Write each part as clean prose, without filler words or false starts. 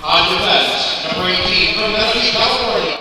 On defense, number 18 from Medellin, California.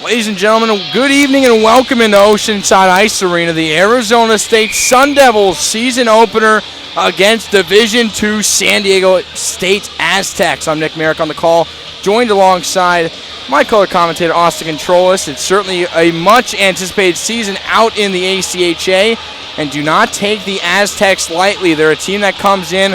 Ladies and gentlemen, good evening and welcome into Oceanside Ice Arena, the Arizona State Sun Devils season opener against Division II San Diego State Aztecs. I'm Nick Merrick on the call, joined alongside my color commentator, Austin Controlis. It's certainly a much anticipated season out in the ACHA, and do not take the Aztecs lightly. They're a team that comes in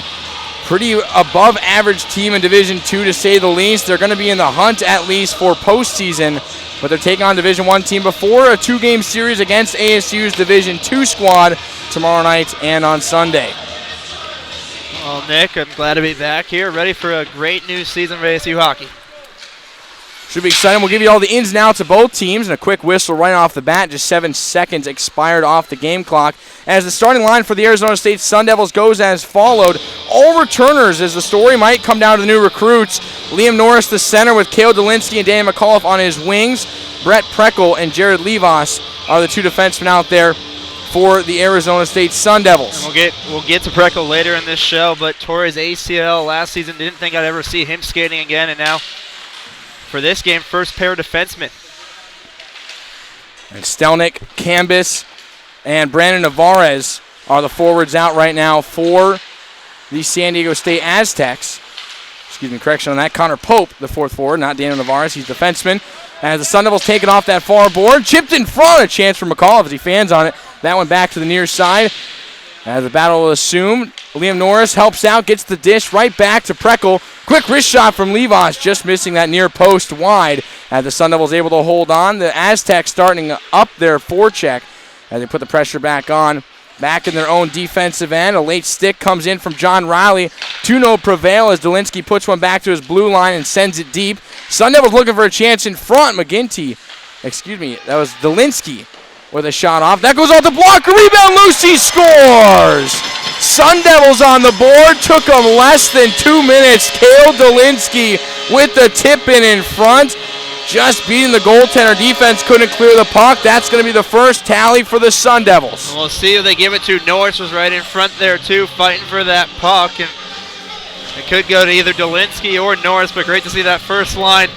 pretty above average team in Division II, to say the least. They're going to be in the hunt at least for postseason, but they're taking on Division I team before a two-game series against ASU's Division II squad tomorrow night and on Sunday. Well, Nick, I'm glad to be back here, ready for a great new season for ASU hockey. Should be exciting. We'll give you all the ins and outs of both teams and a quick whistle right off the bat. Just 7 seconds expired off the game clock. As the starting line for the Arizona State Sun Devils goes as followed. All returners, as the story might come down to the new recruits. Liam Norris, the center, with Cale Dolinsky and Danny McAuliffe on his wings. Brett Preckle and Jared Levas are the two defensemen out there for the Arizona State Sun Devils. And we'll get to Preckle later in this show, but tore his ACL last season. Didn't think I'd ever see him skating again, and now for this game, first pair defensemen. And Stelnick, Cambis, and Brandon Navarez are the forwards out right now for the San Diego State Aztecs. Excuse me, correction on that. Connor Pope, the fourth forward, not Daniel Navarez. He's defenseman. As the Sun Devils taking off that far board, chipped in front. A chance for McAuliffe as he fans on it. That one back to the near side. As the battle will assume, Liam Norris helps out, gets the dish right back to Preckle. Quick wrist shot from Levas, just missing that near post wide. As the Sun Devils able to hold on. The Aztecs starting up their forecheck as they put the pressure back on. Back in their own defensive end. A late stick comes in from John Riley. 2-0 prevail as Dolinsky puts one back to his blue line and sends it deep. Sun Devils looking for a chance in front. That was Dolinsky with a shot off. That goes off the block. A rebound. Lucy scores. Sun Devils on the board. Took them less than 2 minutes. Cale Dolinsky with the tip in front. Just beating the goaltender. Defense couldn't clear the puck. That's going to be the first tally for the Sun Devils. And we'll see who they give it to. Norris was right in front there, too, fighting for that puck. And it could go to either Dolinsky or Norris, but great to see that first line.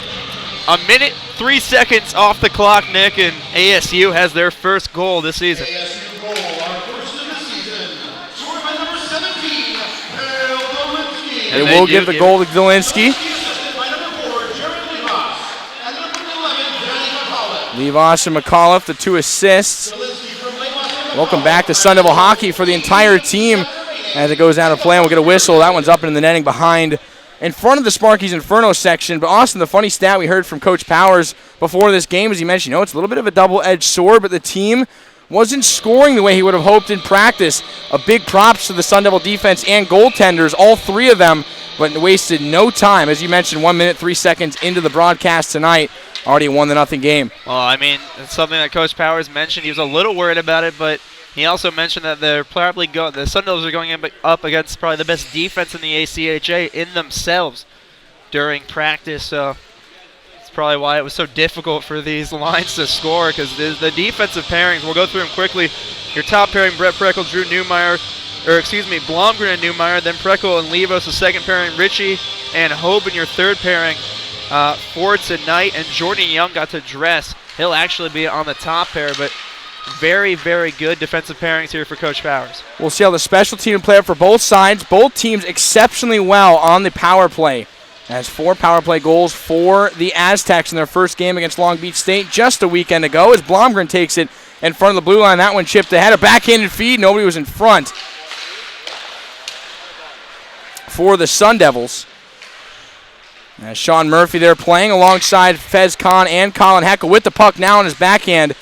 A minute, 3 seconds off the clock, Nick, and ASU has their first goal this season. ASU goal, our first of the season, scored by number 17, Cale Dolinsky. They will give the goal to Dolinsky. Assisted by number 4, Jared Levas, and number 11, Danny McAuliffe. Levas and McAuliffe, the 2 assists. Dolinsky from Levas and Welcome back to Sun Devil hockey for the entire team as it goes out of play. We'll get a whistle. That one's up in the netting behind, in front of the Sparky's Inferno section. But Austin, the funny stat we heard from Coach Powers before this game, as he mentioned, it's a little bit of a double-edged sword, but the team wasn't scoring the way he would have hoped in practice. A big props to the Sun Devil defense and goaltenders, all 3 of them, but wasted no time. As you mentioned, 1 minute, 3 seconds into the broadcast tonight, already a 1-0 game. Well, I mean, it's something that Coach Powers mentioned. He was a little worried about it, but He also mentioned that the Sun Devils are going up against probably the best defense in the ACHA in themselves during practice. So that's probably why it was so difficult for these lines to score, because the defensive pairings, we'll go through them quickly. Your top pairing, Brett Preckle, Drew Newmeyer, Blomgren and Newmeyer, then Preckle and Levos, the second pairing, Richie and Hoban, your third pairing, for tonight, and Jordan Young got to dress. He'll actually be on the top pair, but very, very good defensive pairings here for Coach Powers. We'll see how the special team play for both sides. Both teams exceptionally well on the power play. As 4 power play goals for the Aztecs in their first game against Long Beach State just a weekend ago, as Blomgren takes it in front of the blue line. That one chipped ahead. A backhanded feed. Nobody was in front for the Sun Devils. As Sean Murphy there playing alongside Fez Khan and Colin Heckel with the puck now in his backhand.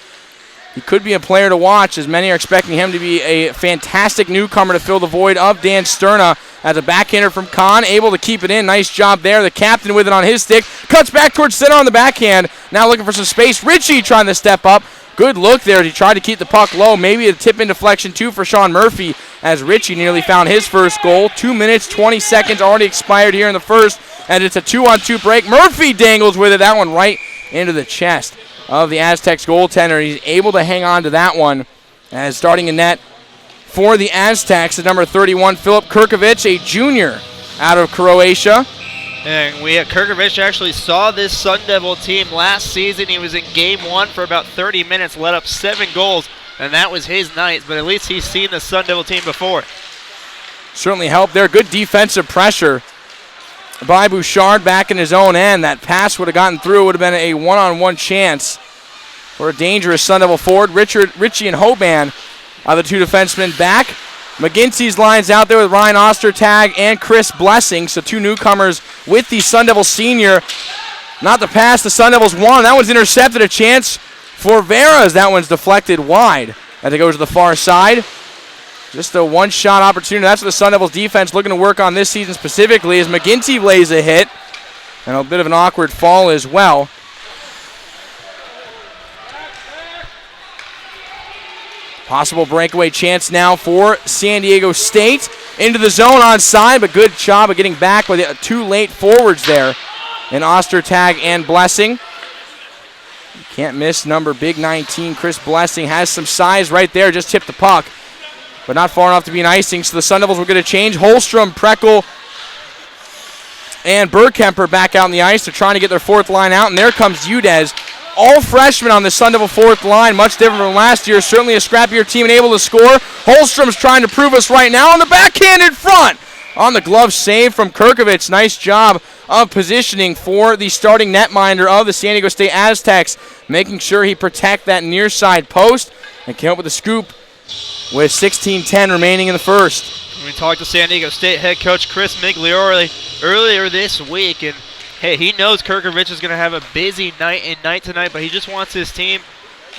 He could be a player to watch, as many are expecting him to be a fantastic newcomer to fill the void of Dan Sterna. As a backhander from Kahn, able to keep it in. Nice job there. The captain with it on his stick. Cuts back towards center on the backhand. Now looking for some space. Richie trying to step up. Good look there. He tried to keep the puck low. Maybe a tip in deflection too for Sean Murphy, as Richie nearly found his first goal. 2 minutes, 20 seconds already expired here in the first, and it's a 2-on-2 break. Murphy dangles with it. That one right into the chest of the Aztecs goaltender. He's able to hang on to that one, as starting in net for the Aztecs at number 31, Filip Kirkovic, a junior out of Croatia. And Kirkovic actually saw this Sun Devil team last season. He was in game 1 for about 30 minutes, let up 7 goals, and that was his night, but at least he's seen the Sun Devil team before. Certainly helped there. Good defensive pressure by Bouchard back in his own end. That pass would have gotten through. It would have been a one-on-one chance for a dangerous Sun Devil forward. Richie and Hoban are the 2 defensemen back. McGinty's lines out there with Ryan Ostertag and Chris Blessing, so 2 newcomers with the Sun Devil senior. Not the pass the Sun Devils won. That one's intercepted. A chance for Veras. That one's deflected wide as it goes to the far side. Just a one-shot opportunity. That's what the Sun Devils defense looking to work on this season specifically, as McGinty lays a hit. And a bit of an awkward fall as well. Possible breakaway chance now for San Diego State. Into the zone onside, but good job of getting back with 2 late forwards there in Ostertag and Blessing. Can't miss number big 19, Chris Blessing. Has some size right there, just tipped the puck, but not far enough to be an icing. So the Sun Devils will get a change. Holstrom, Preckle, and Bergkemper back out on the ice. They're trying to get their 4th line out, and there comes Udez. All freshmen on the Sun Devil 4th line, much different from last year. Certainly a scrappier team and able to score. Holstrom's trying to prove us right now on the backhand in front. On the glove save from Kirkovic. Nice job of positioning for the starting netminder of the San Diego State Aztecs, making sure he protect that near side post and came up with a scoop with 16:10 remaining in the first. We talked to San Diego State head coach Chris Migliore earlier this week, and hey, he knows Kirkovic is going to have a busy night tonight, but he just wants his team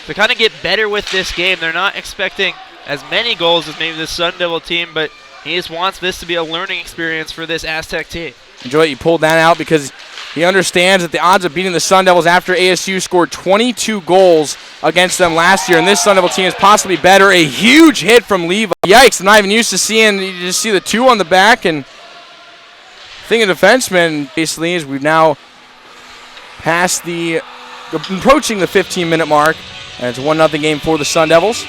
to kind of get better with this game. They're not expecting as many goals as maybe the Sun Devil team, but he just wants this to be a learning experience for this Aztec team. Enjoy that you pulled that out, because he understands that the odds of beating the Sun Devils after ASU scored 22 goals against them last year, and this Sun Devil team is possibly better. A huge hit from Levi. Yikes, I'm not even used to seeing, you just see the 2 on the back, and thing of defensemen basically is we've now passed approaching the 15-minute mark, and it's a 1-0 game for the Sun Devils.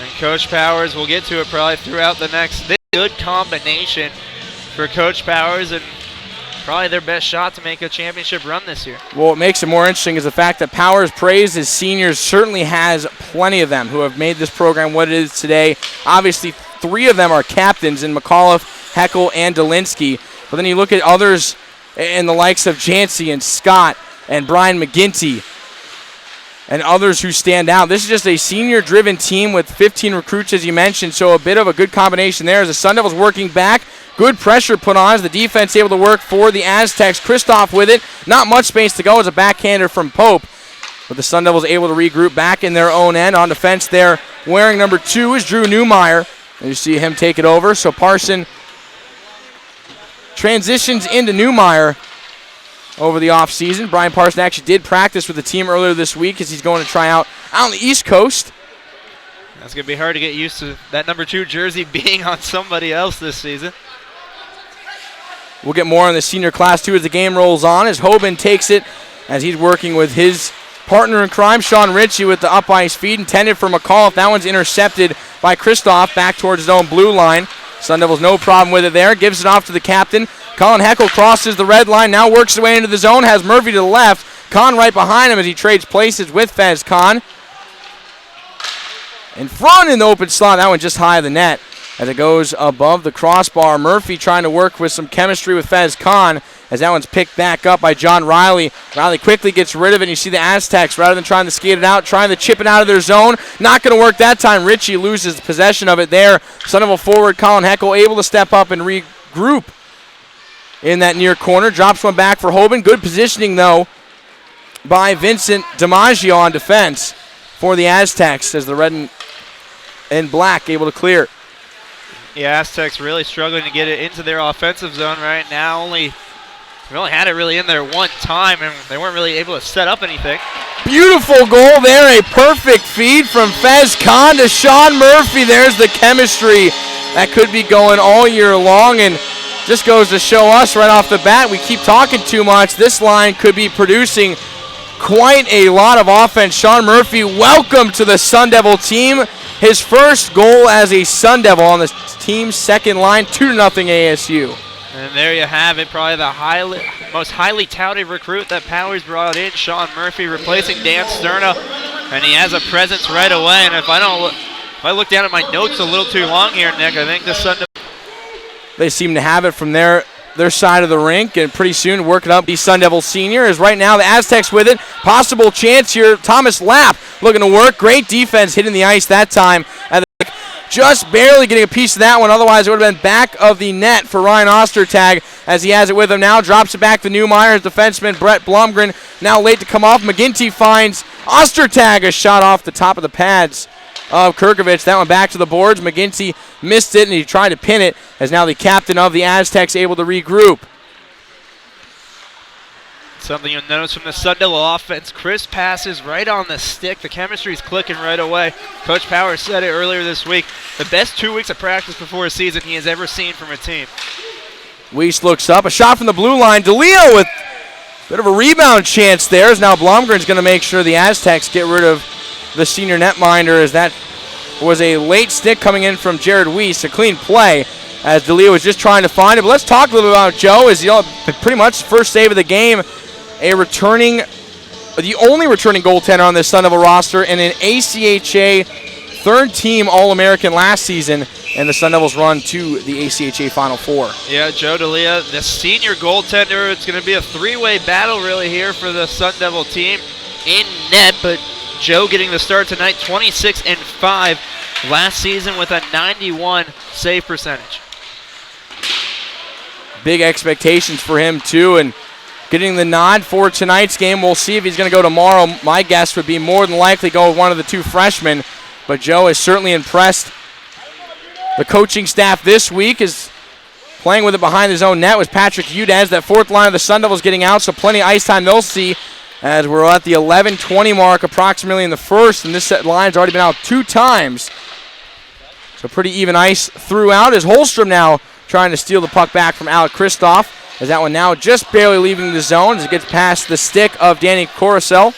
And Coach Powers, we'll get to it probably throughout the next. This good combination for Coach Powers, and probably their best shot to make a championship run this year. Well, what makes it more interesting is the fact that Powers praised his seniors, certainly has plenty of them who have made this program what it is today. Obviously, 3 of them are captains in McAuliffe, Heckel, and Dolinsky. But then you look at others in the likes of Jancy and Scott and Brian McGinty and others who stand out. This is just a senior-driven team with 15 recruits, as you mentioned, so a bit of a good combination there as the Sun Devils working back. Good pressure put on as the defense able to work for the Aztecs. Kristoff with it. Not much space to go as a backhander from Pope. But the Sun Devils able to regroup back in their own end. On defense there, wearing number 2 is Drew Newmeyer. And you see him take it over. So Parson transitions into Newmeyer over the offseason. Brian Parson actually did practice with the team earlier this week as he's going to try out on the East Coast That's going to be hard to get used to that number 2 jersey being on somebody else this season. We'll get more on the senior class, too, as the game rolls on, as Hoban takes it as he's working with his partner in crime, Sean Ritchie, with the up-ice feed intended for McAuliffe. That one's intercepted by Kristoff back towards his own blue line. Sun Devils no problem with it there. Gives it off to the captain. Colin Heckel crosses the red line, now works his way into the zone, has Murphy to the left. Kahn right behind him as he trades places with Fez Kahn. In front in the open slot, that one just high of the net as it goes above the crossbar. Murphy trying to work with some chemistry with Fez Kahn as that one's picked back up by John Riley. Riley quickly gets rid of it, and you see the Aztecs, rather than trying to skate it out, trying to chip it out of their zone. Not going to work that time. Ritchie loses possession of it there. Son of a forward, Colin Heckel, able to step up and regroup in that near corner. Drops one back for Hoban. Good positioning, though, by Vincent DiMaggio on defense for the Aztecs as the red and black able to clear. The Aztecs really struggling to get it into their offensive zone right now. We only had it really in there one time, and they weren't really able to set up anything. Beautiful goal there. A perfect feed from Fez Kahn to Sean Murphy. There's the chemistry that could be going all year long, and just goes to show us right off the bat, we keep talking too much. This line could be producing quite a lot of offense. Sean Murphy, welcome to the Sun Devil team. His first goal as a Sun Devil on the team's second line, 2-0 ASU. And there you have it, probably the most highly touted recruit that Powers brought in, Sean Murphy, replacing Dan Sterna, and he has a presence right away. And if I look down at my notes a little too long here, Nick, I think the Sun Devils, they seem to have it from their side of the rink, and pretty soon work it up. The Sun Devil senior is right now the Aztecs with it. Possible chance here. Thomas Lapp looking to work. Great defense hitting the ice that time. Just barely getting a piece of that one. Otherwise, it would have been back of the net for Ryan Ostertag as he has it with him now. Drops it back to Newmeyer. His defenseman, Brett Blumgren, now late to come off. McGinty finds Ostertag, a shot off the top of the pads of Kirkovich. That one back to the boards. McGinty missed it, and he tried to pin it as now the captain of the Aztecs able to regroup. something you'll notice from the Sun Devil offense, crisp passes right on the stick. The chemistry's clicking right away. Coach Powers said it earlier this week. The best 2 weeks of practice before a season he has ever seen from a team. Weiss looks up. A shot from the blue line. DeLeo with a bit of a rebound chance there. As now Blomgren's going to make sure the Aztecs get rid of the senior netminder, as that was a late stick coming in from Jared Weiss. A clean play as DeLeo was just trying to find it. But let's talk a little bit about Joe, as pretty much first save of the game. The only returning goaltender on this Sun Devil roster, and an ACHA third-team All-American last season, and the Sun Devils run to the ACHA Final Four. Yeah, Joe DeLeo, the senior goaltender. It's going to be a three-way battle really here for the Sun Devil team in net, but Joe getting the start tonight, 26-5 last season with a 91 save percentage. Big expectations for him too, and getting the nod for tonight's game. We'll see if he's going to go tomorrow. My guess would be more than likely go with one of the two freshmen, but Joe has certainly impressed the coaching staff this week. Is playing with it behind his own net was Patrick Udez. That fourth line of the Sun Devils getting out, so plenty of ice time they'll see as we're at the 11:20 mark approximately in the first, and this set line's already been out 2 times. So pretty even ice throughout, as Holstrom now trying to steal the puck back from Alec Kristoff, as that one now just barely leaving the zone as it gets past the stick of Danny Coruscant.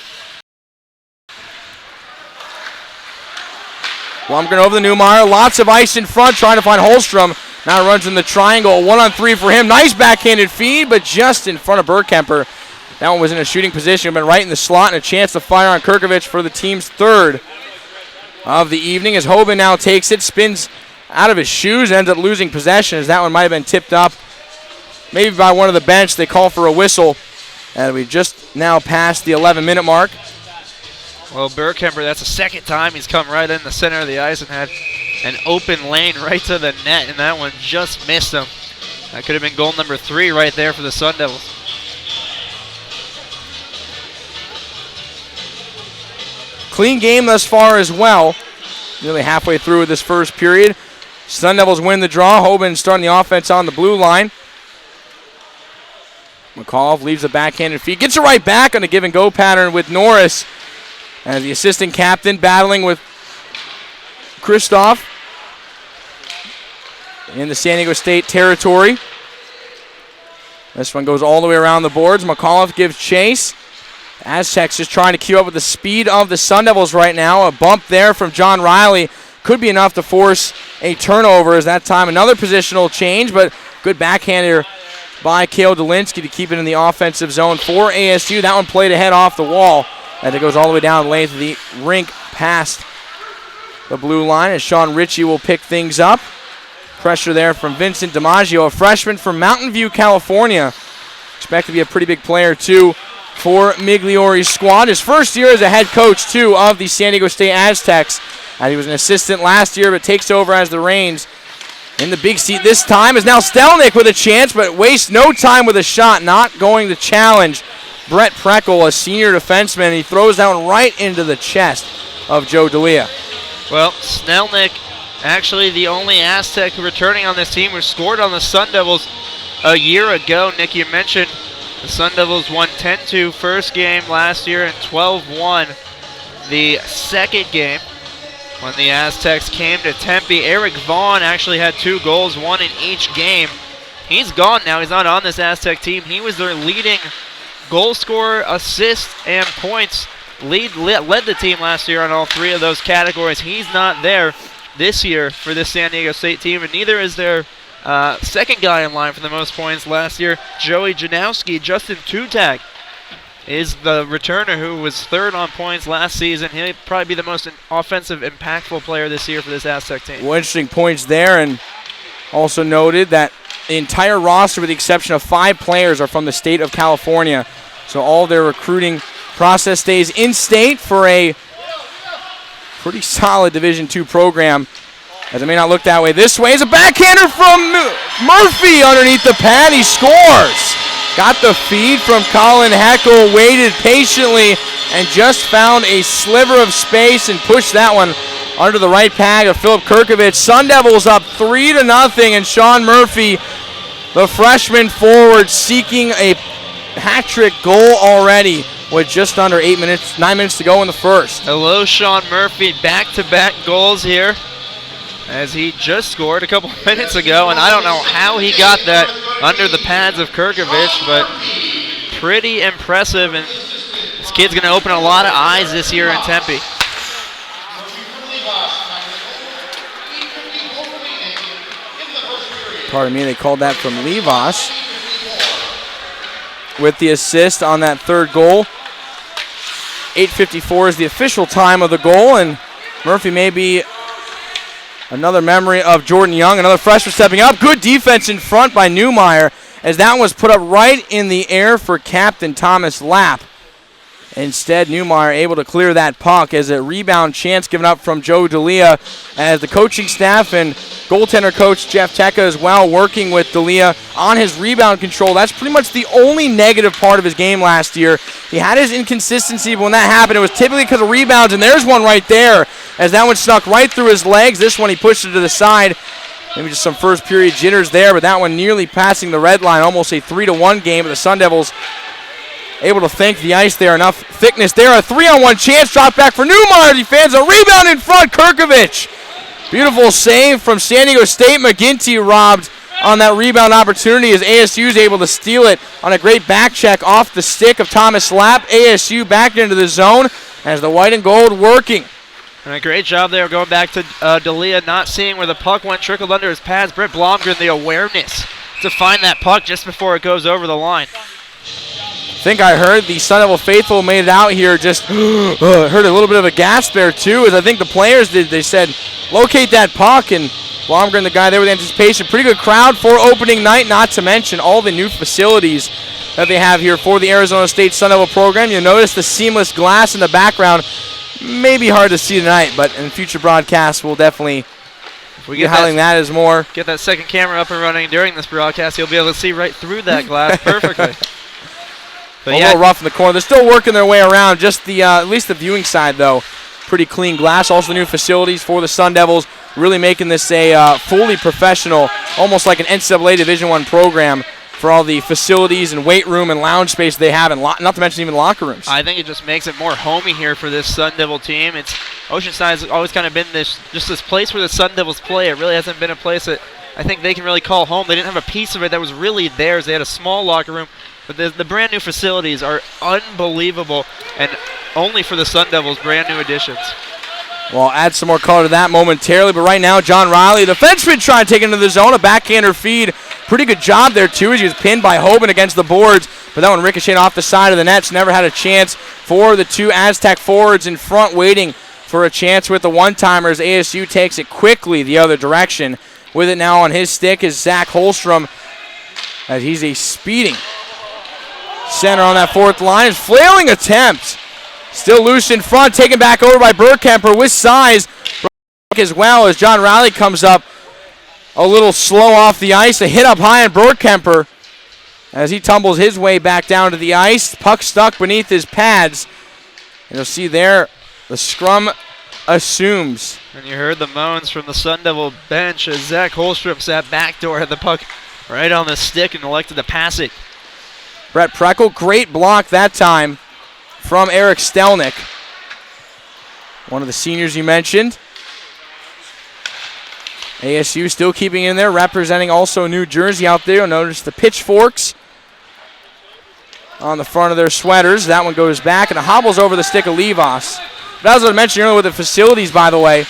Blumgren over the Newmeyer. Lots of ice in front, trying to find Holstrom. Now runs in the triangle. 1-on-3 for him. Nice backhanded feed, but just in front of Bergkemper. That one was in a shooting position, been right in the slot, and a chance to fire on Kirkovich for the team's third of the evening. As Hoban now takes it, spins out of his shoes, ends up losing possession, as that one might have been tipped up maybe by one of the bench. They call for a whistle, and we just now passed the 11-minute mark. Well, Bergkemper, that's the second time he's come right in the center of the ice and had an open lane right to the net, and that one just missed him. That could have been goal number 3 right there for the Sun Devils. Clean game thus far as well. Nearly halfway through this first period. Sun Devils win the draw. Hoban starting the offense on the blue line. McAuliffe leaves the backhanded feed. Gets it right back on a give-and-go pattern with Norris. As the assistant captain battling with Kristoff in the San Diego State territory. This one goes all the way around the boards. McAuliffe gives chase. Aztecs just trying to keep up with the speed of the Sun Devils right now. A bump there from John Riley could be enough to force a turnover as that time. Another positional change, but good backhander by Cale Dolinsky to keep it in the offensive zone for ASU. That one played ahead off the wall as it goes all the way down the length of the rink past the blue line as Sean Ritchie will pick things up. Pressure there from Vincent DiMaggio, a freshman from Mountain View, California. Expect to be a pretty big player, too, for Migliori's squad. His first year as a head coach, too, of the San Diego State Aztecs. He was an assistant last year, but takes over as the reins in the big seat this time. Is now Stelnick with a chance, but wastes no time with a shot. Not going to challenge Brett Preckle, a senior defenseman. He throws that one right into the chest of Joe D'Elia. Well, Stelnick, actually the only Aztec returning on this team who scored on the Sun Devils a year ago. Nick, you mentioned the Sun Devils won 10-2 first game last year and 12-1 the second game. When the Aztecs came to Tempe, Eric Vaughn actually had 2 goals, 1 in each game. He's gone now. He's not on this Aztec team. He was their leading goal scorer, assist, and points. Led the team last year on all 3 of those categories. He's not there this year for this San Diego State team, and neither is their second guy in line for the most points last year, Joey Janowski. Justin Tutag is the returner who was 3rd on points last season. He'll probably be the most offensive, impactful player this year for this Aztec team. Well, interesting points there, and also noted that the entire roster, with the exception of 5 players, are from the state of California. So all their recruiting process stays in-state for a pretty solid Division II program, as it may not look that way. This way is a backhander from Murphy underneath the pad. He scores. Got the feed from Colin Heckel, waited patiently, and just found a sliver of space and pushed that one under the right pad of Philip Kirkovich. Sun Devils up 3-0, and Sean Murphy, the freshman forward, seeking a hat-trick goal already with just under 9 minutes to go in the first. Hello, Sean Murphy, back-to-back goals here, as he just scored a couple minutes ago, and I don't know how he got that under the pads of Kirkovich, but pretty impressive, and this kid's going to open a lot of eyes this year in Tempe. Pardon me, they called that from Levas with the assist on that third goal. 8:54 is the official time of the goal, and Murphy may be another memory of Jordan Young, another freshman stepping up. Good defense in front by Newmeyer, as that one was put up right in the air for Captain Thomas Lapp. Instead, Newmeyer able to clear that puck as a rebound chance given up from Joe D'Elia, as the coaching staff and goaltender coach Jeff Tecca as well working with D'Elia on his rebound control. That's pretty much the only negative part of his game last year. He had his inconsistency, but when that happened, it was typically because of rebounds, and there's one right there as that one snuck right through his legs. This one he pushed it to the side. Maybe just some first period jitters there, but that one nearly passing the red line, almost a 3-1 game, but the Sun Devils able to thank the ice there. Enough thickness there. A 3-on-1 chance. Drop back for Newmeyer. Defends a rebound in front. Kirkovich. Beautiful save from San Diego State. McGinty robbed on that rebound opportunity as ASU is able to steal it on a great back check off the stick of Thomas Lapp. ASU back into the zone as the white and gold working. And a great job there going back to D'Elia, not seeing where the puck went, trickled under his pads. Brett Blomgren, the awareness to find that puck just before it goes over the line. I think I heard the Sun Devil faithful made it out here, just heard a little bit of a gasp there too, as I think the players did. They said, locate that puck, and Blomgren, the guy there with anticipation. Pretty good crowd for opening night, not to mention all the new facilities that they have here for the Arizona State Sun Devil program. You'll notice the seamless glass in the background. Maybe hard to see tonight, but in future broadcasts we'll definitely be highlighting that as more. Get that second camera up and running during this broadcast. You'll be able to see right through that glass perfectly. But a little rough in the corner. They're still working their way around. Just the at least the viewing side, though, pretty clean glass. Also the new facilities for the Sun Devils, really making this a fully professional, almost like an NCAA Division I program for all the facilities and weight room and lounge space they have, and not to mention even locker rooms. I think it just makes it more homey here for this Sun Devil team. It's Oceanside has always kind of been this place where the Sun Devils play. It really hasn't been a place that I think they can really call home. They didn't have a piece of it that was really theirs. They had a small locker room, but the brand new facilities are unbelievable, and only for the Sun Devils, brand new additions. Well, I'll add some more color to that momentarily, but right now, John Riley, the defenseman, trying to take it into the zone, a backhander feed. Pretty good job there, too, as he was pinned by Hoban against the boards, but that one ricocheted off the side of the net, so never had a chance for the two Aztec forwards in front, waiting for a chance with the one-timers. ASU takes it quickly the other direction. With it now on his stick is Zach Holstrom, as he's a speeding center on that fourth line. His flailing attempt. Still loose in front, taken back over by Burkemper with size as well, as John Riley comes up a little slow off the ice. A hit up high on Burkemper as he tumbles his way back down to the ice. Puck stuck beneath his pads. And you'll see there the scrum assumes. And you heard the moans from the Sun Devil bench as Zach Holstrom sat backdoor, had the puck right on the stick and elected to pass it. Brett Preckle, great block that time from Eric Stelnick, one of the seniors you mentioned. ASU still keeping in there, representing also New Jersey out there. You'll notice the pitchforks on the front of their sweaters. That one goes back and it hobbles over the stick of Levos. But as I mentioned earlier with the facilities, by the way,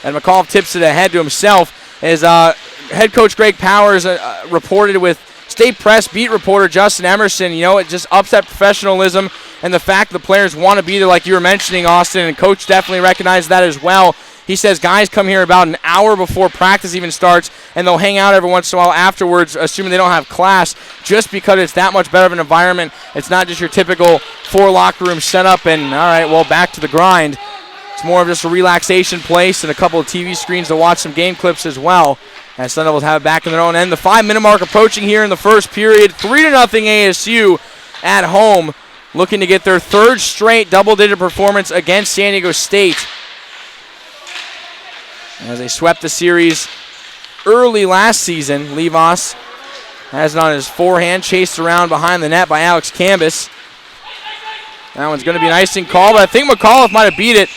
and McAuliffe tips it ahead to himself, as head coach Greg Powers reported with State Press beat reporter Justin Emerson. You know, it just ups that professionalism and the fact the players want to be there, like you were mentioning, Austin, and coach definitely recognized that as well. He says guys come here about an hour before practice even starts, and they'll hang out every once in a while afterwards, assuming they don't have class, just because it's that much better of an environment. It's not just your typical 4 locker room setup and, all right, well, back to the grind. It's more of just a relaxation place and a couple of TV screens to watch some game clips as well, as Sun Devils have it back in their own end. The 5-minute mark approaching here in the first period. 3-0 ASU at home, looking to get their third straight double-digit performance against San Diego State, as they swept the series early last season. Levos has it on his forehand, chased around behind the net by Alex Cambis. That one's going to be an icing call, but I think McAuliffe might have beat it.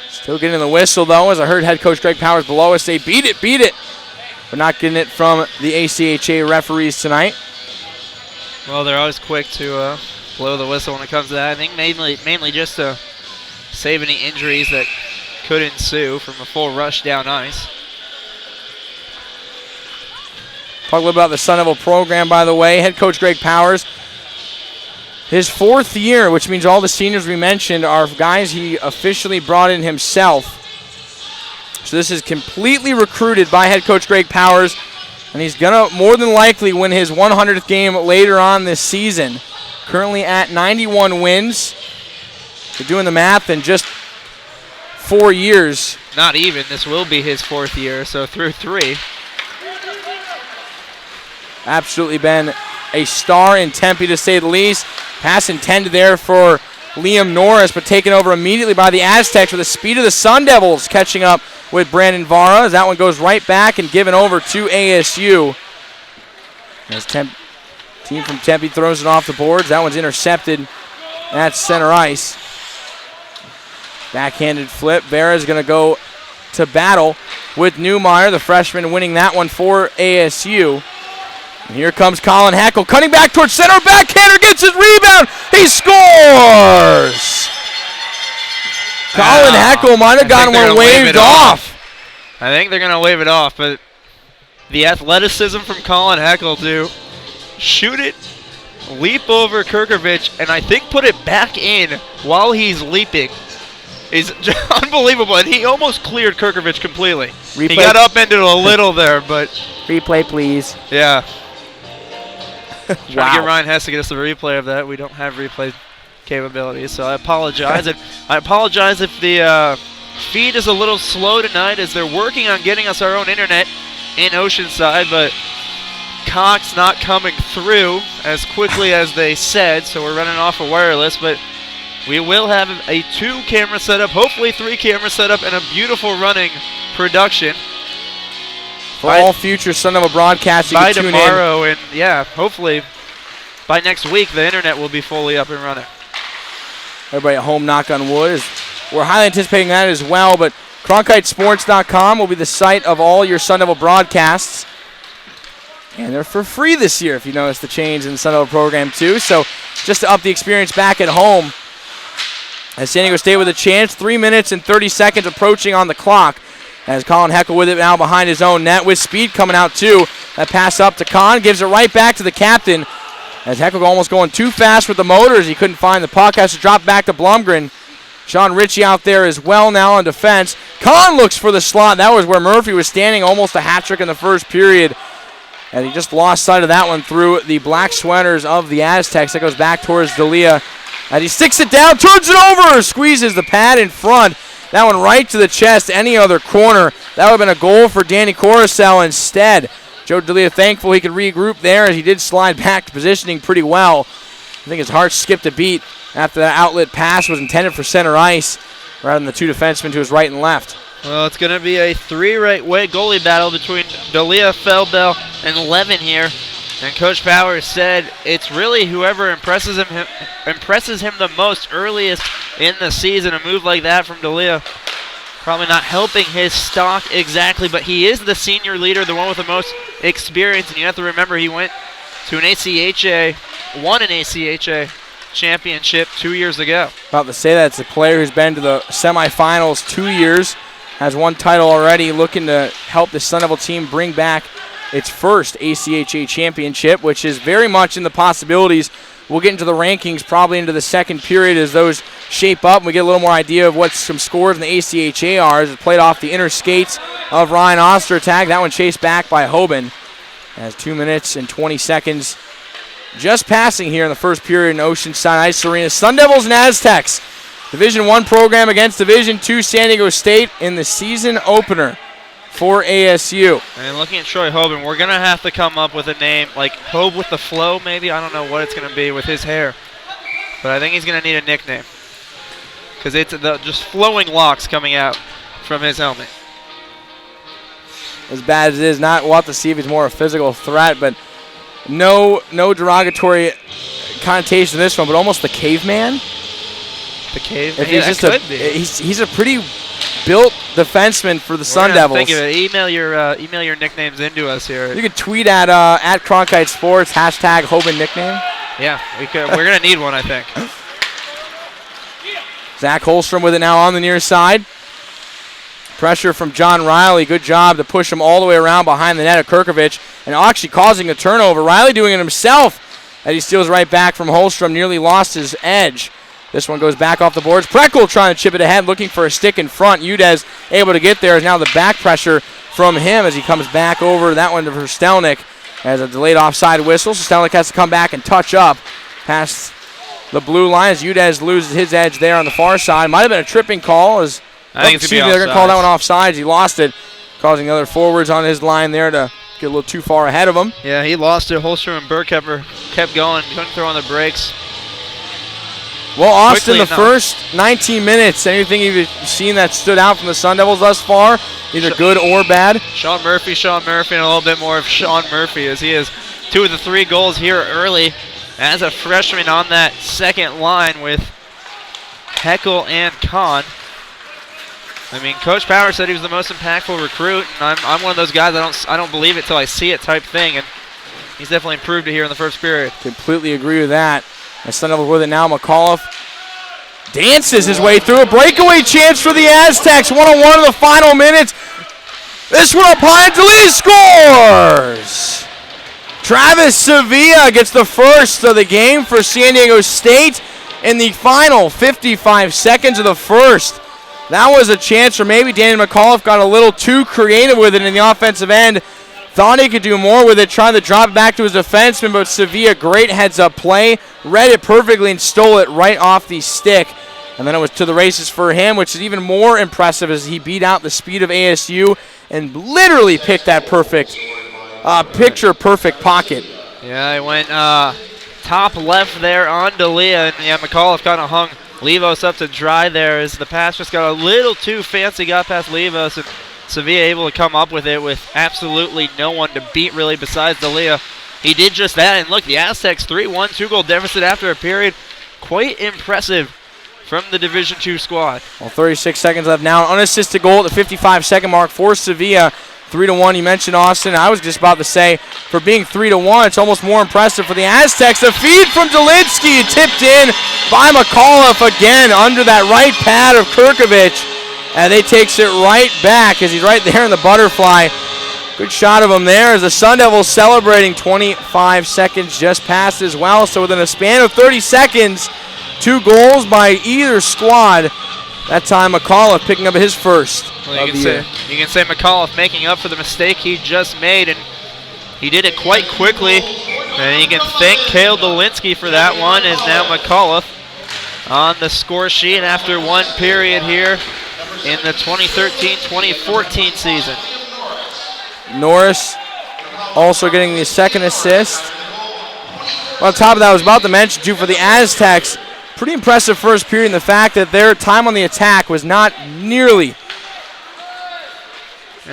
Still getting the whistle, though, as I heard head coach Greg Powers below us say, beat it. But not getting it from the ACHA referees tonight. Well, they're always quick to blow the whistle when it comes to that. I think mainly just to save any injuries that could ensue from a full rush down ice. Talk a little about the Sun Devil program, by the way. Head coach Greg Powers, his 4th year, which means all the seniors we mentioned are guys he officially brought in himself. So this is completely recruited by head coach Greg Powers, and he's going to more than likely win his 100th game later on this season. Currently at 91 wins. So doing the math in just 4 years. Not even. This will be his 4th year, so through 3. Absolutely been a star in Tempe, to say the least. Pass intended there for Liam Norris, but taken over immediately by the Aztecs with the speed of the Sun Devils, catching up with Brandon Vara, as that one goes right back and given over to ASU. As team from Tempe throws it off the boards. That one's intercepted at center ice. Backhanded flip. Vera's going to go to battle with Newmeyer, the freshman, winning that one for ASU. And here comes Colin Heckel, cutting back towards center. Backhander gets his rebound. He scores! Colin Heckel might have gotten one waved off. I think they're going to wave it off, but the athleticism from Colin Heckel to shoot it, leap over Kirkovich, and I think put it back in while he's leaping is unbelievable. And he almost cleared Kirkovich completely. Replay. He got upended a little there, but... Replay, please. Yeah. Wow. Trying to get Ryan Hess to get us the replay of that. We don't have replay capabilities, so I apologize. And I apologize if the feed is a little slow tonight, as they're working on getting us our own internet in Oceanside, but Cox not coming through as quickly as they said, so we're running off of wireless. But we will have a 2-camera setup, hopefully 3-camera setup, and a beautiful running production. For all future Sun Devil broadcasts, you by can tune tomorrow, and yeah, hopefully by next week the internet will be fully up and running. Everybody at home, knock on wood. We're highly anticipating that as well, but CronkiteSports.com will be the site of all your Sun Devil broadcasts. And they're for free this year, if you notice the change in the Sun Devil program too. So just to up the experience back at home, as San Diego State with a chance, 3 minutes and 30 seconds approaching on the clock. As Colin Heckel with it now behind his own net with speed coming out too. That pass up to Kahn, gives it right back to the captain. As Heckel almost going too fast with the motors, he couldn't find the puck, has to drop back to Blumgren. Sean Ritchie out there as well now on defense. Kahn looks for the slot. That was where Murphy was standing, almost a hat trick in the first period. And he just lost sight of that one through the black sweaters of the Aztecs. That goes back towards D'Elia. As he sticks it down, turns it over, squeezes the pad in front. That one right to the chest, any other corner. That would have been a goal for Danny Coruscant instead. Joe D'Elia thankful he could regroup there as he did slide back to positioning pretty well. I think his heart skipped a beat after that outlet pass was intended for center ice rather than the two defensemen to his right and left. Well, it's going to be a three-right-way goalie battle between D'Elia, Feldbell, and Levin here. And Coach Powers said it's really whoever impresses him the most earliest in the season. A move like that from D'Elia probably not helping his stock exactly, but he is the senior leader, the one with the most experience. And you have to remember he went to an ACHA, won an ACHA championship 2 years ago. About to say that it's a player who's been to the semifinals 2 years, has one title already, looking to help the Sun Devil team bring back its first ACHA championship, which is very much in the possibilities. We'll get into the rankings probably into the second period as those shape up and we get a little more idea of what some scores in the ACHA are. As it played off the inner skates of Ryan Ostertag. That one chased back by Hoban. As 2 minutes and 20 seconds just passing here in the first period in Oceanside Ice Arena. Sun Devils and Aztecs. Division I program against Division II San Diego State in the season opener for ASU. And looking at Troy Hoban, we're going to have to come up with a name like Hobe with the Flow, maybe. I don't know what it's going to be with his hair. But I think he's going to need a nickname. Because it's just flowing locks coming out from his helmet. As bad as it is, we'll have to see if he's more a physical threat, but no derogatory connotation to this one, but almost the caveman. The caveman? If he's just he's a pretty built defenseman for the Sun Devils. Think of it. Email your nicknames into us here. You can tweet at Cronkite Sports, hashtag Hoban nickname. Yeah, we're going to need one, I think. Zach Holstrom with it now on the near side. Pressure from John Riley. Good job to push him all the way around behind the net of Kirkovich and actually causing a turnover. Riley doing it himself as he steals right back from Holstrom. Nearly lost his edge. This one goes back off the boards. Preckle trying to chip it ahead, looking for a stick in front. Udez able to get there. Is now the back pressure from him as he comes back over. That one for Stelnick as a delayed offside whistle. So Stelnick has to come back and touch up past the blue line as Udez loses his edge there on the far side. Might have been a tripping call. I think it's they're going to call that one offsides. He lost it, causing the other forwards on his line there to get a little too far ahead of him. Yeah, he lost it. Holstrom and Burkhever kept going, couldn't throw on the brakes. Well, Austin, the first 19 minutes, anything you've seen that stood out from the Sun Devils thus far, either good or bad? Sean Murphy, and a little bit more of Sean Murphy as he has 2 of the 3 goals here early as a freshman on that second line with Heckel and Kahn. I mean, Coach Power said he was the most impactful recruit, and I'm one of those guys I don't believe it till I see it type thing, and he's definitely improved it here in the first period. Completely agree with that. And Sun Devils with it now. McAuliffe dances his way through. A breakaway chance for the Aztecs. 1-on-1 in the final minutes. This one up high, and D'Elia scores! Travis Sevilla gets the first of the game for San Diego State in the final 55 seconds of the first. That was a chance for maybe Danny McAuliffe got a little too creative with it in the offensive end. Thought he could do more with it, trying to drop it back to his defenseman, but Sevilla, great heads-up play, read it perfectly and stole it right off the stick. And then it was to the races for him, which is even more impressive as he beat out the speed of ASU and literally picked that perfect, picture-perfect pocket. Yeah, he went top left there on D'Elia, and yeah, McAuliffe kind of hung Levos up to dry there as the pass just got a little too fancy, got past Levos, and Sevilla able to come up with it with absolutely no one to beat really besides D'Elia. He did just that, and look, the Aztecs 3-1, 2-goal deficit after a period. Quite impressive from the Division II squad. Well, 36 seconds left now. An unassisted goal at the 55-second mark for Sevilla. 3-1. You mentioned Austin. I was just about to say, for being 3-1, it's almost more impressive for the Aztecs. The feed from Dolinsky, tipped in by McAuliffe again under that right pad of Kirkovich. And they takes it right back as he's right there in the butterfly. Good shot of him there as the Sun Devils celebrating. 25 seconds just passed as well. So within a span of 30 seconds, 2 goals by either squad. That time McAuliffe picking up his first well, of the year. You can say McAuliffe making up for the mistake he just made, and he did it quite quickly. And you can thank Cale Dolinsky for that one, as now McAuliffe on the score sheet after 1 period here in the 2013-2014 season. Norris also getting the second assist. Well, on top of that, I was about to mention, too, for the Aztecs, pretty impressive first period in the fact that their time on the attack was not nearly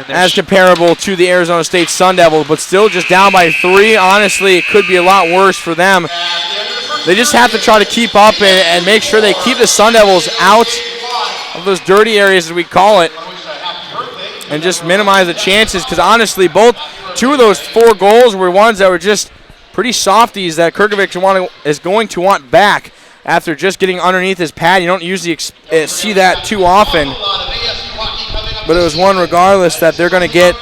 as comparable to the Arizona State Sun Devils, but still just down by 3. Honestly, it could be a lot worse for them. They just have to try to keep up and make sure they keep the Sun Devils out of those dirty areas, as we call it, and just minimize the chances, because honestly, 2 of those 4 goals were ones that were just pretty softies that Kirkovich is going to want back after just getting underneath his pad. You don't usually see that too often, but it was one regardless that they're going to get,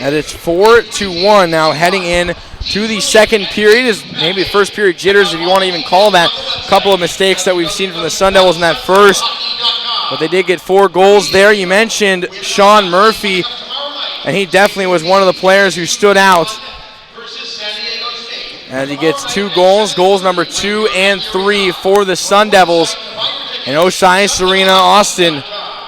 and it's 4-1 now heading in to the second period. Is maybe the first period jitters, if you want to even call that. A couple of mistakes that we've seen from the Sun Devils in that first, but they did get 4 goals there. You mentioned Sean Murphy, and he definitely was one of the players who stood out as he gets 2 goals, goals number 2 and 3 for the Sun Devils. And Oshai, Serena, Austin,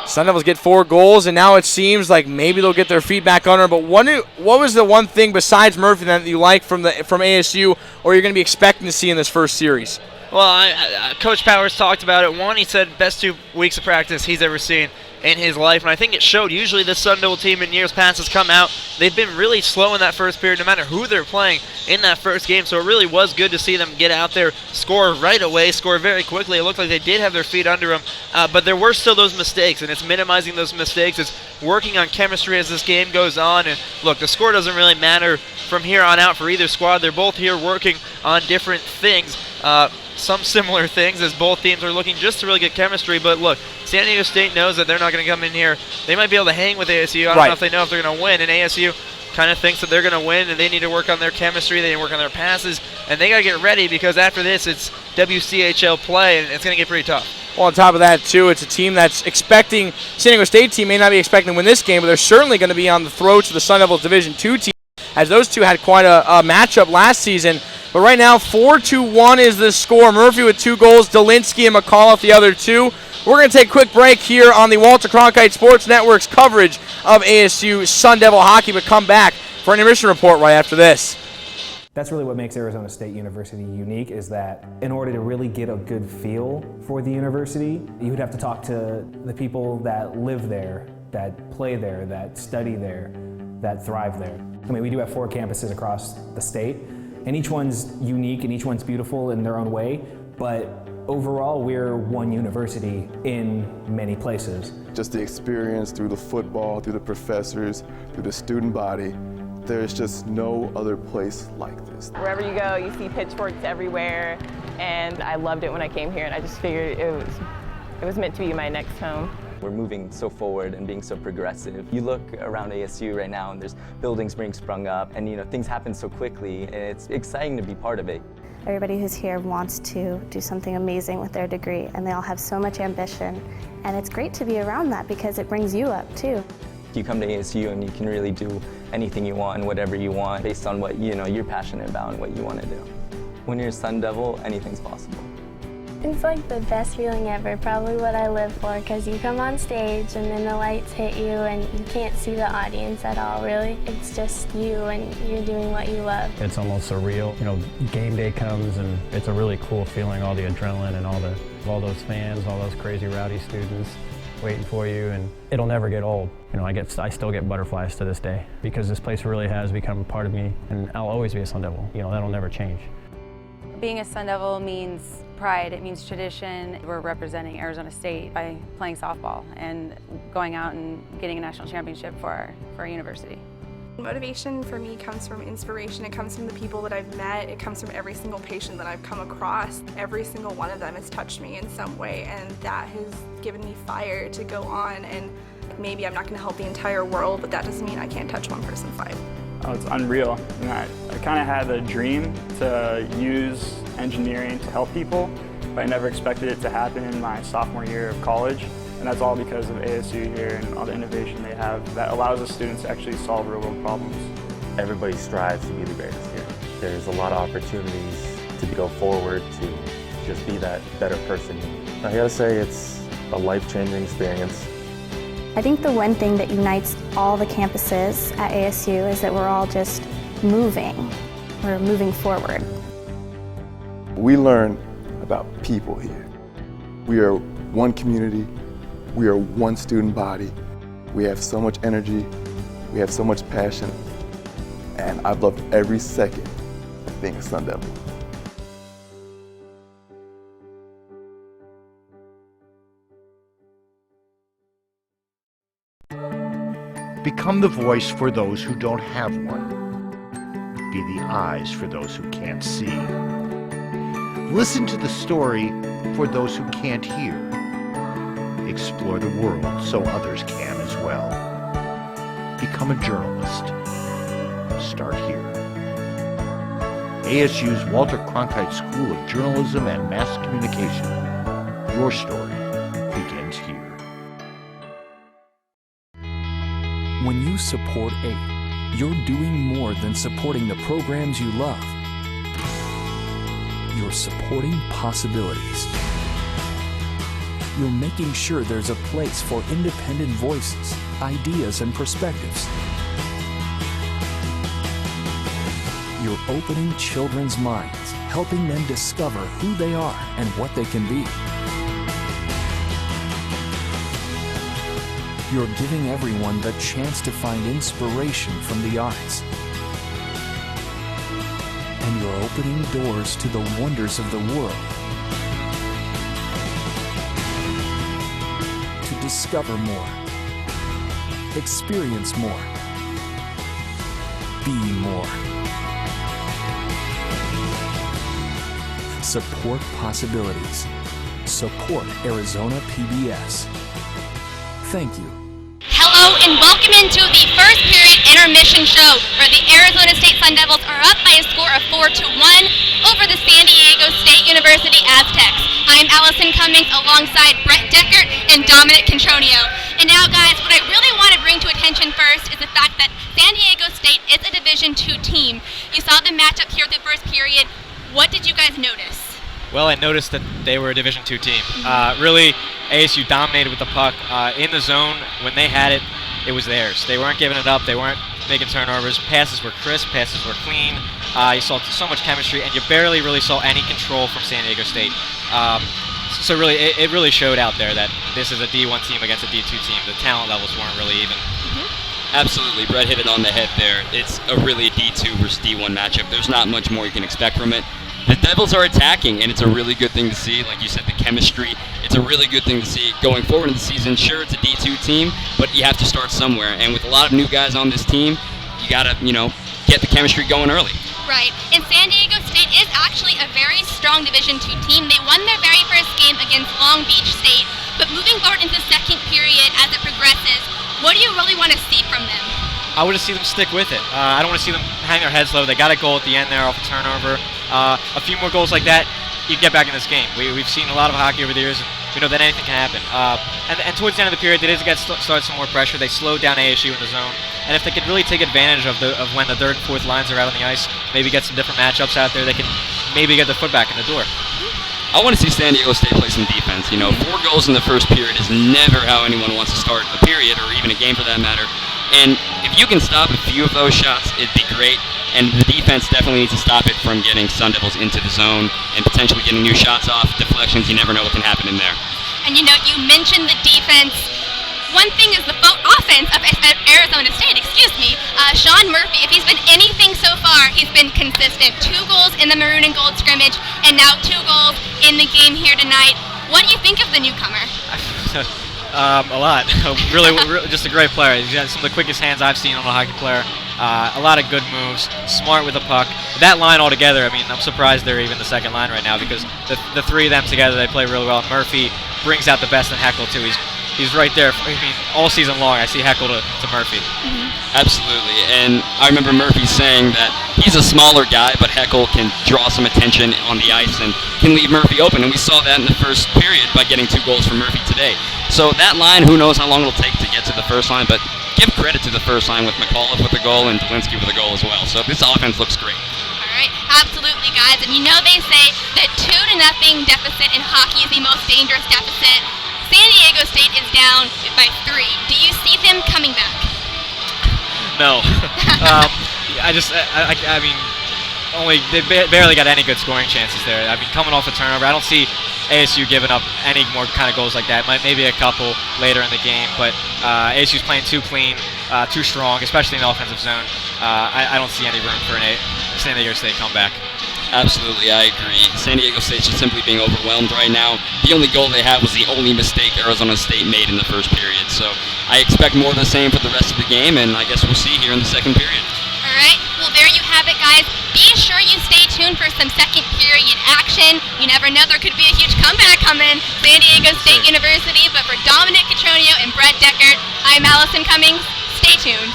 Sun Devils get 4 goals, and now it seems like maybe they'll get their feet back under. But what was the one thing besides Murphy that you like from ASU, or you're going to be expecting to see in this first series? Well, Coach Powers talked about it. One, he said best 2 weeks of practice he's ever seen in his life, and I think it showed. Usually this Sun Devil team in years past has come out. They've been really slow in that first period, no matter who they're playing in that first game, so it really was good to see them get out there, score right away, score very quickly. It looked like they did have their feet under them, but there were still those mistakes, and it's minimizing those mistakes. It's working on chemistry as this game goes on, and look, the score doesn't really matter from here on out for either squad. They're both here working on different things. Some similar things, as both teams are looking just to really get chemistry. But look, San Diego State knows that they're not going to come in here. They might be able to hang with ASU. I don't know if they know if they're going to win. And ASU kind of thinks that they're going to win, and they need to work on their chemistry. They need to work on their passes. And they got to get ready, because after this, it's WCHL play, and it's going to get pretty tough. Well, on top of that, too, it's a team that's expecting, San Diego State team may not be expecting to win this game, but they're certainly going to be on the throats of the Sun Devils Division II team, as those two had quite a matchup last season. But right now, 4-1 is the score. Murphy with 2 goals, Dolinsky and McAuliffe the other 2. We're going to take a quick break here on the Walter Cronkite Sports Network's coverage of ASU Sun Devil hockey, but come back for an intermission report right after this. That's really what makes Arizona State University unique, is that in order to really get a good feel for the university, you would have to talk to the people that live there, that play there, that study there, that thrive there. I mean, we do have 4 campuses across the state, and each one's unique and each one's beautiful in their own way, but overall we're one university in many places. Just the experience through the football, through the professors, through the student body, there's just no other place like this. Wherever you go, you see pitchforks everywhere, and I loved it when I came here, and I just figured it was meant to be my next home. We're moving so forward and being so progressive. You look around ASU right now and there's buildings being sprung up, and things happen so quickly, and it's exciting to be part of it. Everybody who's here wants to do something amazing with their degree, and they all have so much ambition, and it's great to be around that because it brings you up too. You come to ASU and you can really do anything you want and whatever you want based on what you're passionate about and what you want to do. When you're a Sun Devil, anything's possible. It's like the best feeling ever, probably what I live for, because you come on stage and then the lights hit you and you can't see the audience at all, really. It's just you and you're doing what you love. It's almost surreal. Game day comes and it's a really cool feeling, all the adrenaline and all those fans, all those crazy rowdy students waiting for you, and it'll never get old. I still get butterflies to this day because this place really has become a part of me, and I'll always be a Sun Devil. That'll never change. Being a Sun Devil means pride, it means tradition. We're representing Arizona State by playing softball and going out and getting a national championship for our university. Motivation for me comes from inspiration. It comes from the people that I've met. It comes from every single patient that I've come across. Every single one of them has touched me in some way, and that has given me fire to go on. And maybe I'm not going to help the entire world, but that doesn't mean I can't touch one person's life. Oh, it's unreal. And I kind of had a dream to use engineering to help people, but I never expected it to happen in my sophomore year of college. And that's all because of ASU here and all the innovation they have that allows the students to actually solve real-world problems. Everybody strives to be the greatest here. There's a lot of opportunities to go forward, to just be that better person. I gotta say, it's a life-changing experience. I think the one thing that unites all the campuses at ASU is that we're all just moving. We're moving forward. We learn about people here. We are one community. We are one student body. We have so much energy. We have so much passion. And I've loved every second of being a Sun Devil. Become the voice for those who don't have one. Be the eyes for those who can't see. Listen to the story for those who can't hear. Explore the world so others can as well. Become a journalist. Start here. ASU's Walter Cronkite School of Journalism and Mass Communication. Your story begins here. When you support AID, you're doing more than supporting the programs you love. You're supporting possibilities. You're making sure there's a place for independent voices, ideas, and perspectives. You're opening children's minds, helping them discover who they are and what they can be. You're giving everyone the chance to find inspiration from the arts. And you're opening doors to the wonders of the world. To discover more, experience more, be more. Support possibilities. Support Arizona PBS. Thank you. Hello and welcome into the first period intermission show where the Arizona State Sun Devils are up by a score of 4-1 over the San Diego State University Aztecs. I'm Allison Cummings alongside Brett Deckert and Dominic Contronio. And now guys, what I really want to bring to attention first is the fact that San Diego State is a Division II team. You saw the matchup here at the first period. What did you guys notice? Well, I noticed that they were a Division II team. Really, ASU dominated with the puck. In the zone, when they had it, it was theirs. They weren't giving it up. They weren't making turnovers. Passes were crisp. Passes were clean. You saw so much chemistry, and you barely really saw any control from San Diego State. So really, it really showed out there that this is a D1 team against a D2 team. The talent levels weren't really even. Absolutely, Brett hit it on the head there. It's a really D2 versus D1 matchup. There's not much more you can expect from it. The Devils are attacking, and it's a really good thing to see. Like you said, the chemistry, it's a really good thing to see. Going forward in the season, sure, it's a D2 team, but you have to start somewhere. And with a lot of new guys on this team, you got to, get the chemistry going early. Right. And San Diego State is actually a very strong Division II team. They won their very first game against Long Beach State. But moving forward into the second period as it progresses, what do you really want to see from them? I want to see them stick with it. I don't want to see them hang their heads low. They got a goal at the end there off a turnover. A few more goals like that, you'd get back in this game. We've seen a lot of hockey over the years, and we know that anything can happen. And towards the end of the period, they did start some more pressure. They slowed down ASU in the zone. And if they could really take advantage of when the third and fourth lines are out on the ice, maybe get some different matchups out there, they can maybe get their foot back in the door. I want to see San Diego State play some defense. 4 goals in the first period is never how anyone wants to start a period or even a game for that matter. And if you can stop a few of those shots, it'd be great. And the defense definitely needs to stop it from getting Sun Devils into the zone and potentially getting new shots off, deflections. You never know what can happen in there. And you mentioned the defense. One thing is the offense of Arizona State, Sean Murphy, if he's been anything so far, he's been consistent. 2 goals in in the maroon and gold scrimmage, and now 2 goals in the game here tonight. What do you think of the newcomer? A lot. really, just a great player. He's got some of the quickest hands I've seen on a hockey player. A lot of good moves, smart with the puck. That line all together, I mean, I'm surprised they're even the second line right now because the 3 of them together, they play really well. Murphy brings out the best in Heckel, too. He's right there. I mean, all season long, I see Heckel to Murphy. Absolutely, and I remember Murphy saying that he's a smaller guy, but Heckel can draw some attention on the ice and can leave Murphy open, and we saw that in the first period by getting 2 goals from Murphy today. So that line, who knows how long it'll take to get to the first line, but give credit to the first line with McAuliffe with a goal and Dolinsky with a goal as well. So this offense looks great. All right, absolutely, guys. And you know they say that 2-0 deficit in hockey is the most dangerous deficit. San Diego State is down by 3. Do you see them coming back? No. I mean, they barely got any good scoring chances there. I mean, coming off a turnover, I don't see ASU giving up any more kind of goals like that. Maybe a couple later in the game, but ASU's playing too clean, too strong, especially in the offensive zone. I don't see any room for a San Diego State comeback. Absolutely, I agree. San Diego State's just simply being overwhelmed right now. The only goal they had was the only mistake Arizona State made in the first period. So I expect more of the same for the rest of the game, and I guess we'll see here in the second period. All right, well, there you have it, guys. Be sure you stay tuned for some second period action. You never know, there could be a huge comeback coming. San Diego State University, but for Dominic Catronio and Brett Deckert, I'm Allison Cummings. Stay tuned.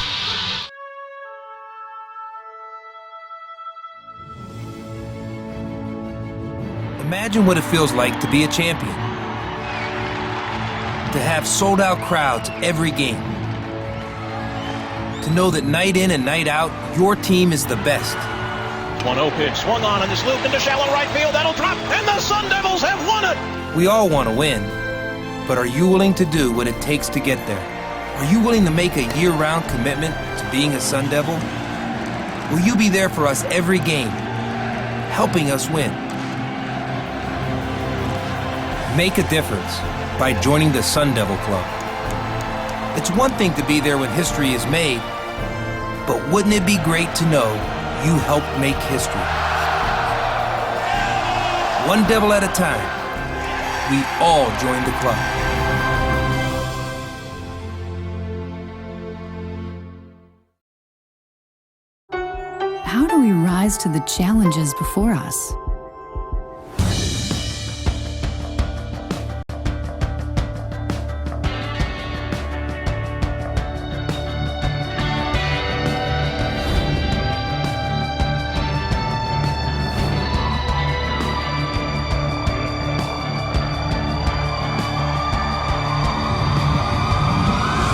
Imagine what it feels like to be a champion. To have sold-out crowds every game. To know that night in and night out, your team is the best. 1-0 pitch, swung on this loop into shallow right field. That'll drop, and the Sun Devils have won it! We all want to win, but are you willing to do what it takes to get there? Are you willing to make a year-round commitment to being a Sun Devil? Will you be there for us every game, helping us win? Make a difference by joining the Sun Devil Club. It's one thing to be there when history is made, but wouldn't it be great to know you helped make history? One Devil at a time, we all join the club. How do we rise to the challenges before us?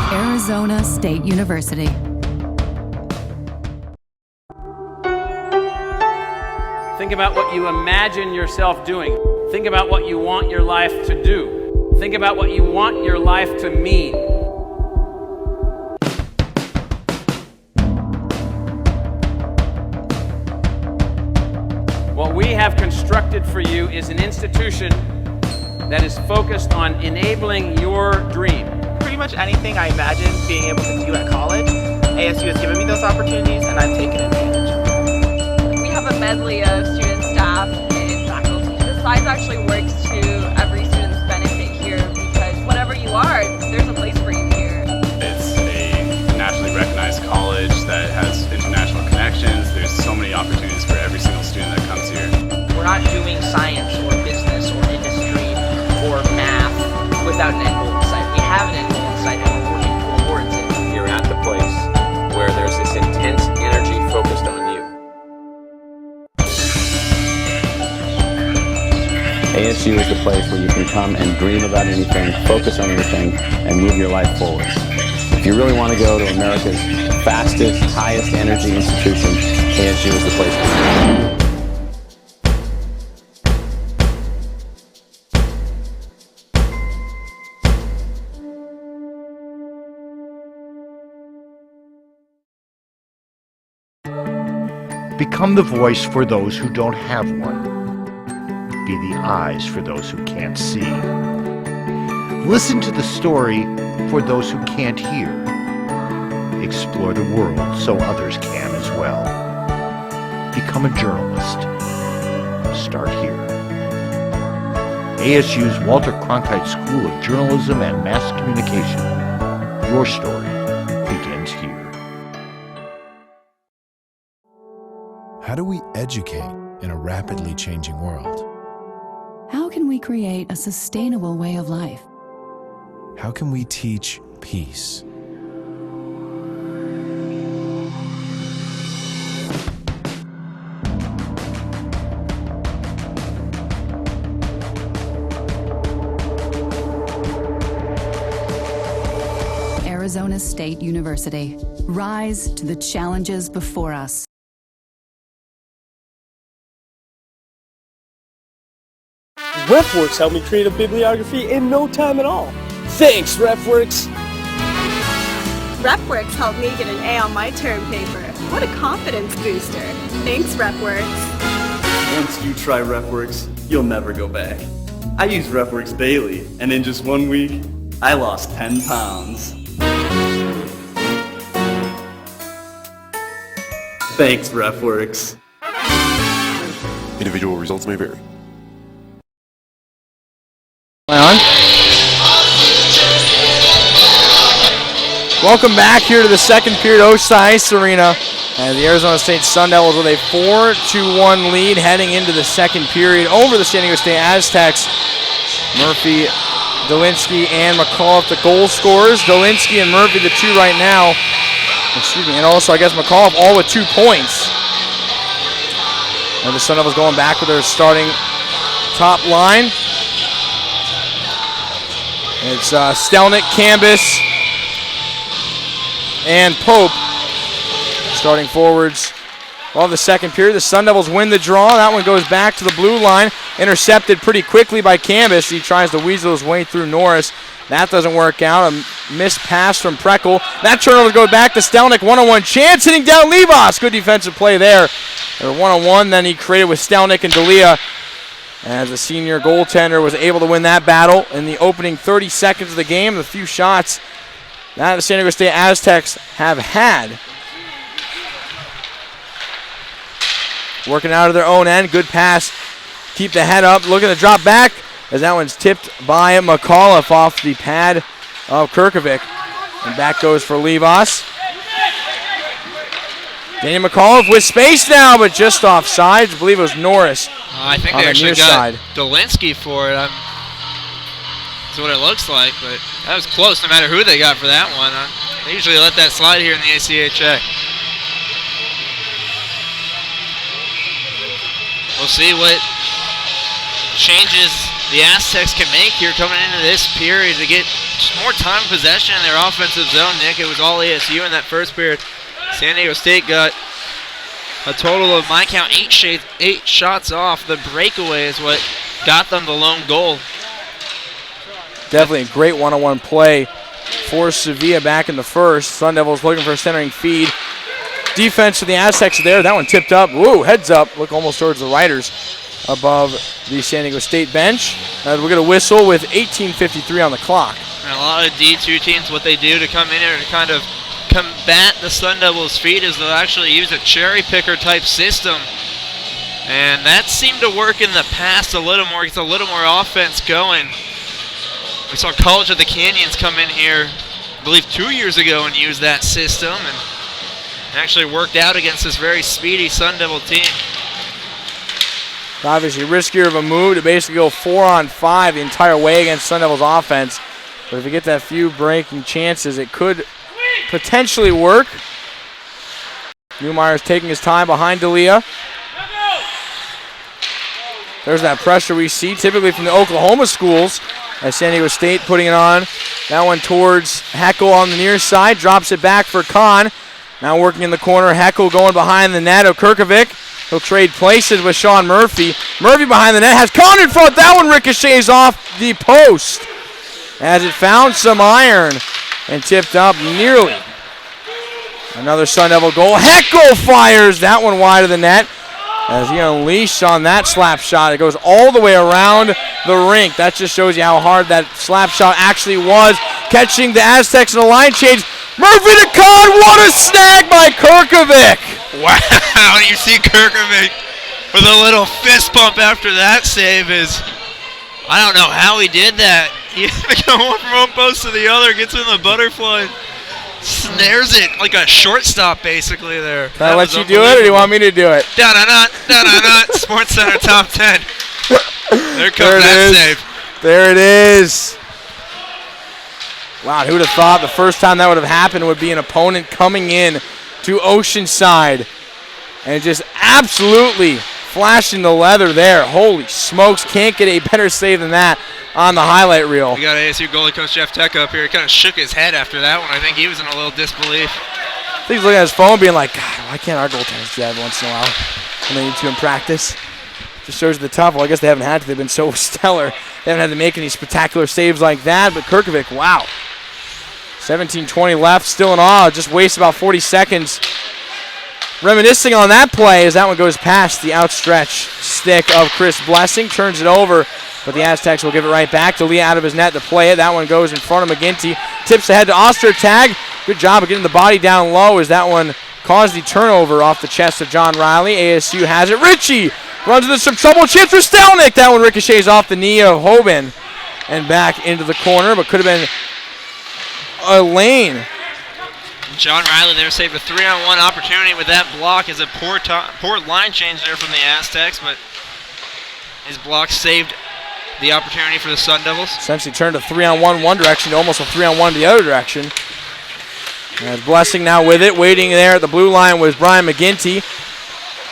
Arizona State University. Think about what you imagine yourself doing. Think about what you want your life to do. Think about what you want your life to mean. What we have constructed for you is an institution that is focused on enabling your dream. Pretty much anything I imagined being able to do at college, ASU has given me those opportunities and I've taken advantage. We have a medley of student, staff, and faculty. The size actually works to every student's benefit here because whatever you are, there's a place for you here. It's a nationally recognized college that has international connections. There's so many opportunities for every single student that comes here. We're not doing science or business or industry or math without an end goal in sight. We have an end goal in sight and we're working towards it. You're at the place where there's this intense energy focused on you. ASU is the place where you can come and dream about anything, focus on anything, and move your life forward. If you really want to go to America's fastest, highest energy institution, ASU is the place to go. Become the voice for those who don't have one. Be the eyes for those who can't see. Listen to the story for those who can't hear. Explore the world so others can as well. Become a journalist. start here. ASU's Walter Cronkite School of Journalism and Mass Communication. Your story begins here. How do we educate in a rapidly changing world? How can we create a sustainable way of life? How can we teach peace? Arizona State University. Rise to the challenges before us. RefWorks helped me create a bibliography in no time at all. Thanks, RefWorks! RefWorks helped me get an A on my term paper. What a confidence booster. Thanks, RefWorks. Once you try RefWorks, you'll never go back. I use RefWorks daily, and in just 1 week, I lost 10 pounds. Thanks, RefWorks. Individual results may vary. Welcome back here to the second period, Ice Arena, and the Arizona State Sun Devils with a 4-1 lead heading into the second period over the San Diego State Aztecs. Murphy, Dolinsky, and McAuliffe the goal scorers. Dolinsky and Murphy the two right now. Excuse me, and also I guess McAuliffe all with 2 points. And the Sun Devils going back with their starting top line. It's Stelnick, Cambus, and Pope starting forwards. Well, the second period, the Sun Devils win the draw. That one goes back to the blue line. Intercepted pretty quickly by Cambus. He tries to weasel his way through Norris. That doesn't work out. A missed pass from Preckle. That turnover goes back to Stelnick. One-on-one chance, hitting down Levas. Good defensive play there. They're one-on-one then he created with Stelnick and D'Elia, as the senior goaltender was able to win that battle in the opening 30 seconds of the game. The few shots that the San Diego State Aztecs have had. Working out of their own end. Good pass. Keep the head up. Looking to drop back as that one's tipped by McAuliffe off the pad of Kirkovic. And back goes for Levas. Danny McAuliffe with space now, but just offsides. I believe it was Norris. I think on they the actually near got side. Dolinsky for it. That's what it looks like, but that was close no matter who they got for that one. They usually let that slide here in the ACHA. We'll see what changes the Aztecs can make here coming into this period to get more time of possession in their offensive zone. Nick, it was all ASU in that first period. San Diego State got a total of, my count, 8 shots off. The breakaway is what got them the lone goal. Definitely a great one-on-one play for Sevilla back in the first. Sun Devils looking for a centering feed. Defense for the Aztecs there. That one tipped up. Woo, heads up. Look almost towards the Riders above the San Diego State bench. We're going to whistle with 18:53 on the clock. And a lot of D2 teams, what they do to come in here to kind of combat the Sun Devils' feet is they'll actually use a cherry picker type system. And that seemed to work in the past a little more. Gets a little more offense going. We saw College of the Canyons come in here, I believe 2 years ago, and use that system, and actually worked out against this very speedy Sun Devil team. Obviously riskier of a move to basically go 4-on-5 the entire way against Sun Devils offense. But if you get that few breaking chances, it could potentially work. Newmeyer's taking his time behind D'Elia. There's that pressure we see typically from the Oklahoma schools, as San Diego State putting it on. That one towards Heckel on the near side. Drops it back for Kahn. Now working in the corner. Heckel going behind the net of Kirkovic. He'll trade places with Sean Murphy. Murphy behind the net. Has Kahn in front. That one ricochets off the post as it found some iron and tipped up nearly. Another Sun Devil goal. Heckel fires that one wide of the net as he unleashed on that slap shot. It goes all the way around the rink. That just shows you how hard that slap shot actually was. Catching the Aztecs in a line change. Murphy to Kahn. What a snag by Kirkovic. Wow, you see Kirkovic with a little fist bump after that save is, I don't know how he did that. He had to go one from one post to the other, gets in the butterfly, snares it like a shortstop basically there. Can I let you do it, or do you want me to do it? Da-da-da, Sports Center top 10. There comes that save. There it is. Wow, who'd have thought the first time that would have happened would be an opponent coming in to Oceanside and just absolutely flashing the leather there. Holy smokes, can't get a better save than that on the highlight reel. We got ASU goalie coach Jeff Tech up here. He kind of shook his head after that one. I think he was in a little disbelief. I think he's looking at his phone being like, God, why can't our goaltenders do that every once in a while when they need to in practice? Just shows you the tough. Well, I guess they haven't had to. They've been so stellar. They haven't had to make any spectacular saves like that. But Kirkovic, wow. 17:20 left, still in awe. Just wasted about 40 seconds. Reminiscing on that play as that one goes past the outstretched stick of Chris Blessing. Turns it over, but the Aztecs will give it right back to Lee out of his net to play it. That one goes in front of McGinty. Tips ahead to Ostertag. Good job of getting the body down low as that one caused the turnover off the chest of John Riley. ASU has it. Ritchie runs into some trouble. Chance for Stelnick. That one ricochets off the knee of Hoban and back into the corner, but could have been a lane. John Riley there saved a 3-on-1 opportunity with that block. Is a poor line change there from the Aztecs, but his block saved the opportunity for the Sun Devils. Essentially turned a 3-on-1 one direction to almost a 3-on-1 the other direction. And Blessing now with it. Waiting there at the blue line was Brian McGinty.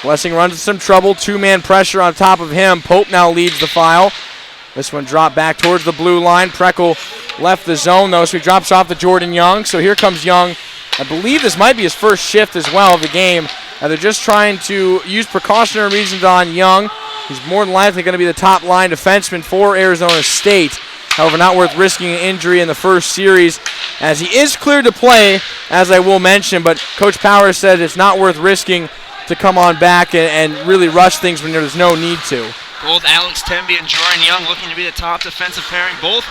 Blessing runs into some trouble. Two-man pressure on top of him. Pope now leads the file. This one dropped back towards the blue line. Preckle left the zone, though, so he drops off to Jordan Young. So here comes Young. I believe this might be his first shift as well of the game. They're just trying to use precautionary reasons on Young. He's more than likely going to be the top line defenseman for Arizona State. However, not worth risking an injury in the first series, as he is cleared to play, as I will mention, but Coach Powers said it's not worth risking to come on back and really rush things when there's no need to. Both Alex Temby and Jordan Young looking to be the top defensive pairing. Both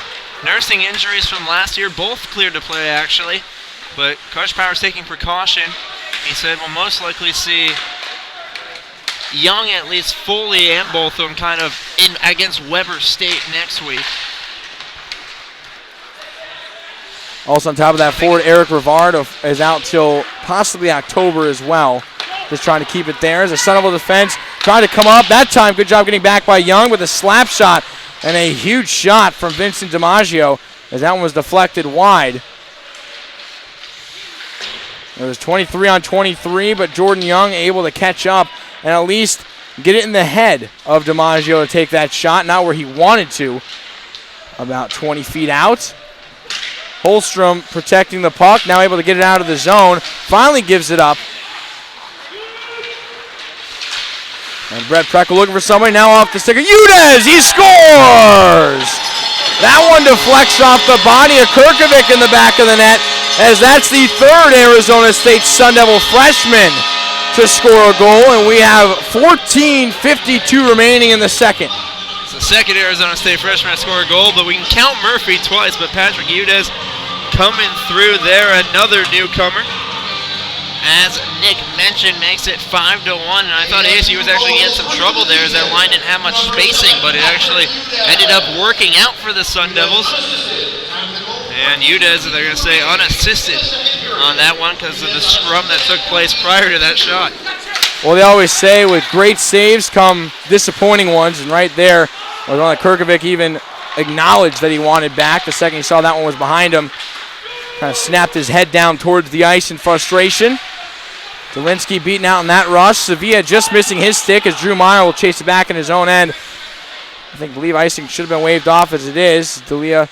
nursing injuries from last year. Both cleared to play, actually. But Coach Powers taking precaution. He said we'll most likely see Young at least fully and both of them kind of in against Weber State next week. Also on top of that, forward Eric Rivard is out till possibly October as well. Just trying to keep it there as a Sun Devil defense trying to come up. That time, good job getting back by Young with a slap shot and a huge shot from Vincent DiMaggio as that one was deflected wide. It was 23-on-23, but Jordan Young able to catch up and at least get it in the head of DiMaggio to take that shot. Not where he wanted to, about 20 feet out. Holstrom protecting the puck, now able to get it out of the zone. Finally gives it up. And Brett Preckle looking for somebody, now off the stick of Udez. He scores! That one deflects off the body of Kirkovic in the back of the net, as that's the third Arizona State Sun Devil freshman to score a goal, and we have 14:52 remaining in the second. It's the second Arizona State freshman to score a goal, but we can count Murphy twice, but Patrick Udez coming through there, another newcomer. As Nick mentioned, makes it 5-1, and I thought ASU was actually getting some trouble there as that line didn't have much spacing, but it actually ended up working out for the Sun Devils. And Udez, they're going to say unassisted on that one because of the scrum that took place prior to that shot. Well, they always say with great saves come disappointing ones, and right there was one that Kirkovic even acknowledged that he wanted back. The second he saw that one was behind him, kind of snapped his head down towards the ice in frustration. Dolinsky beaten out in that rush. Sevilla just missing his stick as Drew Meyer will chase it back in his own end. I believe icing should have been waved off as it is. D'Elia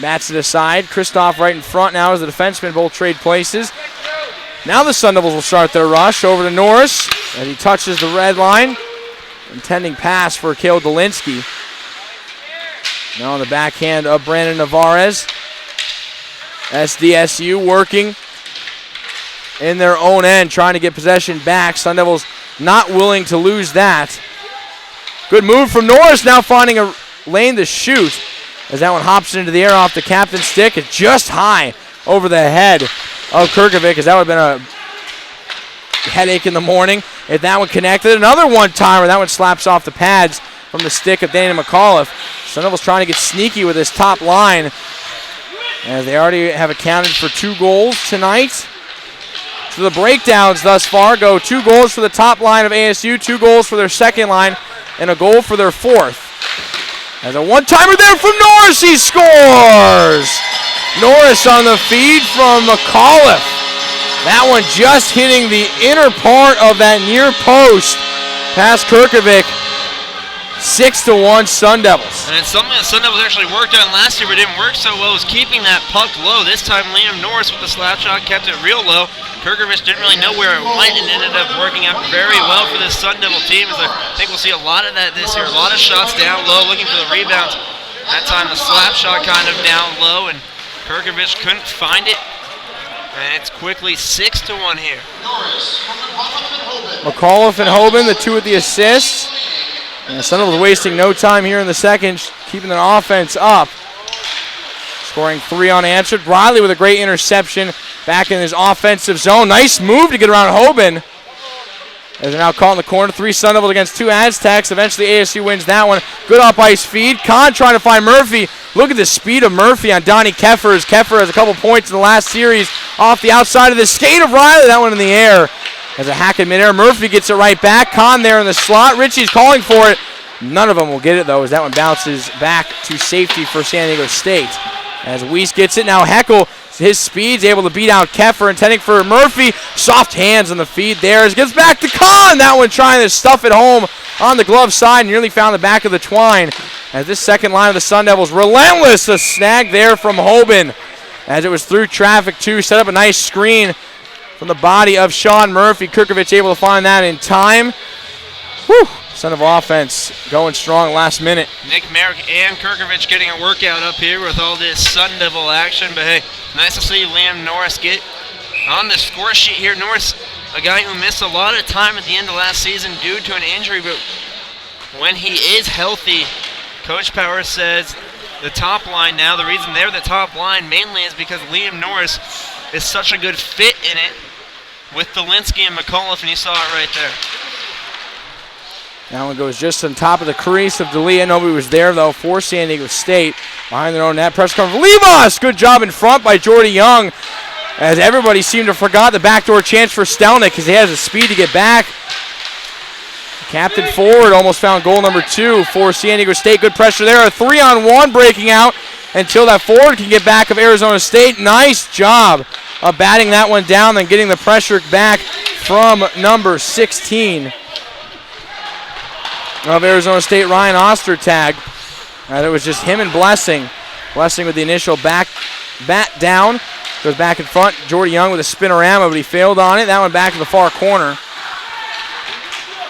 bats it aside. Kristoff right in front now as the defensemen both trade places. Now the Sun Devils will start their rush over to Norris as he touches the red line. Intending pass for Kale Dolinsky. Now on the backhand of Brandon Navarez. SDSU working in their own end, trying to get possession back. Sun Devils not willing to lose that. Good move from Norris, now finding a lane to shoot as that one hops into the air off the captain's stick. It's just high over the head of Kirkovic, as that would have been a headache in the morning. If that one connected, another one-timer. That one slaps off the pads from the stick of Danny McAuliffe. Sun Devils trying to get sneaky with this top line, as they already have accounted for 2 goals tonight. So the breakdowns thus far go 2 goals for the top line of ASU, 2 goals for their second line, and a goal for their fourth. As a one-timer there from Norris, he scores! Norris on the feed from McAuliffe. That one just hitting the inner part of that near post past Kirkovic. 6-1 Sun Devils. And it's something that Sun Devils actually worked on last year but didn't work so well, was keeping that puck low. This time Liam Norris with the slap shot kept it real low. Kirkovic didn't really know where it went and ended up working out very well for this Sun Devil team. As I think we'll see a lot of that this year. A lot of shots down low, looking for the rebounds. That time the slap shot kind of down low, and Kirkovic couldn't find it. And it's quickly 6-1 here. McAuliffe and Hoban, the 2 with the assists. And Sun Devils wasting no time here in the second, keeping their offense up. Scoring 3 unanswered. Briley with a great interception back in his offensive zone. Nice move to get around Hoban. As they're now caught in the corner. 3 Sun Devils against 2 Aztecs. Eventually ASU wins that one. Good up-ice feed. Kahn trying to find Murphy. Look at the speed of Murphy on Donnie Keffers. Keffer has a couple points in the last series off the outside of the skate of Riley. That one in the air. As a hack in midair, Murphy gets it right back. Kahn there in the slot. Ritchie's calling for it. None of them will get it, though, as that one bounces back to safety for San Diego State. As Weiss gets it, now Heckel, his speed's able to beat out Keffer, intending for Murphy. Soft hands on the feed there as it gets back to Kahn. That one trying to stuff it home on the glove side, nearly found the back of the twine. As this second line of the Sun Devils, relentless, a snag there from Hoban. As it was through traffic, too, set up a nice screen from the body of Sean Murphy. Kirkovic able to find that in time. Whew. Sun Devil offense going strong last minute. Nick Merrick and Kirkovic getting a workout up here with all this Sun Devil action. But hey, nice to see Liam Norris get on the score sheet here. Norris, a guy who missed a lot of time at the end of last season due to an injury, but when he is healthy, Coach Power says the top line now, the reason they're the top line mainly is because Liam Norris is such a good fit in it with Dolinsky and McAuliffe, and you saw it right there. That one goes just on top of the crease of D'Elia. Nobody was there, though, for San Diego State. Behind their own net. Pressure comes from Levas. Good job in front by Jordy Young. As everybody seemed to forgot the backdoor chance for Stelnick because he has the speed to get back. Captain forward almost found goal number 2 for San Diego State. Good pressure there. A 3-on-1 breaking out until that forward can get back of Arizona State. Nice job of batting that one down, then getting the pressure back from number 16 of Arizona State, Ryan Ostertag. It was just him and Blessing. Blessing with the initial bat down. Goes back in front. Jordy Young with a spinorama, but he failed on it. That one back to the far corner.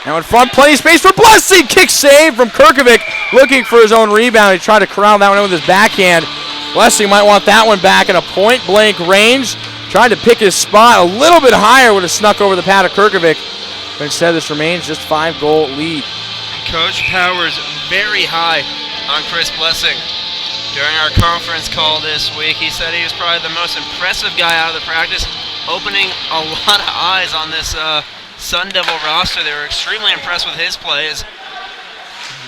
Now in front, plenty of space for Blessing. Kick save from Kirkovic, looking for his own rebound. He tried to corral that one in with his backhand. Blessing might want that one back in a point-blank range. Tried to pick his spot a little bit higher, would have snuck over the pad of Kirkovic. But instead, this remains just 5-goal lead. Coach Powers very high on Chris Blessing. During our conference call this week, he said he was probably the most impressive guy out of the practice, opening a lot of eyes on this Sun Devil roster. They were extremely impressed with his plays.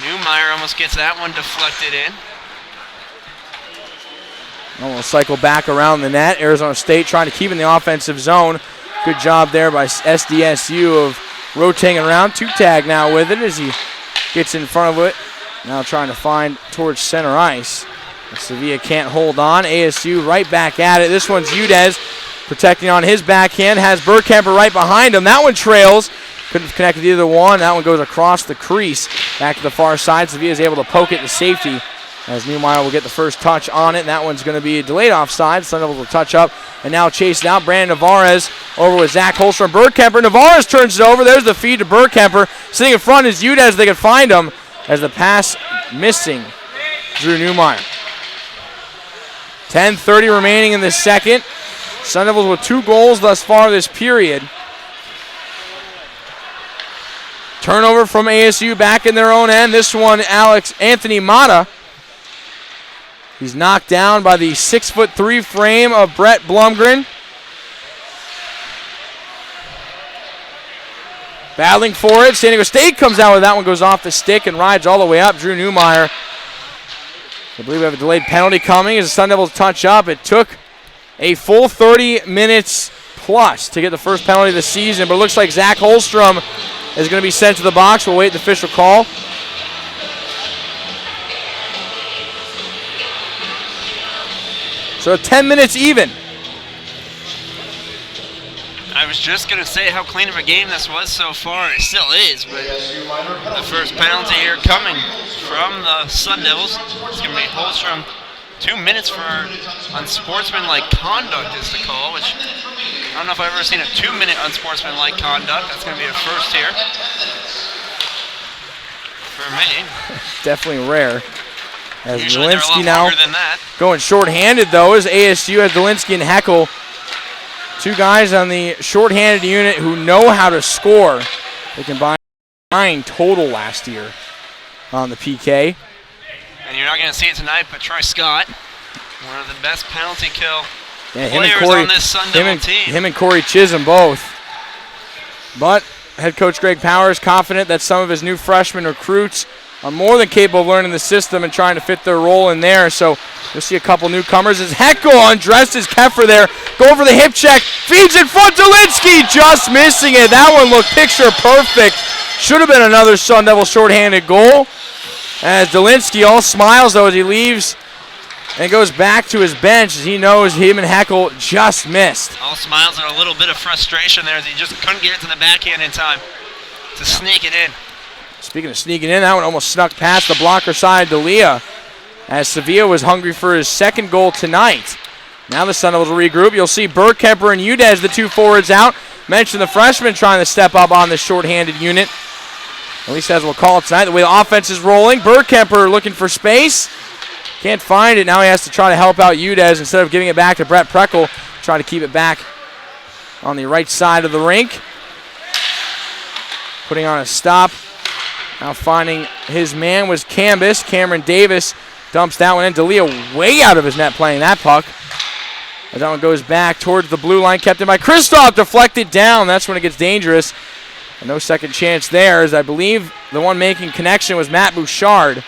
Newmeyer almost gets that one deflected in. Almost cycle back around the net. Arizona State trying to keep in the offensive zone. Good job there by SDSU of rotating around. 2-tag now with it as he gets in front of it. Now trying to find towards center ice. Sevilla can't hold on. ASU right back at it. This one's Udez protecting on his backhand. Has Burkhamper right behind him. That one trails. Couldn't connect with either one. That one goes across the crease. Back to the far side. Sevilla is able to poke it to safety as Newmeyer will get the first touch on it. And that one's going to be a delayed offside. Sun Devils will touch up and now chase it out. Brandon Navarez over with Zach Holstrom. Burkhamper. Navarez turns it over. There's the feed to Burkhamper. Sitting in front is Udez. They can find him as the pass missing. Drew Newmeyer. 10:30 remaining in the second. Sun Devils with 2 goals thus far this period. Turnover from ASU back in their own end. This one, Anthony Mata. He's knocked down by the 6'3" frame of Brett Blumgren. Battling for it. San Diego State comes out with that one, goes off the stick and rides all the way up. Drew Newmeyer. I believe we have a delayed penalty coming as the Sun Devils touch up. It took a full 30 minutes plus to get the first penalty of the season, but it looks like Zach Holstrom is going to be sent to the box. We'll wait the official call. So 10 minutes even. I was just going to say how clean of a game this was so far, and it still is, but the first penalty here coming from the Sun Devils. It's going to be Holstrom. 2 minutes for unsportsmanlike conduct is the call, which I don't know if I've ever seen a 2-minute unsportsmanlike conduct. That's going to be a first here for me. Definitely rare. As Usually they're a lot Dolinsky now longer than that. going short-handed, though, as ASU has Dolinsky and Heckel. Two guys on the short-handed unit who know how to score. They combined 9 total last year on the PK. And you're not going to see it tonight, but Troy Scott, one of the best penalty kill players on this Sun Devil team. Him and Corey Chisholm both. But head coach Greg Powers confident that some of his new freshman recruits are more than capable of learning the system and trying to fit their role in there. So you'll see a couple newcomers as Heckel undresses Keffer there. Go over the hip check. Feeds in front. Dolinsky just missing it. That one looked picture perfect. Should have been another Sun Devil shorthanded goal. As Dolinsky all smiles, though, as he leaves and goes back to his bench as he knows him and Heckel just missed. All smiles and a little bit of frustration there as he just couldn't get it to the backhand in time to sneak it in. Speaking of sneaking in, that one almost snuck past the blocker side to Leah as Sevilla was hungry for his second goal tonight. Now the Sun Devils will regroup. You'll see Bergkemper and Udez, the two forwards out. Mentioned the freshman trying to step up on this shorthanded unit. At least as we'll call it tonight, the way the offense is rolling. Bergkemper looking for space. Can't find it. Now he has to try to help out Udez instead of giving it back to Brett Preckle. Try to keep it back on the right side of the rink. Putting on a stop. Now finding his man was Cambus. Cameron Davis dumps that one in. D'Elia way out of his net playing that puck. As that one goes back towards the blue line, kept in by Kristoff, deflected down. That's when it gets dangerous. And no second chance there, as I believe the one making connection was Matt Bouchard.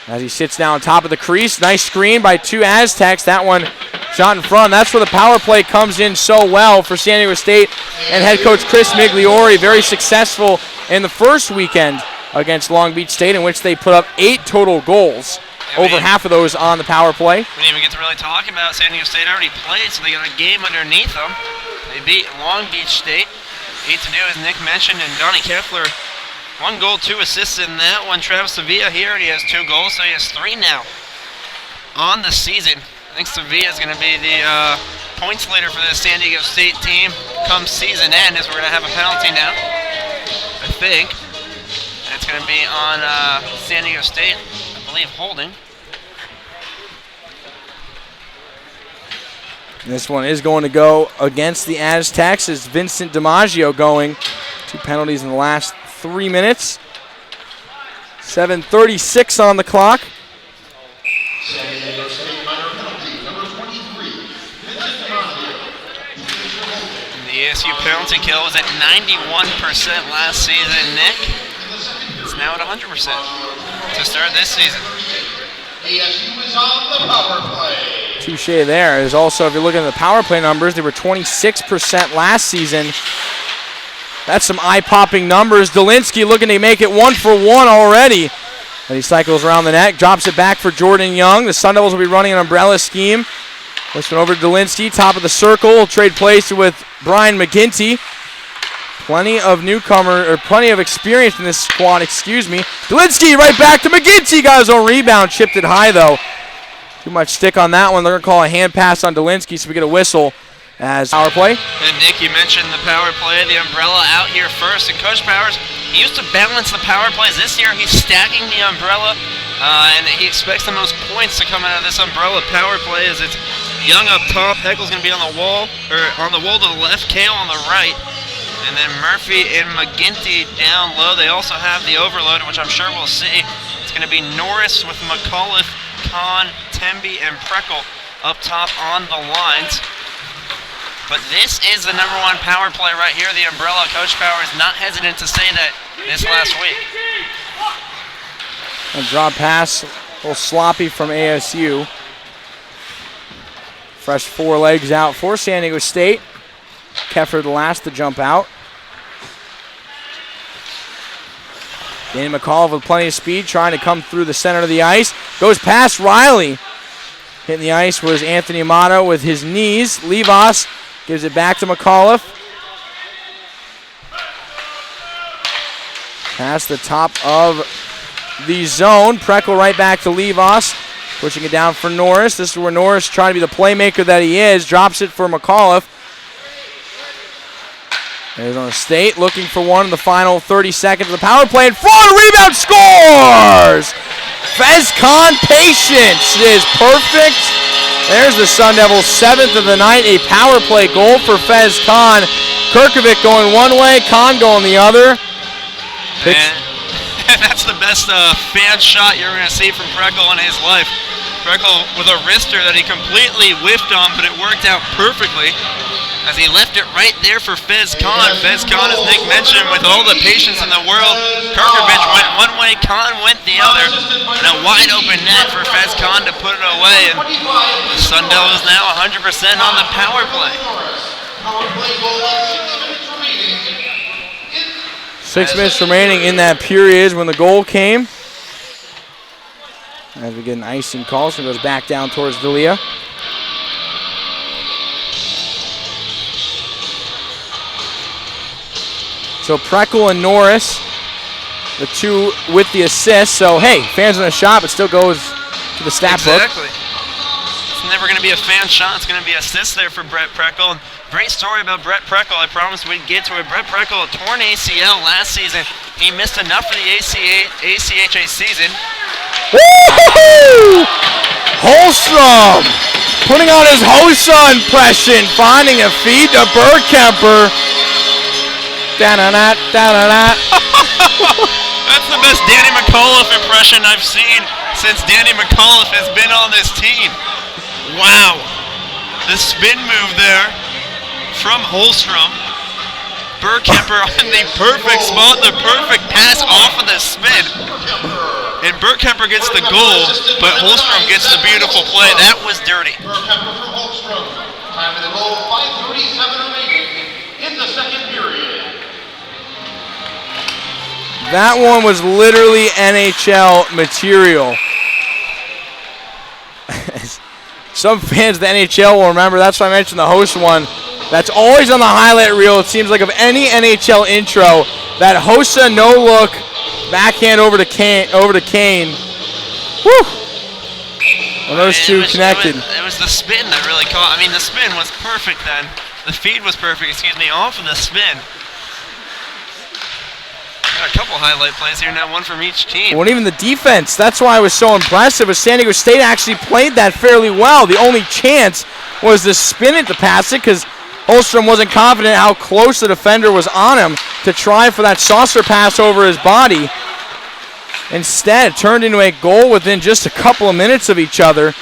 As he sits down on top of the crease. Nice screen by two Aztecs. That one shot in front. That's where the power play comes in so well for San Diego State and head coach Chris Migliori. Very successful in the first weekend against Long Beach State, in which they put up 8 total goals. Over half of those on the power play. We didn't even get to really talk about San Diego State already played, so they got a game underneath them. They beat Long Beach State 8-2, as Nick mentioned, and Donnie Keffler, 1 goal, 2 assists in that one. Travis Sevilla, he already has 2 goals, so he has 3 now on the season. I think Sevilla is going to be the points leader for the San Diego State team come season end, as we're going to have a penalty now, I think. And it's going to be on San Diego State, I believe, holding. This one is going to go against the Aztecs as Vincent DiMaggio going. 2 penalties in the last 3 minutes. 7:36 on the clock. The ASU penalty kill was at 91% last season, Nick. It's now at 100% to start this season. ASU is on the power play. Touche there. There's also, if you're looking at the power play numbers, they were 26% last season. That's some eye-popping numbers. Dolinsky looking to make it 1 for 1 already. And he cycles around the net, drops it back for Jordan Young. The Sun Devils will be running an umbrella scheme. This one over to Dolinsky, top of the circle. Trade plays with Brian McGinty. Plenty of experience in this squad, Dolinsky right back to McGinty. Got his own rebound, chipped it high though. Too much stick on that one. They're going to call a hand pass on Dolinsky, so we get a whistle as power play. And Nick, you mentioned the power play, the umbrella out here first. And Coach Powers, he used to balance the power plays. This year he's stacking the umbrella, and he expects the most points to come out of this umbrella power play as it's Young up top. Heckel's going to be on the wall to the left, Kale on the right. And then Murphy and McGinty down low. They also have the overload, which I'm sure we'll see. It's going to be Norris with McAuliffe, Kahn, Temby, and Preckle up top on the lines. But this is the #1 power play right here. The umbrella. Coach Power is not hesitant to say that this last week. A drop pass, a little sloppy from ASU. Fresh 4 legs out for San Diego State. Keffer the last to jump out. Danny McAuliffe with plenty of speed, trying to come through the center of the ice. Goes past Riley. Hitting the ice was Anthony Amato with his knees. Levas gives it back to McAuliffe. Past the top of the zone. Preckle right back to Levas. Pushing it down for Norris. This is where Norris, trying to be the playmaker that he is, drops it for McAuliffe. Arizona State looking for one in the final 30 seconds of the power play. And Florida rebound scores! Fez Khan Patience is perfect. There's the Sun Devils' 7th of the night. A power play goal for Fez Khan. Kirkovic going one way, Khan going the other. And that's the best fan shot you're going to see from Preckle in his life. Preckle with a wrister that he completely whiffed on, but it worked out perfectly as he left it right there for Fez Khan. Fez Khan, as Nick mentioned, with all the patience in the world. Kirkovic went one way, Khan went the other. And a wide open net for Fez Khan to put it away. And the Sun Devils now 100% on the power play. 6 minutes remaining in that period when the goal came. As we get an icing call, so it goes back down towards D'Elia. So Preckle and Norris, the two with the assist. So, hey, fans in a shot, but still goes to the stat book. Exactly. It's never going to be a fan shot. It's going to be assist there for Brett Preckle. And great story about Brett Preckle. I promised we'd get to it. Brett Preckle, a torn ACL last season. He missed enough for the ACHA season. Woo-hoo-hoo! Holstrom putting on his Hossa impression, finding a feed to Bergkemper. Da-da-da, da-da-da. That's the best Danny McAuliffe impression I've seen since Danny McAuliffe has been on this team. Wow. The spin move there from Holstrom. Bergkemper on the perfect spot, the perfect pass off of the spin. And Bergkemper gets the goal, but Holstrom gets the beautiful play. That was dirty. Bergkemper for Holstrom. Time of the goal, 5:37 remaining in the second period. That one was literally NHL material. Some fans of the NHL will remember. That's why I mentioned the host one. That's always on the highlight reel. It seems like of any NHL intro, that Hossa no look backhand over to Kane. Woo! Well, those two connected. It was the spin that really caught. I mean, the spin was perfect then. The feed was perfect, excuse me, off of the spin. Got a couple highlight plays here now, one from each team. Well, even the defense, that's why it was so impressive. Was San Diego State actually played that fairly well. The only chance was to spin it to pass it because Holstrom wasn't confident how close the defender was on him to try for that saucer pass over his body. Instead, it turned into a goal within just a couple of minutes of each other.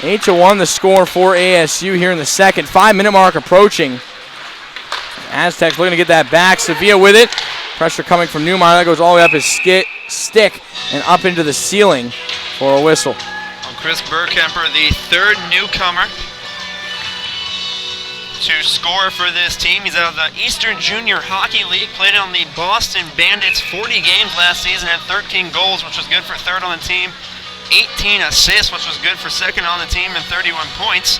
8-1 the score for ASU here in the second. 5-minute mark approaching. Aztecs looking to get that back. Sevilla with it. Pressure coming from Newmeyer. That goes all the way up his stick and up into the ceiling for a whistle. Well, Chris Bergkemper, the third newcomer to score for this team. He's out of the Eastern Junior Hockey League. Played on the Boston Bandits 40 games last season. Had 13 goals, which was good for third on the team. 18 assists, which was good for second on the team, and 31 points.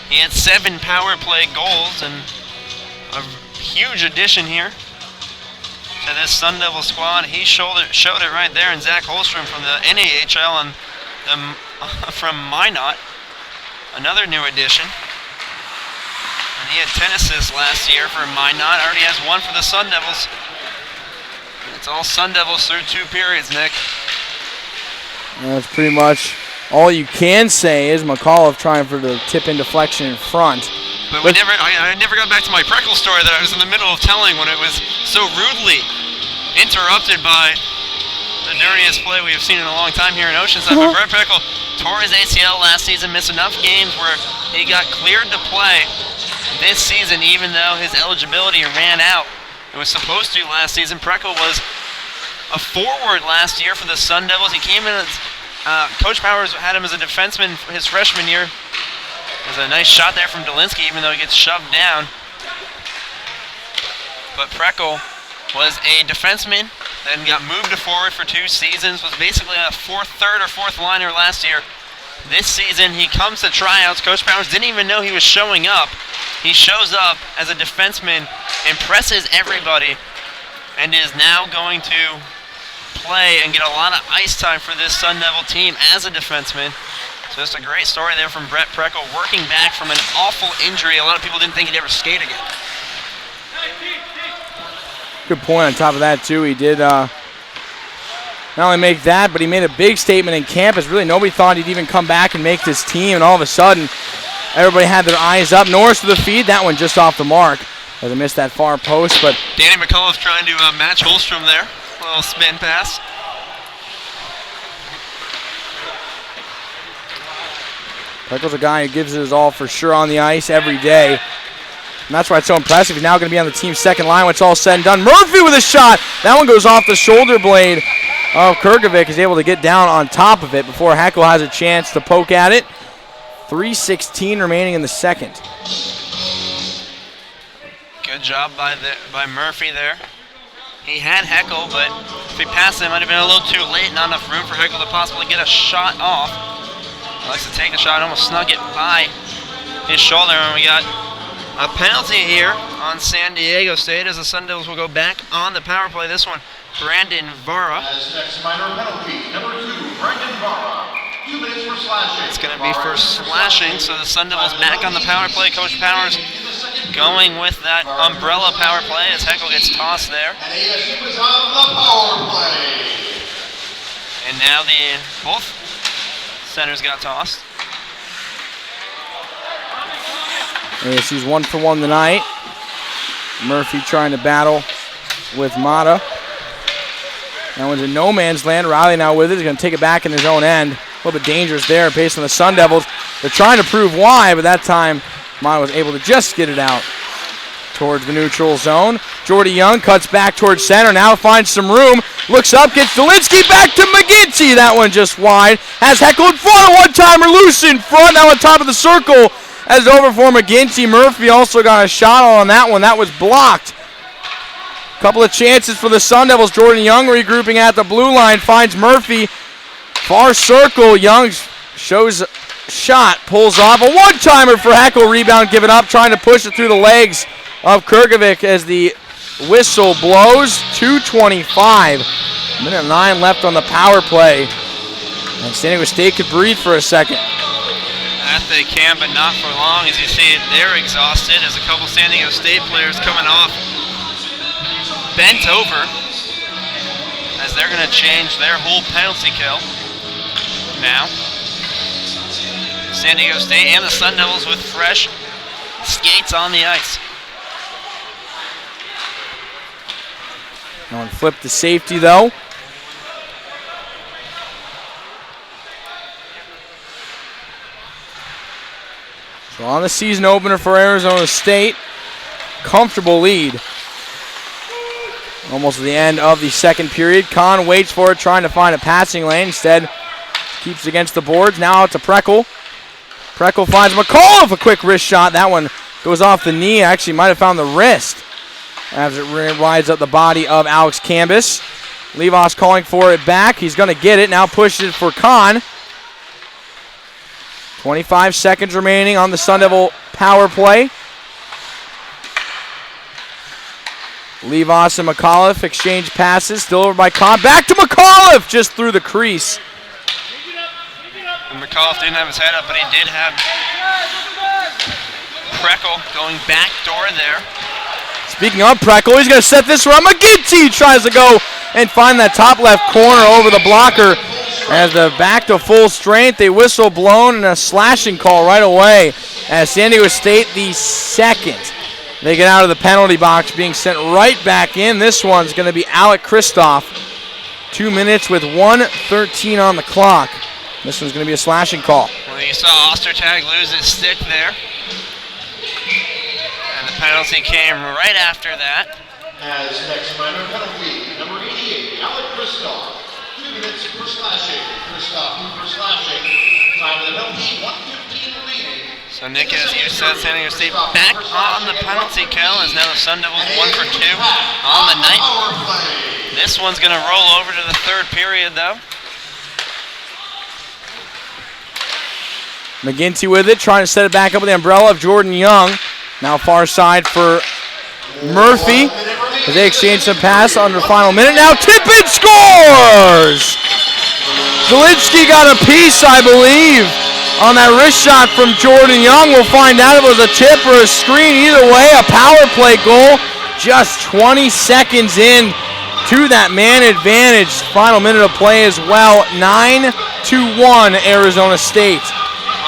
He had 7 power play goals, and a huge addition here to this Sun Devil squad. He showed it right there, and Zach Holstrom from the NAHL and from Minot, another new addition. And he had 10 assists last year for Minot. Already has 1 for the Sun Devils. And it's all Sun Devils through 2 periods, Nick. That's pretty much all you can say is McAuliffe trying for the tip-in deflection in front. But I never got back to my Preckle story that I was in the middle of telling when it was so rudely interrupted by the dirtiest play we have seen in a long time here in Oceanside. But Brett Preckle tore his ACL last season, missed enough games where he got cleared to play. this season, even though his eligibility ran out. It was supposed to last season. Preckle was a forward last year for the Sun Devils. He came in as, Coach Powers had him as a defenseman his freshman year. There's a nice shot there from Dolinsky, even though he gets shoved down. But Preckle was a defenseman, then got moved to forward for 2 seasons, was basically a third or fourth liner last year. This season, he comes to tryouts. Coach Powers didn't even know he was showing up. He shows up as a defenseman, impresses everybody, and is now going to play and get a lot of ice time for this Sun Devil team as a defenseman. So just a great story there from Brett Preckle, working back from an awful injury. A lot of people didn't think he'd ever skate again. Good point on top of that, too. He did not only make that, but he made a big statement in campus. Really, nobody thought he'd even come back and make this team, and all of a sudden, everybody had their eyes up. Norris with the feed, that one just off the mark. As I missed that far post, but Danny McCullough trying to match Holstrom there. A little spin pass. Preckle's a guy who gives it his all for sure on the ice every day. And that's why it's so impressive. He's now going to be on the team's second line when it's all said and done. Murphy with a shot. That one goes off the shoulder blade of Kurkovic. He's able to get down on top of it before Heckel has a chance to poke at it. 3:16 remaining in the second. Good job by Murphy there. He had Heckel, but if he passed him, it might have been a little too late. Not enough room for Heckel to possibly get a shot off. He likes to take a shot, almost snuck it by his shoulder, and we got a penalty here on San Diego State as the Sun Devils will go back on the power play. This one, Brandon Vara. Aztecs minor penalty, number 2, Brandon Vara. 2 minutes for slashing. It's going to be for slashing, so the Sun Devils back on the power play. Coach Powers going with that umbrella power play as Heckel gets tossed there. And ASU is on the power play. And now both centers got tossed. ASU's 1 for 1 tonight. Murphy trying to battle with Mata. That one's in no man's land. Riley now with it. He's going to take it back in his own end. A little bit dangerous there based on the Sun Devils. They're trying to prove why, but that time Mata was able to just get it out towards the neutral zone. Jordy Young cuts back towards center. Now finds some room. Looks up, gets Dolinsky back to McGinty. That one just wide. Has Heckel in front. A one-timer loose in front. Now on top of the circle. As over for McGinty. Murphy also got a shot on that one. That was blocked. Couple of chances for the Sun Devils. Jordan Young regrouping at the blue line. Finds Murphy. Far circle. Young shows shot. Pulls off. A one-timer for Heckel. Rebound given up. Trying to push it through the legs of Kurkovic as the whistle blows. 2:25. Minute 9 left on the power play. And San Diego State could breathe for a second. That they can, but not for long. As you see, they're exhausted as a couple San Diego State players coming off bent over as they're going to change their whole penalty kill. Now, San Diego State and the Sun Devils with fresh skates on the ice. No one flipped the safety though. So on the season opener for Arizona State, comfortable lead. Almost at the end of the second period. Kahn waits for it, trying to find a passing lane. Instead, keeps it against the boards. Now out to Preckle. Preckle finds McCullough, a quick wrist shot. That one goes off the knee. Actually might have found the wrist as it rides up the body of Alex Cambis. Levos calling for it back. He's going to get it. Now pushes it for Kahn. 25 seconds remaining on the Sun Devil power play. Levos and McAuliffe exchange passes. Still over by Kahn. Back to McAuliffe! Just through the crease. And McAuliffe didn't have his head up, but he did have Preckle going back door there. Speaking of Preckle, he's going to set this run. McGinty tries to go and find that top left corner over the blocker. As the back to full strength, they whistle blown and a slashing call right away. As San Diego State, the second. They get out of the penalty box, being sent right back in. This one's going to be Alec Kristoff. 2 minutes with 1:13 on the clock. This one's going to be a slashing call. Well, you saw Ostertag lose his stick there. penalty came right after that. As next minor penalty, number 88, Alec Kristoff. 2 minutes per slashing. Time of the penalty, 1:15 remaining. So Nick, as you said, San Diego State back on the penalty kill as now the Sun Devils 1 for 2 on the night. This one's going to roll over to the third period, though. McGinty with it, trying to set it back up with the umbrella of Jordan Young. Now far side for Murphy as they exchange some pass under the final minute. Now Tippett scores! Zielinski got a piece, I believe, on that wrist shot from Jordan Young. We'll find out if it was a tip or a screen. Either way, a power play goal just 20 seconds in to that man advantage. Final minute of play as well. 9-1 Arizona State.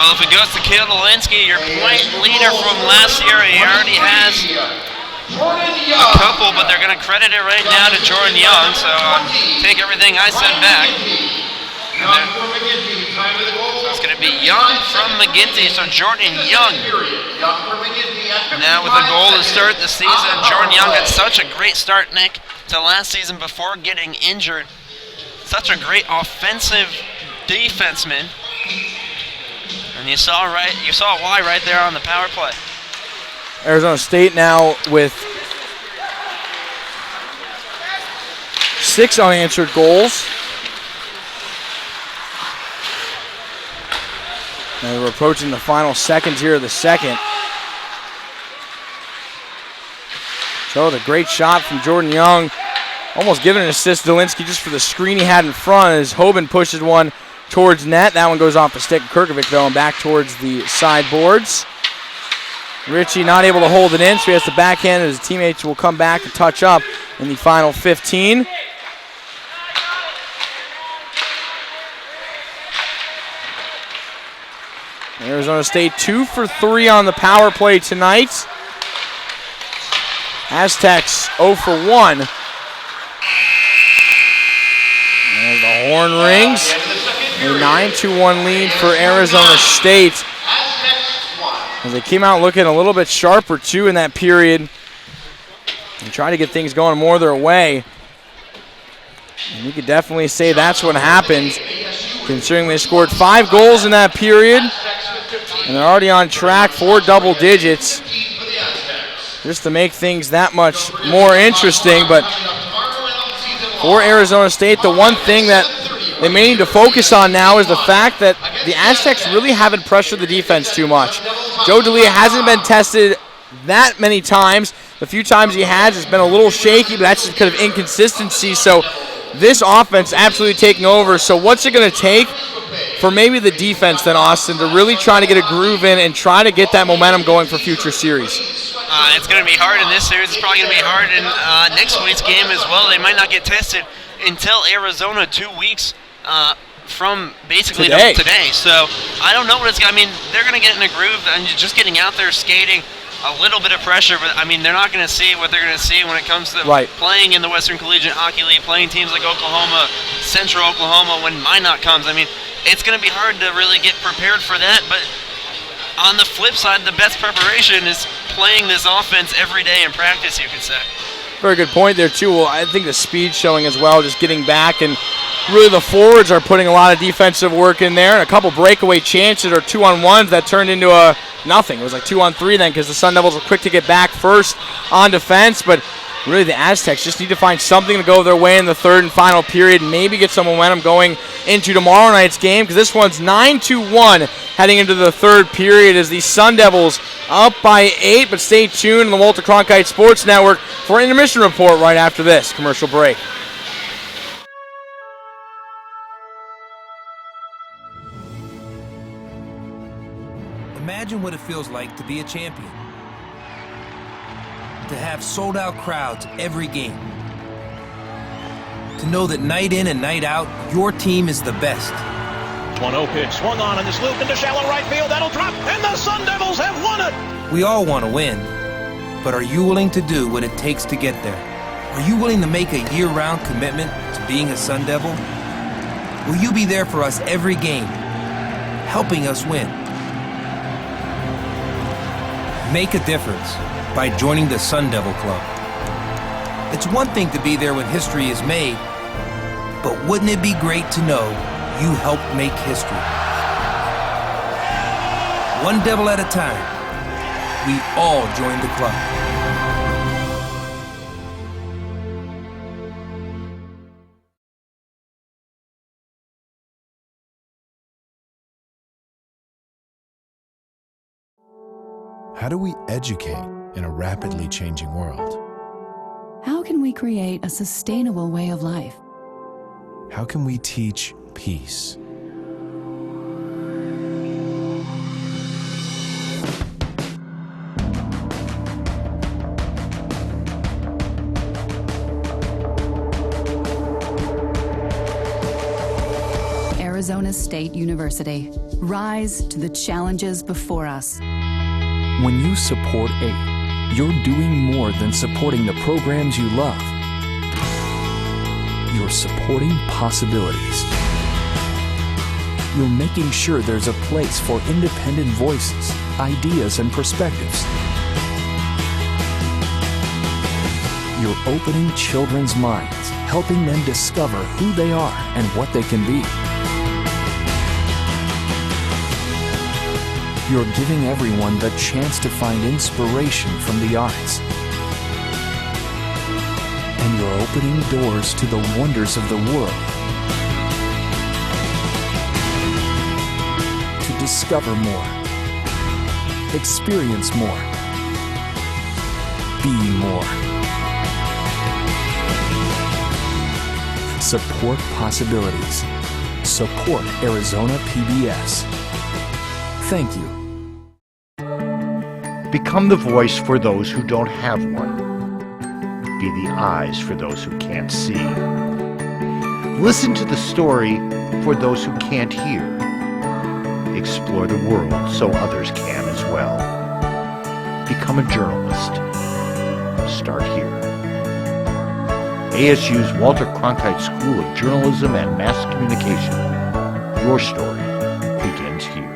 Well, if it goes to Kale Dolinsky, your point leader from last year, he already has a couple, but they're going to credit it right now to Jordan Young, so take everything I said back. So it's going to be Young from McGinty, so Jordan Young now with a goal to start the season. Jordan Young had such a great start, Nick, to last season before getting injured. Such a great offensive defenseman. And you saw why right there on the power play. Arizona State now with 6 unanswered goals. Now we're approaching the final seconds here of the second. So the great shot from Jordan Young. Almost giving an assist to Dolinsky just for the screen he had in front as Hoban pushes one towards net. That one goes off the stick of Kirkovic, though, and back towards the sideboards. Ritchie not able to hold it in, so he has to backhand, and his teammates will come back to touch up in the final 15. Arizona State 2 for 3 on the power play tonight. Aztecs 0 for 1. As the horn rings, a 9-1 lead for Arizona State. As they came out looking a little bit sharper too in that period and trying to get things going more their way. And you could definitely say that's what happened, considering they scored 5 goals in that period. And they're already on track for double digits, just to make things that much more interesting. But for Arizona State, the one thing that they may need to focus on now is the fact that the Aztecs really haven't pressured the defense too much. Joe D'Elia hasn't been tested that many times. The few times he has, it's been a little shaky, but that's just because of inconsistency. So this offense absolutely taking over. So what's it going to take for maybe the defense then, Austin, to really try to get a groove in and try to get that momentum going for future series? It's going to be hard in this series. It's probably going to be hard in next week's game as well. They might not get tested until Arizona 2 weeks from basically today. So I don't know what it's going to, I mean, they're going to get in a groove and just getting out there skating, a little bit of pressure, but I mean, they're not going to see what they're going to see when it comes to playing in the Western Collegiate Hockey League, playing teams like Oklahoma, Central Oklahoma when Minot comes. I mean, it's going to be hard to really get prepared for that, but on the flip side, the best preparation is playing this offense every day in practice, you could say. Very good point there, too. Well, I think the speed showing as well, just getting back, and really the forwards are putting a lot of defensive work in there, and a couple breakaway chances or 2-on-1s that turned into a nothing. It was like 2-on-3 then because the Sun Devils were quick to get back first on defense, but really the Aztecs just need to find something to go their way in the third and final period, maybe get some momentum going into tomorrow night's game, because this one's 9-1 heading into the third period as the Sun Devils up by 8, but stay tuned on the Walter Cronkite Sports Network for an intermission report right after this commercial break. Imagine what it feels like to be a champion. To have sold-out crowds every game. To know that night in and night out, your team is the best. 1-0 pitch, swung on in this loop into shallow right field. That'll drop, and the Sun Devils have won it! We all want to win, but are you willing to do what it takes to get there? Are you willing to make a year-round commitment to being a Sun Devil? Will you be there for us every game, helping us win? Make a difference. by joining the Sun Devil Club. It's one thing to be there when history is made, but wouldn't it be great to know you helped make history? One devil at a time, we all join the club. How do we educate in a rapidly changing world? How can we create a sustainable way of life? How can we teach peace? Arizona State University. Rise to the challenges before us. When you support AID, you're doing more than supporting the programs you love. You're supporting possibilities. You're making sure there's a place for independent voices, ideas, and perspectives. You're opening children's minds, helping them discover who they are and what they can be. You're giving everyone the chance to find inspiration from the arts. And you're opening doors to the wonders of the world. To discover more, experience more, be more. Support possibilities. Support Arizona PBS. Thank you. Become the voice for those who don't have one. Be the eyes for those who can't see. Listen to the story for those who can't hear. Explore the world so others can as well. Become a journalist. Start here. ASU's Walter Cronkite School of Journalism and Mass Communication. Your story begins here.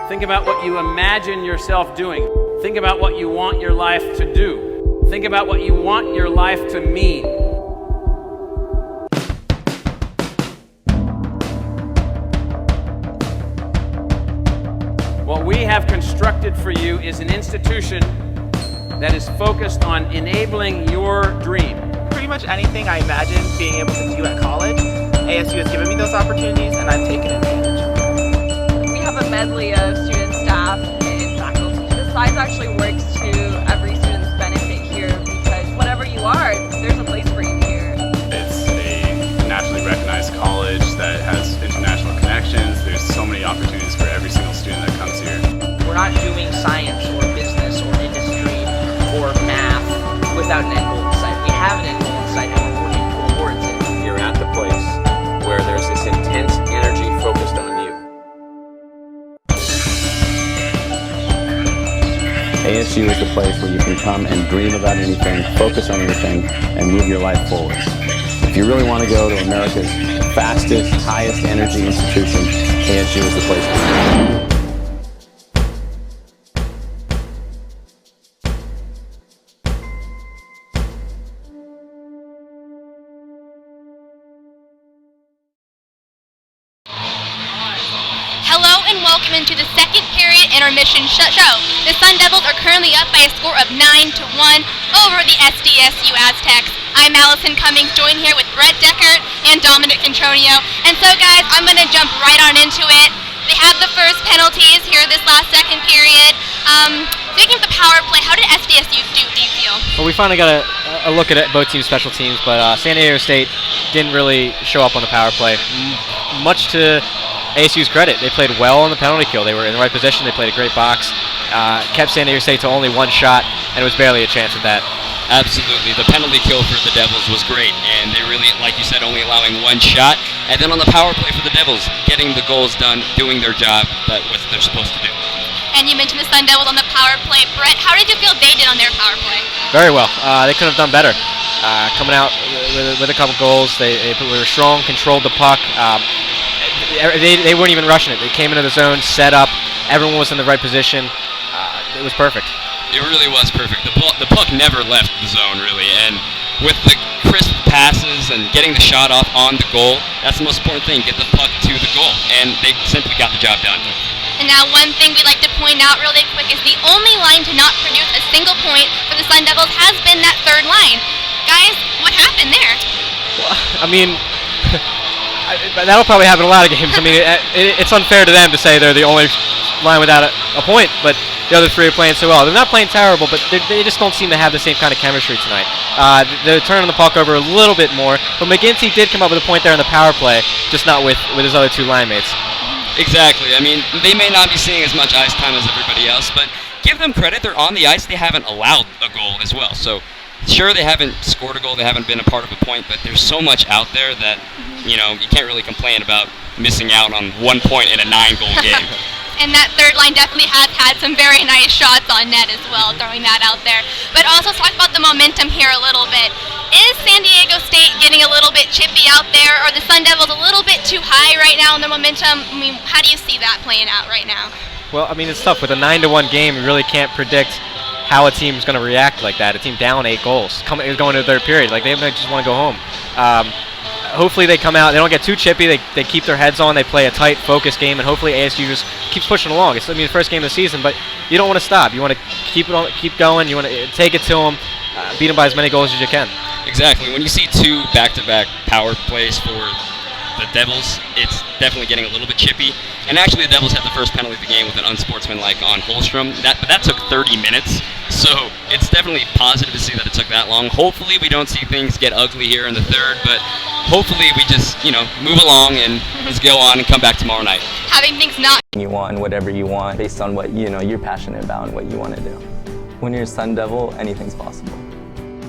Think about what you imagine yourself doing. Think about what you want your life to do. Think about what you want your life to mean. What we have constructed for you is an institution that is focused on enabling your dream. Pretty much anything I imagine being able to do at college, ASU has given me those opportunities and I've taken advantage of them. We have a medley of student, staff, and faculty. The size actually works to every student's benefit here because whatever you are, there's a place for you here. It's a nationally recognized college that has international connections. There's so many opportunities for every single student that comes here. We're not doing science or business or industry or math without an end goal in sight. We have an end goal in sight and we're working towards it. You're at the place where there's this intense energy focused on you. ASU is the place where you can come and dream about anything, focus on anything, and move your life forward. If you really want to go to America's fastest, highest energy institution, ASU is the place to be. Hello and welcome into the second period intermission show. The Sun Devils are currently up by a score of 9-1 over the SDSU Aztecs. I'm Allison Cummings, joined here with Brett Deckert and Dominic Contronio. And so guys, I'm going to jump right on into it. They have the first penalties here this last second period. Speaking of the power play, how did SDSU do you feel? Well, we finally got a look at both teams' special teams, but San Diego State didn't really show up on the power play. Much to ASU's credit, they played well on the penalty kill. They were in the right position. They played a great box. Kept San Diego State to only one shot, and it was barely a chance at that. Absolutely. The penalty kill for the Devils was great, and they really, like you said, only allowing one shot. And then on the power play for the Devils, getting the goals done, doing their job, that what they're supposed to do. And you mentioned the Sun Devils on the power play. Brett, how did you feel they did on their power play? Very well. They could have done better. Coming out with a couple goals, they were strong, controlled the puck. They weren't even rushing it. They came into the zone, set up, Everyone was in the right position. It was perfect. It really was perfect. The puck never left the zone, really, and with the crisp passes and getting the shot off on the goal, that's the most important thing, get the puck to the goal, and they simply got the job done. And now one thing we like to point out really quick is the only line to not produce a single point for the Sun Devils has been that third line. Guys, what happened there? Well, I mean, that'll probably happen in a lot of games. I mean, it's unfair to them to say they're the only line without a point, but the other three are playing so well. They're not playing terrible, but they just don't seem to have the same kind of chemistry tonight. They're turning the puck over a little bit more, but McGinty did come up with a point there in the power play, just not with his other two line mates. Exactly. I mean, they may not be seeing as much ice time as everybody else, but give them credit. They're on the ice. They haven't allowed a goal as well. So, sure, they haven't scored a goal. They haven't been a part of a point, but there's so much out there that, you can't really complain about missing out on 1 point in a 9-goal game. And that third line definitely has had some very nice shots on net as well, throwing that out there. But also talk about the momentum here a little bit. Is San Diego State getting a little bit chippy out there? Are the Sun Devils a little bit too high right now in their momentum? I mean, how do you see that playing out right now? Well, I mean, it's tough. With a 9-1 game, you really can't predict how a team's going to react like that. A team down 8 goals, going to the third period. Like, they just want to go home. Hopefully they come out, they don't get too chippy, they keep their heads on, they play a tight, focused game, and hopefully ASU just keeps pushing along. It's, the first game of the season, but you don't want to stop. You want to keep going, you want to take it to them, beat them by as many goals as you can. Exactly. When you see 2 back-to-back power plays for the Devils, it's definitely getting a little bit chippy. And actually the Devils had the first penalty of the game with an unsportsmanlike on Holstrom. But that took 30 minutes, so it's definitely positive to see that it took that long. Hopefully we don't see things get ugly here in the third, but hopefully we just, move along and just go on and come back tomorrow night. Having things not you want, whatever you want, based on what you're passionate about and what you want to do. When you're a Sun Devil, anything's possible.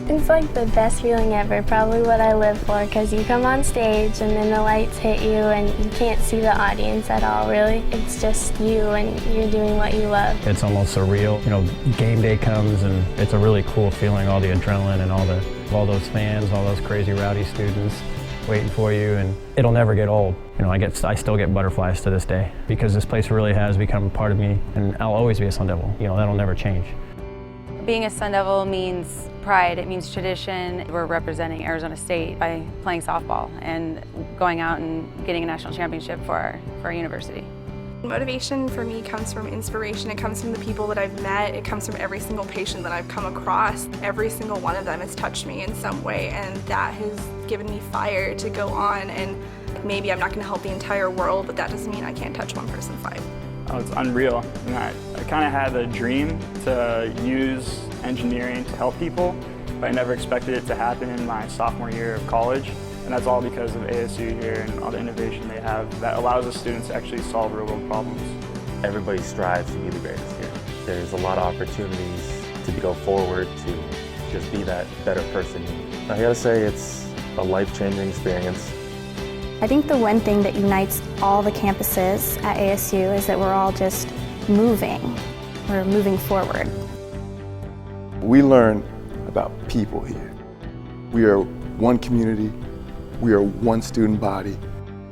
It's like the best feeling ever, probably what I live for, because you come on stage and then the lights hit you and you can't see the audience at all, really. It's just you and you're doing what you love. It's almost surreal. Game day comes and it's a really cool feeling, all the adrenaline and all those fans, all those crazy rowdy students waiting for you, and it'll never get old. I still get butterflies to this day because this place really has become a part of me, and I'll always be a Sun Devil. That'll never change. Being a Sun Devil means pride, it means tradition. We're representing Arizona State by playing softball and going out and getting a national championship for our university. Motivation for me comes from inspiration. It comes from the people that I've met. It comes from every single patient that I've come across. Every single one of them has touched me in some way, and that has given me fire to go on. And maybe I'm not going to help the entire world, but that doesn't mean I can't touch one person's life. Oh, it's unreal. And I kind of had a dream to use engineering to help people, but I never expected it to happen in my sophomore year of college. And that's all because of ASU here and all the innovation they have that allows the students to actually solve real-world problems. Everybody strives to be the greatest here. There's a lot of opportunities to go forward, to just be that better person. I gotta say, it's a life-changing experience. I think the one thing that unites all the campuses at ASU is that we're all just moving. We're moving forward. We learn about people here. We are one community. We are one student body.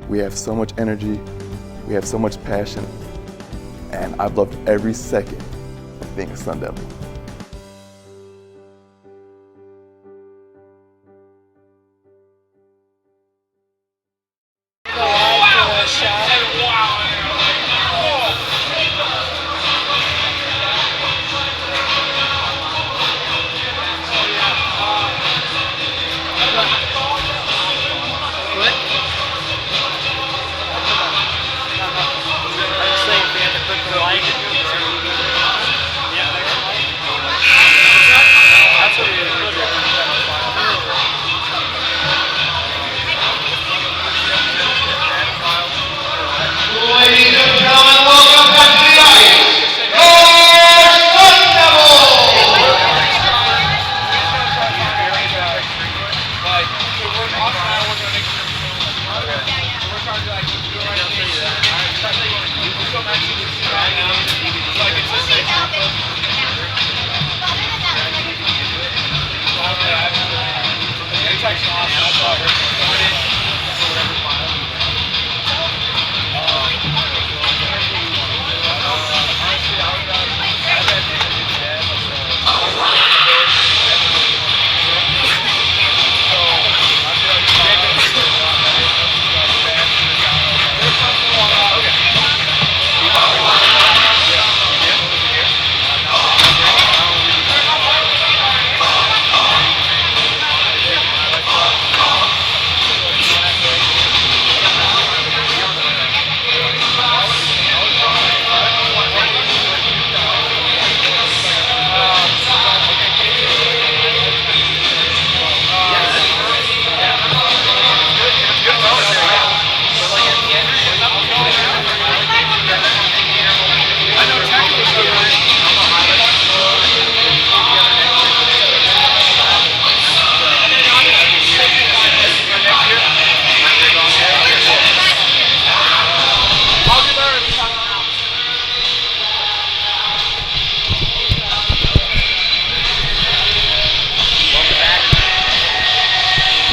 We have so much energy. We have so much passion. And I've loved every second of being a Sun Devil.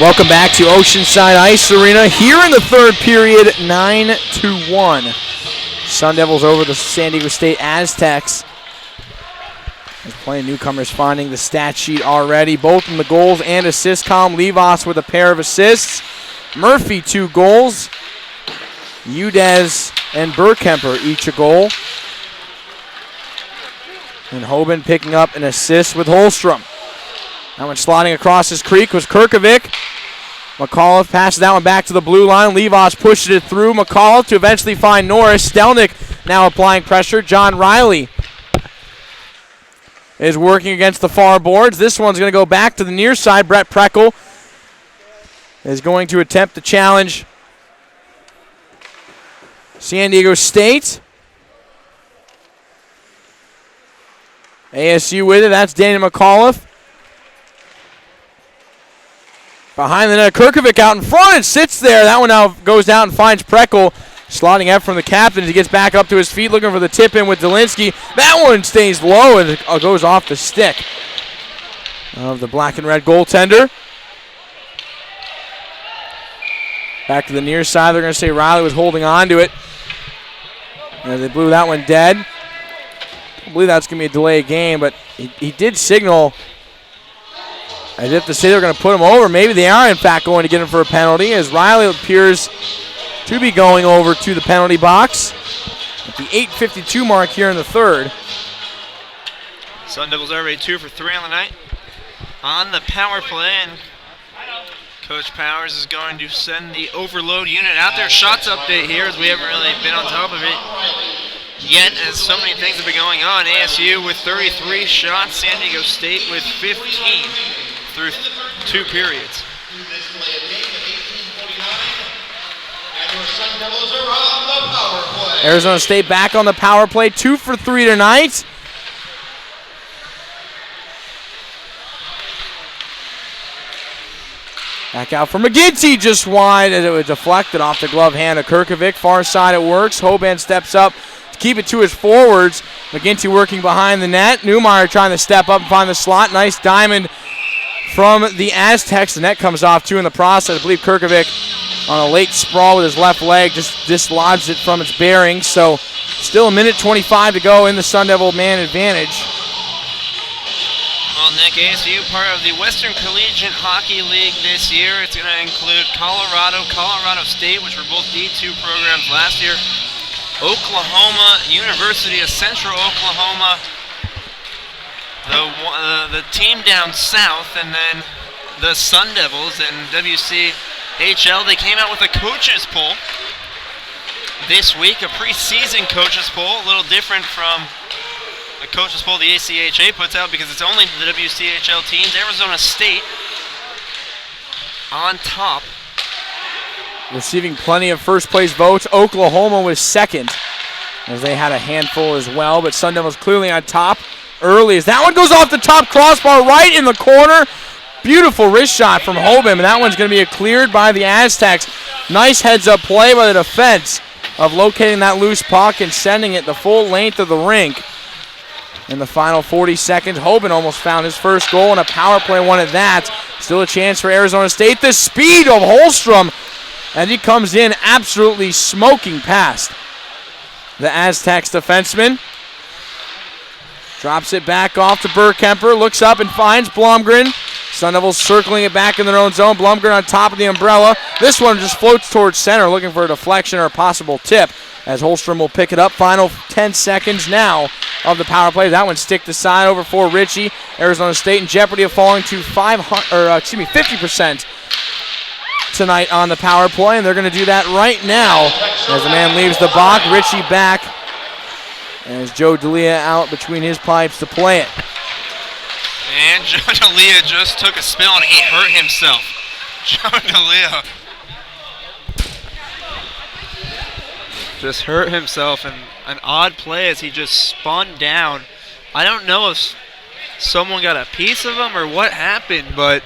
Welcome back to Oceanside Ice Arena. Here in the third period, 9-1. Sun Devils over the San Diego State Aztecs. There's plenty of newcomers finding the stat sheet already, both in the goals and assist column. Levas with a pair of assists. Murphy 2 goals. Udez and Burkemper each a goal. And Hoban picking up an assist with Holstrom. That one sliding across his creek was Kirkovic. McAuliffe passes that one back to the blue line. Levas pushes it through McAuliffe to eventually find Norris. Stelnick now applying pressure. John Riley is working against the far boards. This one's going to go back to the near side. Brett Preckle is going to attempt to challenge San Diego State. ASU with it. That's Daniel McAuliffe. Behind the net, Kirkovic out in front and sits there. That one now goes down and finds Preckle. Slotting up from the captain as he gets back up to his feet, looking for the tip in with Delinsky. That one stays low and it goes off the stick of the black and red goaltender. Back to the near side. They're going to say Riley was holding on to it. And they blew that one dead. I believe that's going to be a delay game, but he did signal as if to say they're going to put him over. Maybe they are, in fact, going to get him for a penalty, as Riley appears to be going over to the penalty box at the 8:52 mark here in the third. Sun Devils are already 2 for 3 on the night. On the power play, and Coach Powers is going to send the overload unit out there. Shots update here, as we haven't really been on top of it yet, as so many things have been going on. ASU with 33 shots, San Diego State with 15 through 2 periods. Arizona State back on the power play, 2 for 3 tonight. Back out for McGinty, just wide as it was deflected off the glove hand of Kirkovic. Far side it works. Hoban steps up to keep it to his forwards. McGinty working behind the net. Newmeyer trying to step up and find the slot. Nice diamond from the Aztecs. The net comes off too in the process. I believe Kirkovic on a late sprawl with his left leg just dislodged it from its bearings. So still a minute 25 to go in the Sun Devil man advantage. Well, Nick, ASU part of the Western Collegiate Hockey League this year. It's going to include Colorado, Colorado State, which were both D2 programs last year, Oklahoma, University of Central Oklahoma, the team down south, and then the Sun Devils and WCHL. They came out with a coaches poll this week, a preseason coaches poll, a little different from the coaches poll the ACHA puts out because it's only the WCHL teams. Arizona State on top. Receiving plenty of first place votes. Oklahoma was second as they had a handful as well, but Sun Devils clearly on top early as that one goes off the top crossbar right in the corner. Beautiful wrist shot from Hoban, and that one's going to be cleared by the Aztecs. Nice heads-up play by the defense of locating that loose puck and sending it the full length of the rink. In the final 40 seconds, Hoban almost found his first goal, and a power play one at that. Still a chance for Arizona State. The speed of Holstrom, and he comes in absolutely smoking past the Aztecs defenseman. Drops it back off to Burkemper, looks up and finds Blomgren. Sun Devils circling it back in their own zone. Blomgren on top of the umbrella. This one just floats towards center, looking for a deflection or a possible tip, as Holstrom will pick it up. Final 10 seconds now of the power play. That one stick to side over for Ritchie. Arizona State in jeopardy of falling to 50% tonight on the power play, and they're going to do that right now as the man leaves the box. Ritchie back as Joe D'Elia out between his pipes to play it. And Joe D'Elia just took a spill and he hurt himself. Joe D'Elia just hurt himself, and an odd play as he just spun down. I don't know if someone got a piece of him or what happened, but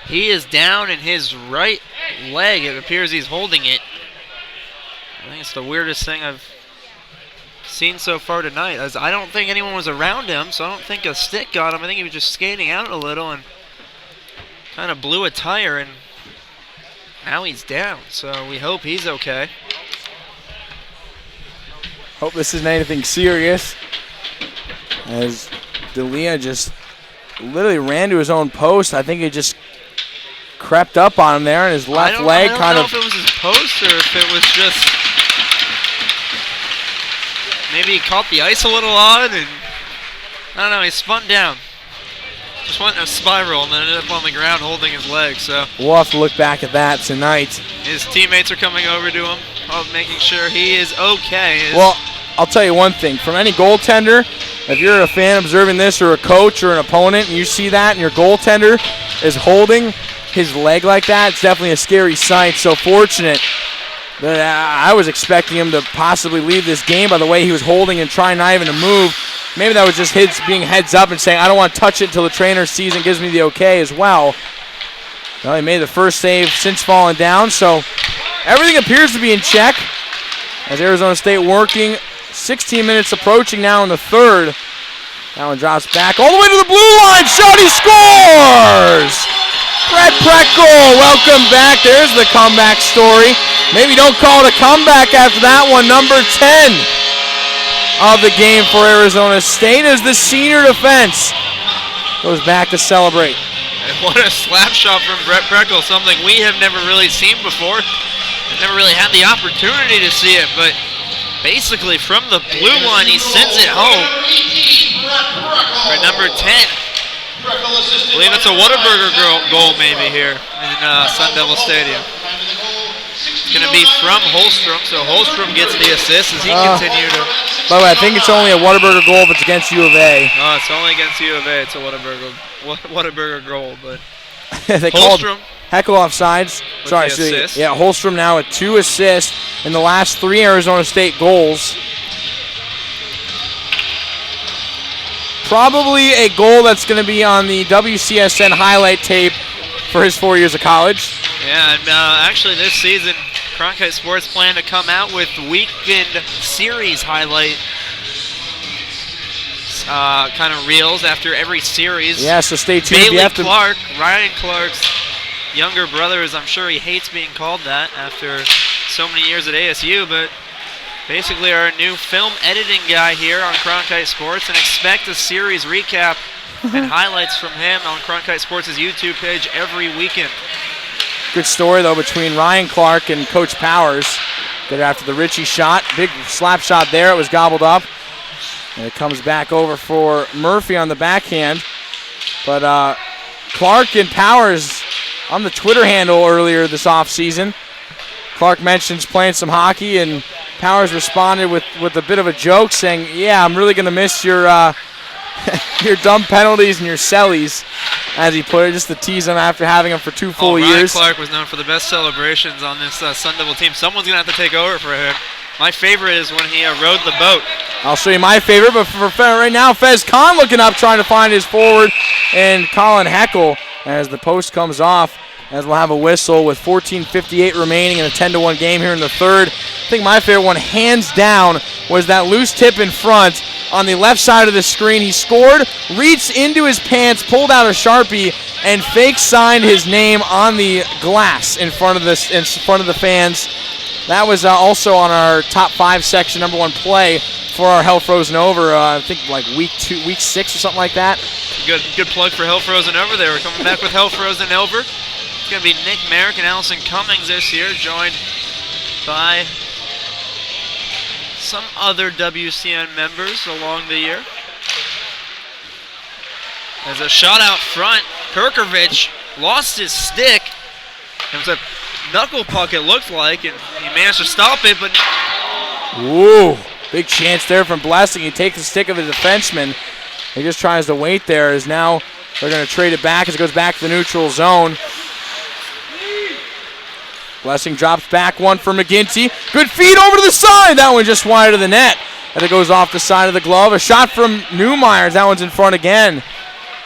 he is down in his right leg. It appears he's holding it. I think it's the weirdest thing I've seen so far tonight, as I don't think anyone was around him, so I don't think a stick got him. I think he was just skating out a little, and kind of blew a tire, and now he's down. So we hope he's okay. Hope this isn't anything serious, as D'Elia just literally ran to his own post. I think he just crept up on him there, and his left leg kind of... I don't know if it was his post or if it was just... Maybe he caught the ice a little odd, and I don't know, he spun down. Just went in a spiral and then ended up on the ground holding his leg, so... We'll have to look back at that tonight. His teammates are coming over to him, making sure he is okay. Well, I'll tell you one thing. From any goaltender, if you're a fan observing this or a coach or an opponent and you see that and your goaltender is holding his leg like that, it's definitely a scary sight. So fortunate that I was expecting him to possibly leave this game by the way he was holding and trying not even to move. Maybe that was just his being heads up and saying, I don't want to touch it until the trainer sees and gives me the okay as well. Well, he made the first save since falling down, so everything appears to be in check as Arizona State working. 16 minutes approaching now in the third. That one drops back all the way to the blue line. Shot, he scores! Brett Preckle, welcome back. There's the comeback story. Maybe don't call it a comeback after that one. Number 10 of the game for Arizona State as the senior defense goes back to celebrate. And what a slap shot from Brett Preckle, something we have never really seen before. We've never really had the opportunity to see it, but basically from the blue line, he sends it home for number 10. I believe it's a Whataburger goal maybe here in Sun Devil Stadium. It's going to be from Holstrom, so Holstrom gets the assist as he continues to... By the way, I think it's only a Whataburger goal if it's against U of A. Oh, it's only against U of A. It's a Whataburger goal, but... They Holstrom. Heckle offsides. Sorry, so yeah, Holstrom now with 2 assists in the last 3 Arizona State goals. Probably a goal that's going to be on the WCSN highlight tape for his 4 years of college. Yeah, and actually this season, Cronkite Sports plan to come out with weekend series highlight kind of reels after every series. Yeah, so stay tuned. Bailey Clark, Ryan Clark's younger brother, as I'm sure he hates being called that after so many years at ASU, but basically our new film editing guy here on Cronkite Sports, and expect a series recap and highlights from him on Cronkite Sports' YouTube page every weekend. Good story, though, between Ryan Clark and Coach Powers. Good after the Ritchie shot. Big slap shot there. It was gobbled up. And it comes back over for Murphy on the backhand. But Clark and Powers on the Twitter handle earlier this offseason. Clark mentions playing some hockey, and Powers responded with a bit of a joke saying, yeah, I'm really going to miss your your dumb penalties and your sellies, as he put it, just to tease him after having him for 2 full years. Ryan Clark was known for the best celebrations on this Sun Devil team. Someone's going to have to take over for him. My favorite is when he rode the boat. I'll show you my favorite, but for right now, Fez Khan looking up, trying to find his forward, and Colin Heckle as the post comes off, as we'll have a whistle with 14:58 remaining in a 10-1 game here in the third. I think my favorite one, hands down, was that loose tip in front on the left side of the screen. He scored, reached into his pants, pulled out a Sharpie, and fake signed his name on the glass in front of the fans. That was also on our top 5 section, number 1 play for our Hell Frozen Over. I think like week 6 or something like that. Good plug for Hell Frozen Over there. We're coming back with Hell Frozen Over. It's going to be Nick Merrick and Allison Cummings this year, joined by some other WCN members along the year. As a shot out front, Perkovich lost his stick. It was a knuckle puck, it looked like, and he managed to stop it, but... Ooh, big chance there from Blessing. He takes the stick of the defenseman. He just tries to wait there, as now they're going to trade it back as it goes back to the neutral zone. Blessing drops back one for McGinty. Good feed over to the side. That one just wide of the net. And it goes off the side of the glove. A shot from Newmeyers. That one's in front again.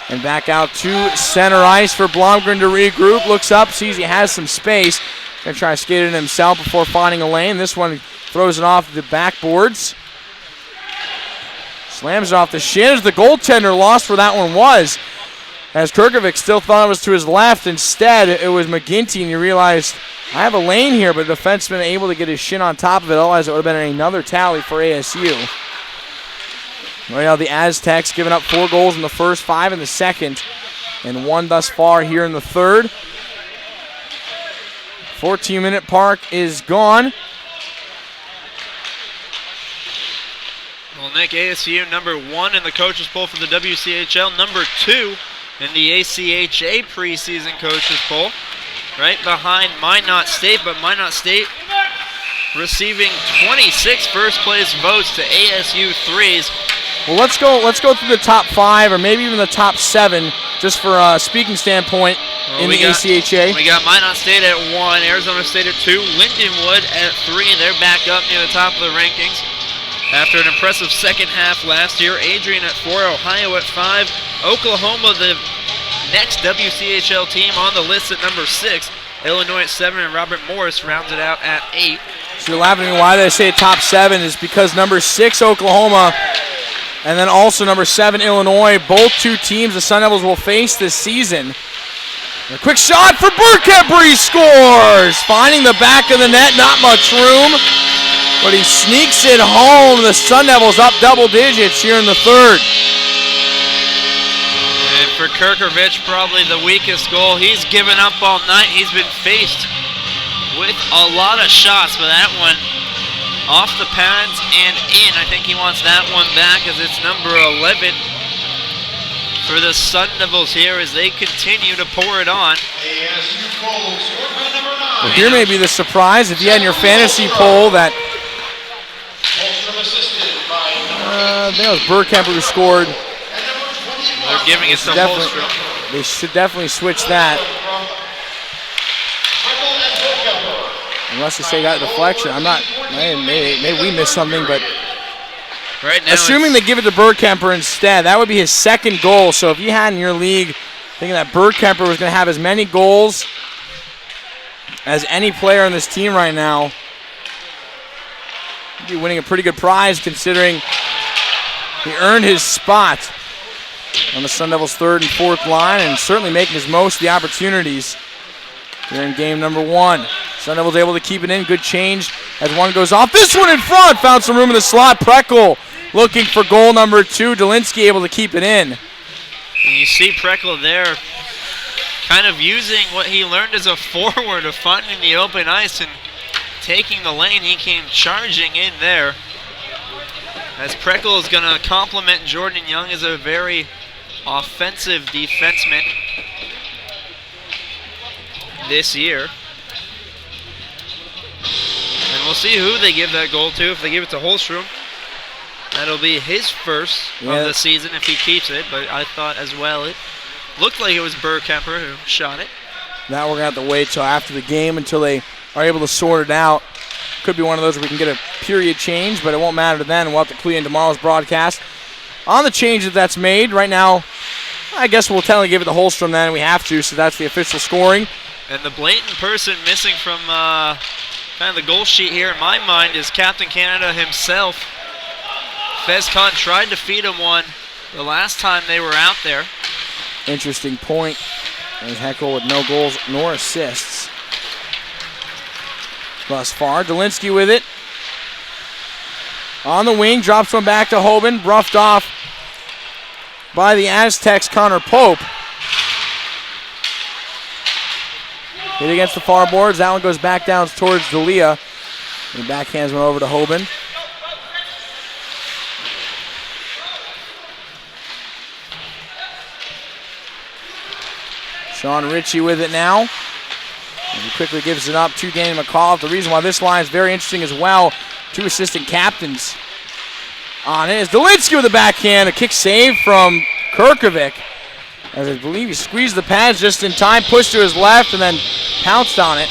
And back out to center ice for Blomgren to regroup. Looks up, sees he has some space. Going to try to skate it in himself before finding a lane. This one throws it off the backboards. Slams it off the shin as the goaltender lost where that one was. as Kirkovic still thought it was to his left. Instead, it was McGinty, and you realized I have a lane here, but the defenseman able to get his shin on top of it. Otherwise, it would have been another tally for ASU. Right now, the Aztecs giving up 4 goals in the first, 5 in the second, and 1 thus far here in the third. 14-minute mark is gone. Well, Nick, ASU number 1 in the coaches poll for the WCHL, number 2 in the ACHA preseason coaches poll, right behind Minot State, but Minot State receiving 26 first-place votes to ASU 3's. Well, let's go through the top 5 or maybe even the top 7, just for a speaking standpoint in the ACHA. We got Minot State at 1, Arizona State at 2, Lindenwood at 3. They're back up near the top of the rankings after an impressive second half last year. Adrian at 4, Ohio at 5, Oklahoma, the next WCHL team on the list at number 6, Illinois at 7, and Robert Morris rounds it out at 8. So you're laughing at me why they say top 7 is because number 6, Oklahoma, and then also number 7, Illinois, both 2 teams the Sun Devils will face this season. A quick shot for Burkemper, he scores! Finding the back of the net, not much room, but he sneaks it home. The Sun Devils up double digits here in the third. And for Kirkovic, probably the weakest goal. He's given up all night. He's been faced with a lot of shots, but that one off the pads and in. I think he wants that one back as it's number 11 for the Sun Devils here as they continue to pour it on. Well, here may be the surprise if you had in your fantasy poll that I think it was Burkemper who scored. They're giving it to Holstrom. They should definitely switch that. Unless you say got a deflection. I'm not, maybe we missed something, but right now assuming they give it to Burkemper instead, that would be his second goal. So if you had in your league thinking that Burkemper was going to have as many goals as any player on this team right now, you'd be winning a pretty good prize considering he earned his spot on the Sun Devils' 3rd and 4th line and certainly making his most of the opportunities here in game number 1. Sun Devils able to keep it in. Good change as one goes off. This one in front. Found some room in the slot. Preckle looking for goal number 2. Delinsky able to keep it in. And you see Preckle there kind of using what he learned as a forward of finding the open ice and taking the lane. He came charging in there. As Preckle is going to compliment Jordan Young as a very offensive defenseman this year. And we'll see who they give that goal to. If they give it to Holstrom, that'll be his first of the season if he keeps it. But I thought as well it looked like it was Burkemper who shot it. Now we're going to have to wait till after the game until they are able to sort it out. Could be one of those where we can get a period change, but it won't matter then. We'll have to clue in tomorrow's broadcast on the change that's made. Right now, I guess we'll tell give it to Holstrom then. We have to, so that's the official scoring. And the blatant person missing from kind of the goal sheet here in my mind is Captain Canada himself. Fezcon tried to feed him one the last time they were out there. Interesting point. And Heckel with no goals nor assists thus far. Delinsky with it. On the wing, drops one back to Hoban. Roughed off by the Aztecs, Connor Pope. Hit against the far boards. That one goes back down towards D'Elia. And backhands one over to Hoban. Sean Ritchie with it now. And he quickly gives it up to Danny McCall. The reason why this line is very interesting as well, 2 assistant captains on it, is Delinsky with the backhand. A kick save from Kirkovic. As I believe he squeezed the pads just in time, pushed to his left, and then pounced on it.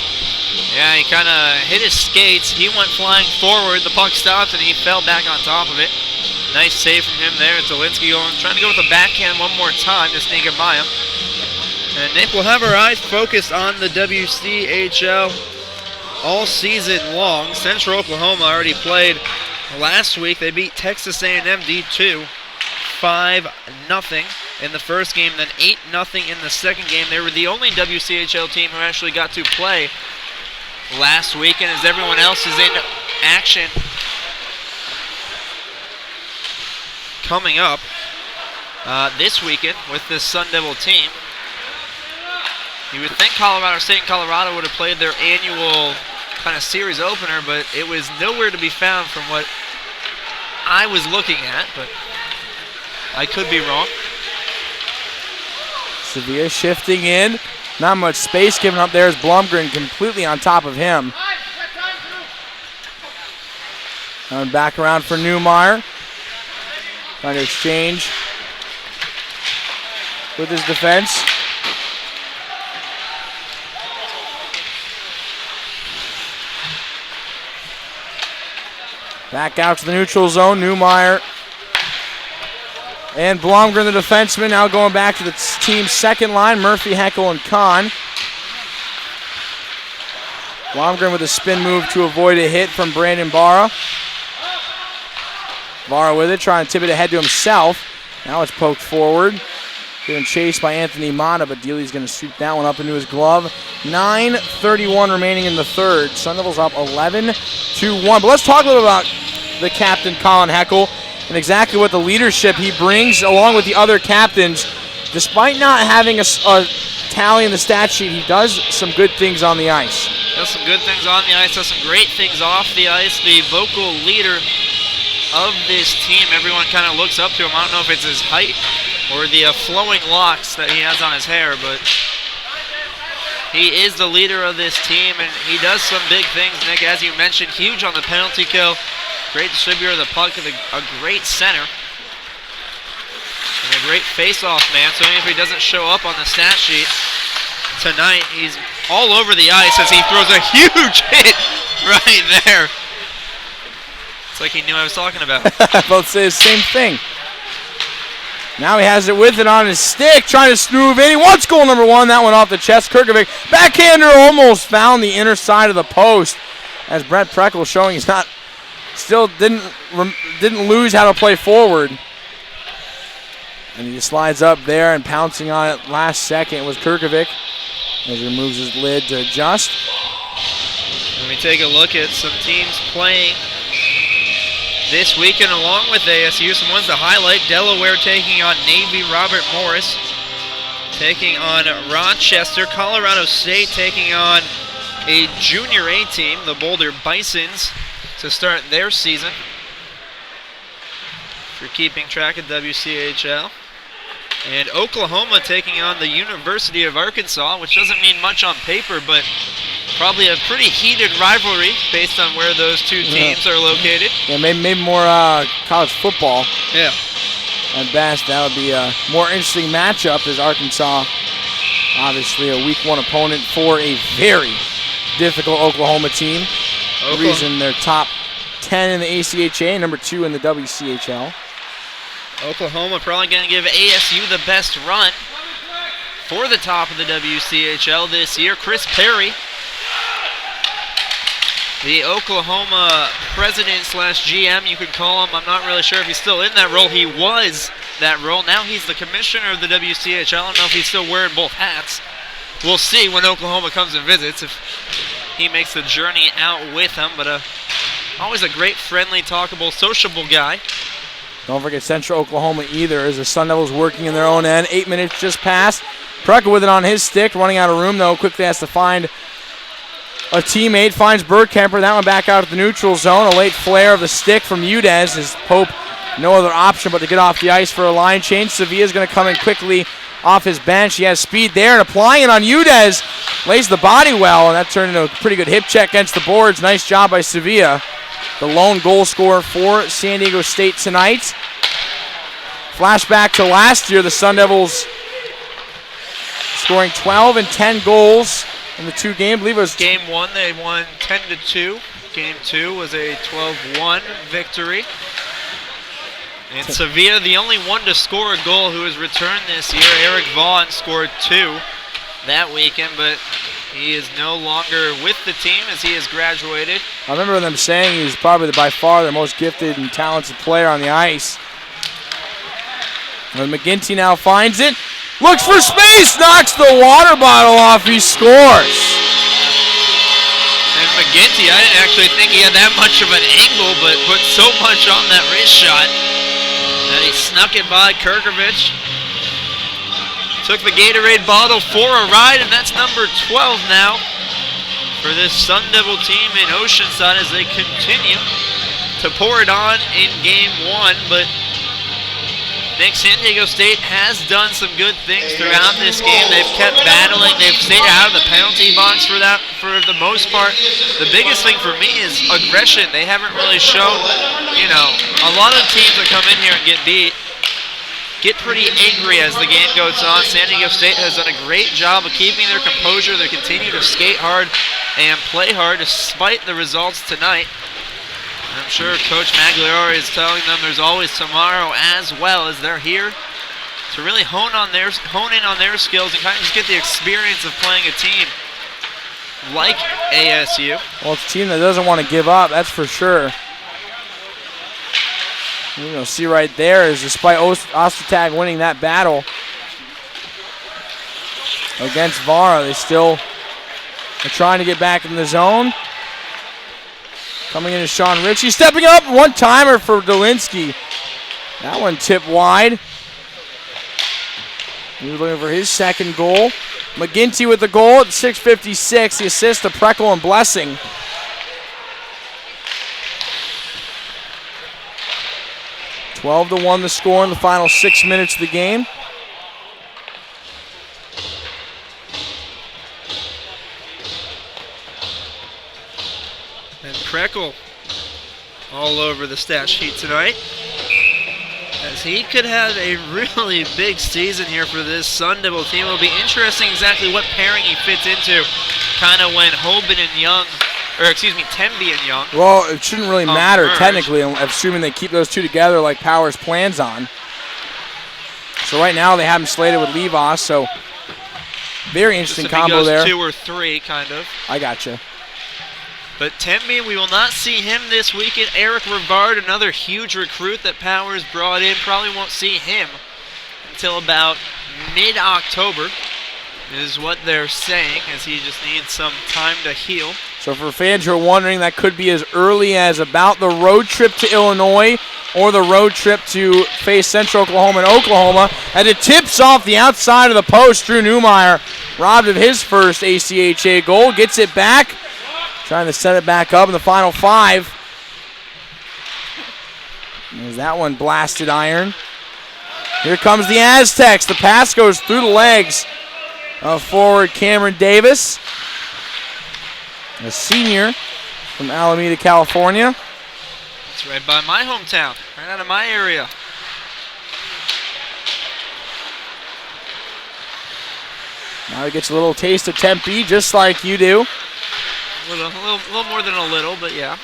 Yeah, he kind of hit his skates. He went flying forward. The puck stopped, and he fell back on top of it. Nice save from him there. Delinsky trying to go with the backhand one more time to sneak it by him. And Nick, we'll have our eyes focused on the WCHL all season long. Central Oklahoma already played last week. They beat Texas A&M D2 5-0. in the first game, then 8-0 in the second game. They were the only WCHL team who actually got to play last weekend, as everyone else is in action coming up this weekend with this Sun Devil team. You would think Colorado State and Colorado would have played their annual kind of series opener, but it was nowhere to be found from what I was looking at, but I could be wrong. Sevilla shifting in. Not much space given up there as Blumgren completely on top of him. And back around for Newmeyer. Trying to exchange with his defense. Back out to the neutral zone. Newmeyer and Blomgren, the defenseman, now going back to the team's second line. Murphy, Heckel, and Kahn. Blomgren with a spin move to avoid a hit from Brandon Barra. Barra with it, trying to tip it ahead to himself. Now it's poked forward. Being chased by Anthony Mata, but Dealey's going to shoot that one up into his glove. 9:31 remaining in the third. Sun Devils up 11-1. But let's talk a little about the captain, Colin Heckel, and exactly what the leadership he brings along with the other captains. Despite not having a tally in the stat sheet, he does some good things on the ice. Does some good things on the ice, does some great things off the ice. The vocal leader of this team, everyone kind of looks up to him. I don't know if it's his height or the flowing locks that he has on his hair, but he is the leader of this team, and he does some big things, Nick, as you mentioned, huge on the penalty kill. Great distributor of the puck, a great center, and a great face-off man. So even if he doesn't show up on the stat sheet tonight, he's all over the ice as he throws a huge hit right there. It's like he knew I was talking about. Both say the same thing. Now he has it with it on his stick, trying to snoove in. He wants goal number one. That one off the chest. Kirkovic, backhander, almost found the inner side of the post. As Brett Preckle showing he's not, still didn't lose how to play forward. And he just slides up there and pouncing on it last second was Kirkovic as he removes his lid to adjust. Let me take a look at some teams playing this weekend along with ASU. Some ones to highlight: Delaware taking on Navy, Robert Morris taking on Rochester, Colorado State taking on a junior A team, the Boulder Bisons, to start their season. If you're keeping track of WCHL. And Oklahoma taking on the University of Arkansas, which doesn't mean much on paper, but probably a pretty heated rivalry based on where those two teams are located. Yeah, maybe more college football. Yeah. At best, that would be a more interesting matchup, as Arkansas, obviously a week one opponent for a very difficult Oklahoma team. The reason they're top 10 in the ACHA, number 2 in the WCHL. Oklahoma probably going to give ASU the best run for the top of the WCHL this year. Chris Perry, the Oklahoma president / GM, you could call him. I'm not really sure if he's still in that role. He was that role. Now he's the commissioner of the WCHL. I don't know if he's still wearing both hats. We'll see when Oklahoma comes and visits if he makes the journey out with them. But always a great, friendly, talkable, sociable guy. Don't forget Central Oklahoma either, as the Sun Devils working in their own end. 8 minutes just passed. Prucker with it on his stick, running out of room though. Quickly has to find a teammate, finds Bergkemper. That one back out at the neutral zone. A late flare of the stick from Udez as Pope, no other option but to get off the ice for a line change. Sevilla's going to come in quickly off his bench. He has speed there and applying it on Udez. Lays the body well, and that turned into a pretty good hip check against the boards. Nice job by Sevilla, the lone goal scorer for San Diego State tonight. Flashback to last year, the Sun Devils scoring 12 and 10 goals in the two games. I believe it was Game 1, they won 10-2. Game 2 was a 12-1 victory. And Sevilla, the only one to score a goal who has returned this year. Eric Vaughn scored 2 that weekend, but he is no longer with the team as he has graduated. I remember them saying he's probably by far the most gifted and talented player on the ice. And McGinty now finds it. Looks for space. Knocks the water bottle off. He scores. And McGinty, I didn't actually think he had that much of an angle, but put so much on that wrist shot that he snuck it by Kirkovich. Took the Gatorade bottle for a ride, and that's number 12 now for this Sun Devil team in Oceanside as they continue to pour it on in game 1. But Nick, San Diego State has done some good things throughout this game. They've kept battling. They've stayed out of the penalty box for the most part. The biggest thing for me is aggression. They haven't really shown, a lot of teams that come in here and get beat get pretty angry as the game goes on. San Diego State has done a great job of keeping their composure. They continue to skate hard and play hard despite the results tonight. I'm sure Coach Magliore is telling them there's always tomorrow as well, as they're here to really hone in on their skills and kind of just get the experience of playing a team like ASU. Well, it's a team that doesn't want to give up, that's for sure. You'll see right there is despite Ostertag winning that battle against Vara, they still are trying to get back in the zone. Coming in is Sean Ritchie, stepping up, one-timer for Dolinsky. That one tipped wide. He was looking for his second goal. McGinty with the goal at 6:56, the assist to Preckle and Blessing. (12-1) the score in the final 6 minutes of the game. And Preckle all over the stat sheet tonight, as he could have a really big season here for this Sun Devil team. It'll be interesting exactly what pairing he fits into, kind of when Hoban and Young, or excuse me, Temby and Young. Well, it shouldn't really matter merge. technically, assuming they keep those two together like Powers plans on. So right now they have him slated with Levos, so very interesting combo there. 2 or 3, kind of. I gotcha. But Temby, we will not see him this weekend. Eric Rivard, another huge recruit that Powers brought in, probably won't see him until about mid-October, is what they're saying, as he just needs some time to heal. So for fans who are wondering, that could be as early as about the road trip to Illinois or the road trip to face Central Oklahoma and Oklahoma. And it tips off the outside of the post. Drew Newmeyer robbed of his first ACHA goal, gets it back. Trying to set it back up in the final 5. There's that one blasted iron. Here comes the Aztecs. The pass goes through the legs of forward Cameron Davis, a senior from Alameda, California. It's right by my hometown, right out of my area. Now he gets a little taste of Tempe, just like you do. A little more than a little, but yeah.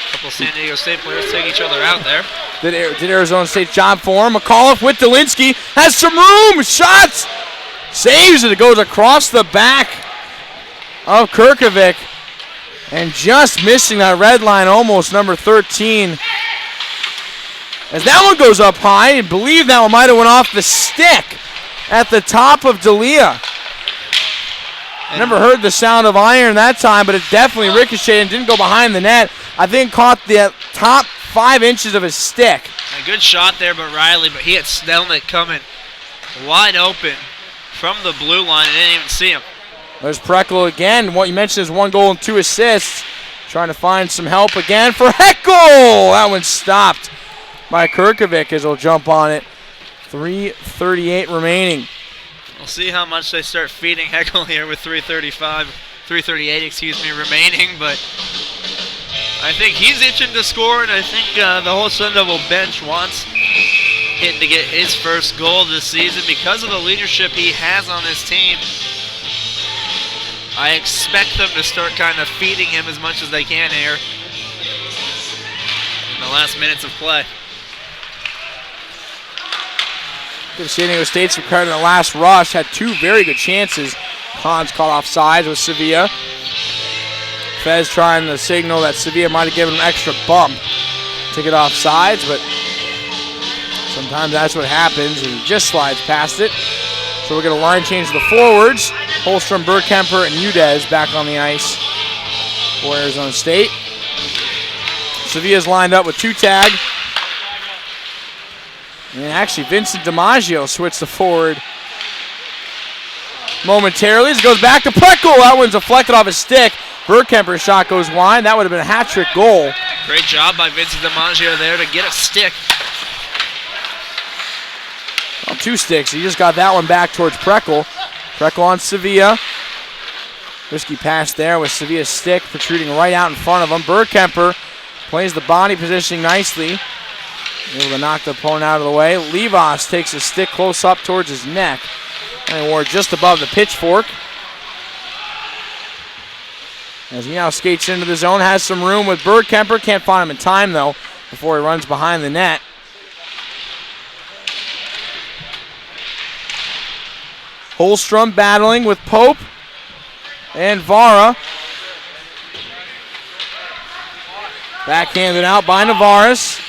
A couple San Diego State players take each other out there. Did Arizona State's job for him. McAuliffe with Dolinsky, has some room, shots, saves it. It goes across the back of Kirkovic, and just missing that red line, almost number 13. As that one goes up high, I believe that one might have went off the stick at the top of D'Elia. Never heard the sound of iron that time, but it definitely ricocheted and didn't go behind the net. I think caught the top 5 inches of his stick. A good shot there by Riley, but he had Snellnick coming wide open from the blue line and didn't even see him. There's Preckle again. What you mentioned is 1 goal and 2 assists. Trying to find some help again for Heckel. That one stopped by Kirkovic as he'll jump on it. 3:38 remaining. We'll see how much they start feeding Heckel here with 3:38 remaining, but I think he's itching to score, and I think the whole Sun Devil bench wants him to get his first goal this season because of the leadership he has on this team. I expect them to start kind of feeding him as much as they can here in the last minutes of play. San Diego State's required in the last rush, had 2 very good chances. Hans caught off sides with Sevilla. Fez trying to signal that Sevilla might have given him an extra bump to get off sides, but Sometimes that's what happens, and he just slides past it. So we're going to line change the forwards. Holstrom, Bergkemper, and Udez back on the ice for Arizona State. Sevilla's lined up with 2-tag. And actually, Vincent DiMaggio switched the forward momentarily. As it goes back to Preckle. That one's deflected off his stick. Bergkemper's shot goes wide. That would have been a hat-trick goal. Great job by Vincent DiMaggio there to get a stick. Well, 2 sticks. He just got that one back towards Preckle. Preckle on Sevilla. Risky pass there with Sevilla's stick protruding right out in front of him. Bergkemper plays the body positioning nicely. Able to knock the opponent out of the way. Levas takes his stick close up towards his neck. And wore just above the pitchfork. As he now skates into the zone, has some room with Bergkemper. Can't find him in time, though, before he runs behind the net. Holstrom battling with Pope and Vara. Backhanded out by Navarez.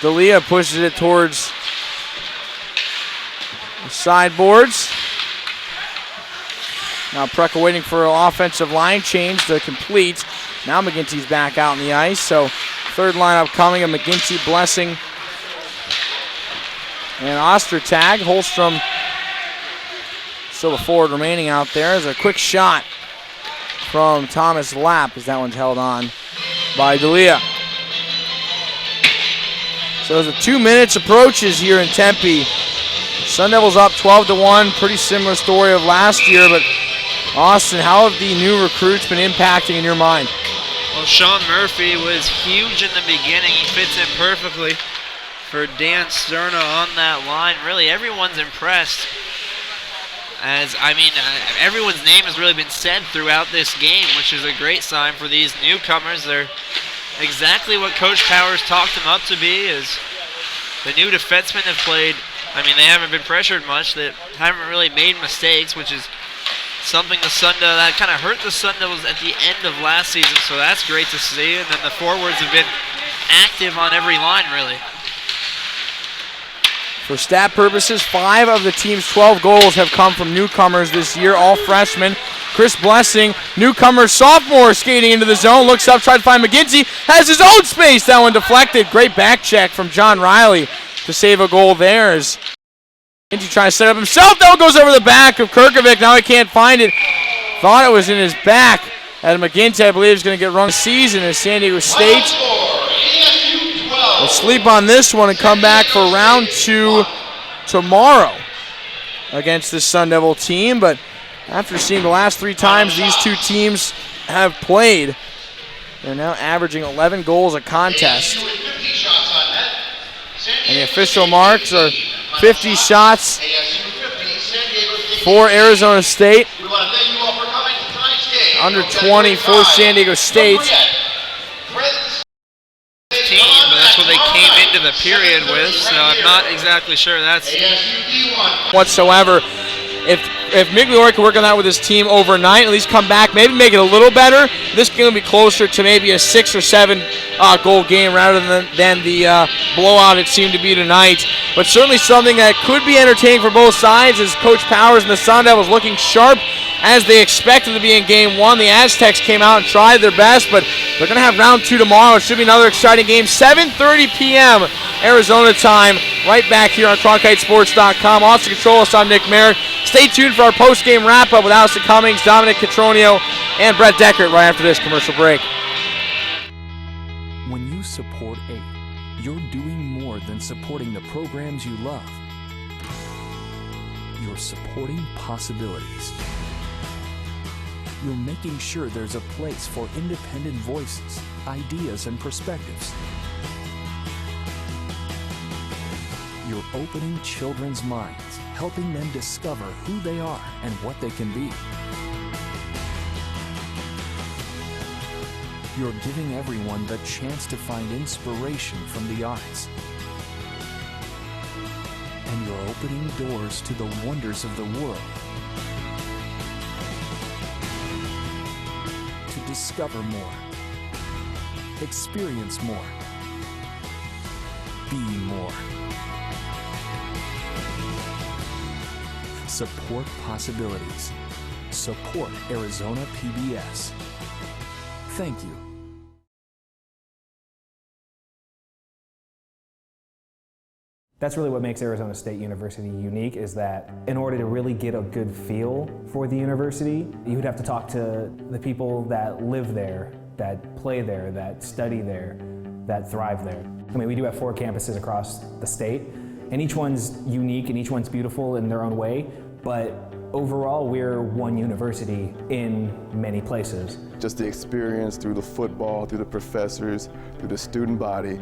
D'Elia pushes it towards the sideboards. Now Preckle waiting for an offensive line change to complete. Now McGinty's back out on the ice. So third lineup coming of McGinty, Blessing, and Ostertag. Holstrom still the forward remaining out there. There's a quick shot from Thomas Lapp as that one's held on by D'Elia. So as the 2 minutes approaches here in Tempe, Sun Devils up 12-1. Pretty similar story of last year, but Austin, how have the new recruits been impacting in your mind? Well, Sean Murphy was huge in the beginning. He fits in perfectly for Dan Sterna on that line. Really, everyone's impressed. Everyone's name has really been said throughout this game, which is a great sign for these newcomers. They're exactly what Coach Powers talked them up to be. Is the new defensemen have played. They haven't been pressured much. They haven't really made mistakes, which is something that kind of hurt the Sun Devils at the end of last season. So that's great to see. And then the forwards have been active on every line, really. For stat purposes, 5 of the team's 12 goals have come from newcomers this year, all freshmen. Chris Blessing, newcomer sophomore, skating into the zone, looks up, trying to find McGinty, has his own space, that one deflected. Great back check from John Riley to save a goal there. As McGinty trying to set up himself, that one goes over the back of Kirkovic, now he can't find it. Thought it was in his back. As McGinty, I believe, is going to get run this season as San Diego State will sleep on this one and come back for round 2 tomorrow against this Sun Devil team. But after seeing the last 3 times these two teams have played, they're now averaging 11 goals a contest. And the official marks are 50 shots for Arizona State, under 20 for San Diego State. But that's what they came into the period with, so I'm not exactly sure that's whatsoever. If Migliore can work on that with his team overnight, at least come back, maybe make it a little better, this game will be closer to maybe a 6 or 7 goal game rather than the blowout it seemed to be tonight. But certainly something that could be entertaining for both sides as Coach Powers and the Sun Devils looking sharp as they expected to be in game 1. The Aztecs came out and tried their best, but they're going to have round 2 tomorrow. It should be another exciting game. 7:30 p.m. Arizona time, right back here on CronkiteSports.com. Also control us, I'm Nick Merritt. Stay tuned for our post-game wrap-up with Allison Cummings, Dominic Catronio, and Brett Deckert right after this commercial break. When you support AID, you're doing more than supporting the programs you love. You're supporting possibilities. You're making sure there's a place for independent voices, ideas, and perspectives. You're opening children's minds, helping them discover who they are and what they can be. You're giving everyone the chance to find inspiration from the arts. And you're opening doors to the wonders of the world. To discover more, experience more, be more. Support possibilities. Support Arizona PBS. Thank you. That's really what makes Arizona State University unique, is that in order to really get a good feel for the university, you would have to talk to the people that live there, that play there, that study there, that thrive there. I mean, we do have 4 campuses across the state, and each one's unique and each one's beautiful in their own way, but overall we're one university in many places. Just the experience through the football, through the professors, through the student body,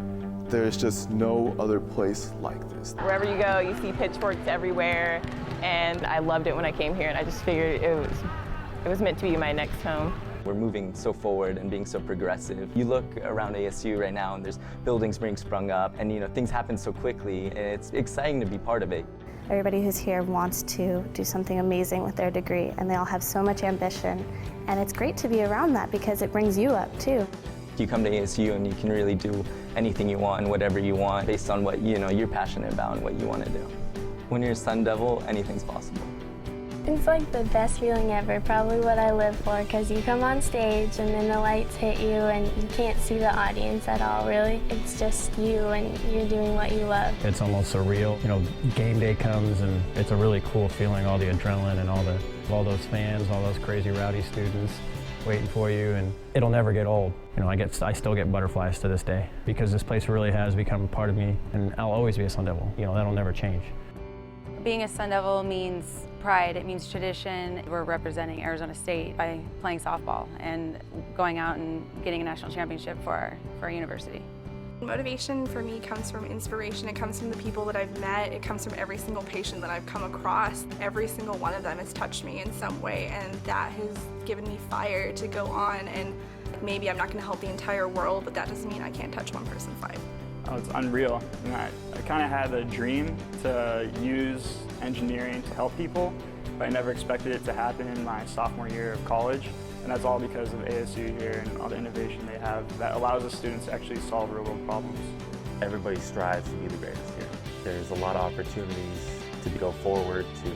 there's just no other place like this. Wherever you go, you see pitchforks everywhere, and I loved it when I came here, and I just figured it was meant to be my next home. We're moving so forward and being so progressive. You look around ASU right now and there's buildings being sprung up, and things happen so quickly, and it's exciting to be part of it. Everybody who's here wants to do something amazing with their degree, and they all have so much ambition, and it's great to be around that because it brings you up too. You come to ASU and you can really do anything you want and whatever you want based on what you're passionate about and what you want to do. When you're a Sun Devil, anything's possible. It's like the best feeling ever, probably what I live for, because you come on stage and then the lights hit you and you can't see the audience at all, really. It's just you and you're doing what you love. It's almost surreal. Game day comes and it's a really cool feeling, all the adrenaline and all those fans, all those crazy rowdy students waiting for you, and it'll never get old. I still get butterflies to this day because this place really has become a part of me, and I'll always be a Sun Devil. That'll never change. Being a Sun Devil means pride, it means tradition. We're representing Arizona State by playing softball and going out and getting a national championship for our university. Motivation for me comes from inspiration. It comes from the people that I've met. It comes from every single patient that I've come across. Every single one of them has touched me in some way, and that has given me fire to go on. And maybe I'm not going to help the entire world, but that doesn't mean I can't touch one person's life. Oh, it's unreal. And I kind of had a dream to use engineering to help people, but I never expected it to happen in my sophomore year of college. And that's all because of ASU here and all the innovation they have that allows the students to actually solve real-world problems. Everybody strives to be the greatest here. There's a lot of opportunities to go forward, to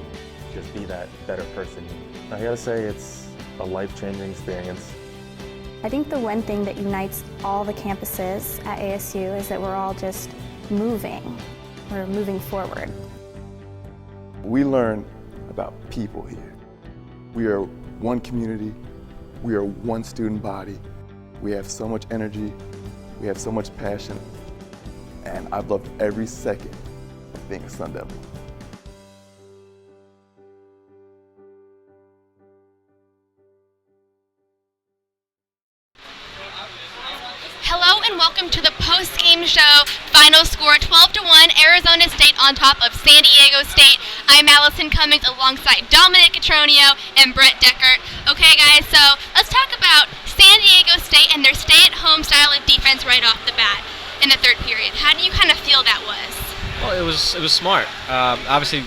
just be that better person. I gotta say, it's a life-changing experience. I think the one thing that unites all the campuses at ASU is that we're all just moving. We're moving forward. We learn about people here. We are one community. We are one student body. We have so much energy. We have so much passion. And I've loved every second of being a Sun Devil. Hello and welcome to the post-game show. Final score 12-1, Arizona State on top of San Diego State. I'm Allison Cummings alongside Dominic Catronio and Brett Deckert. Okay guys, so let's talk about San Diego State and their stay-at-home style of defense right off the bat in the third period. How do you kind of feel that was? Well, it was smart. Obviously,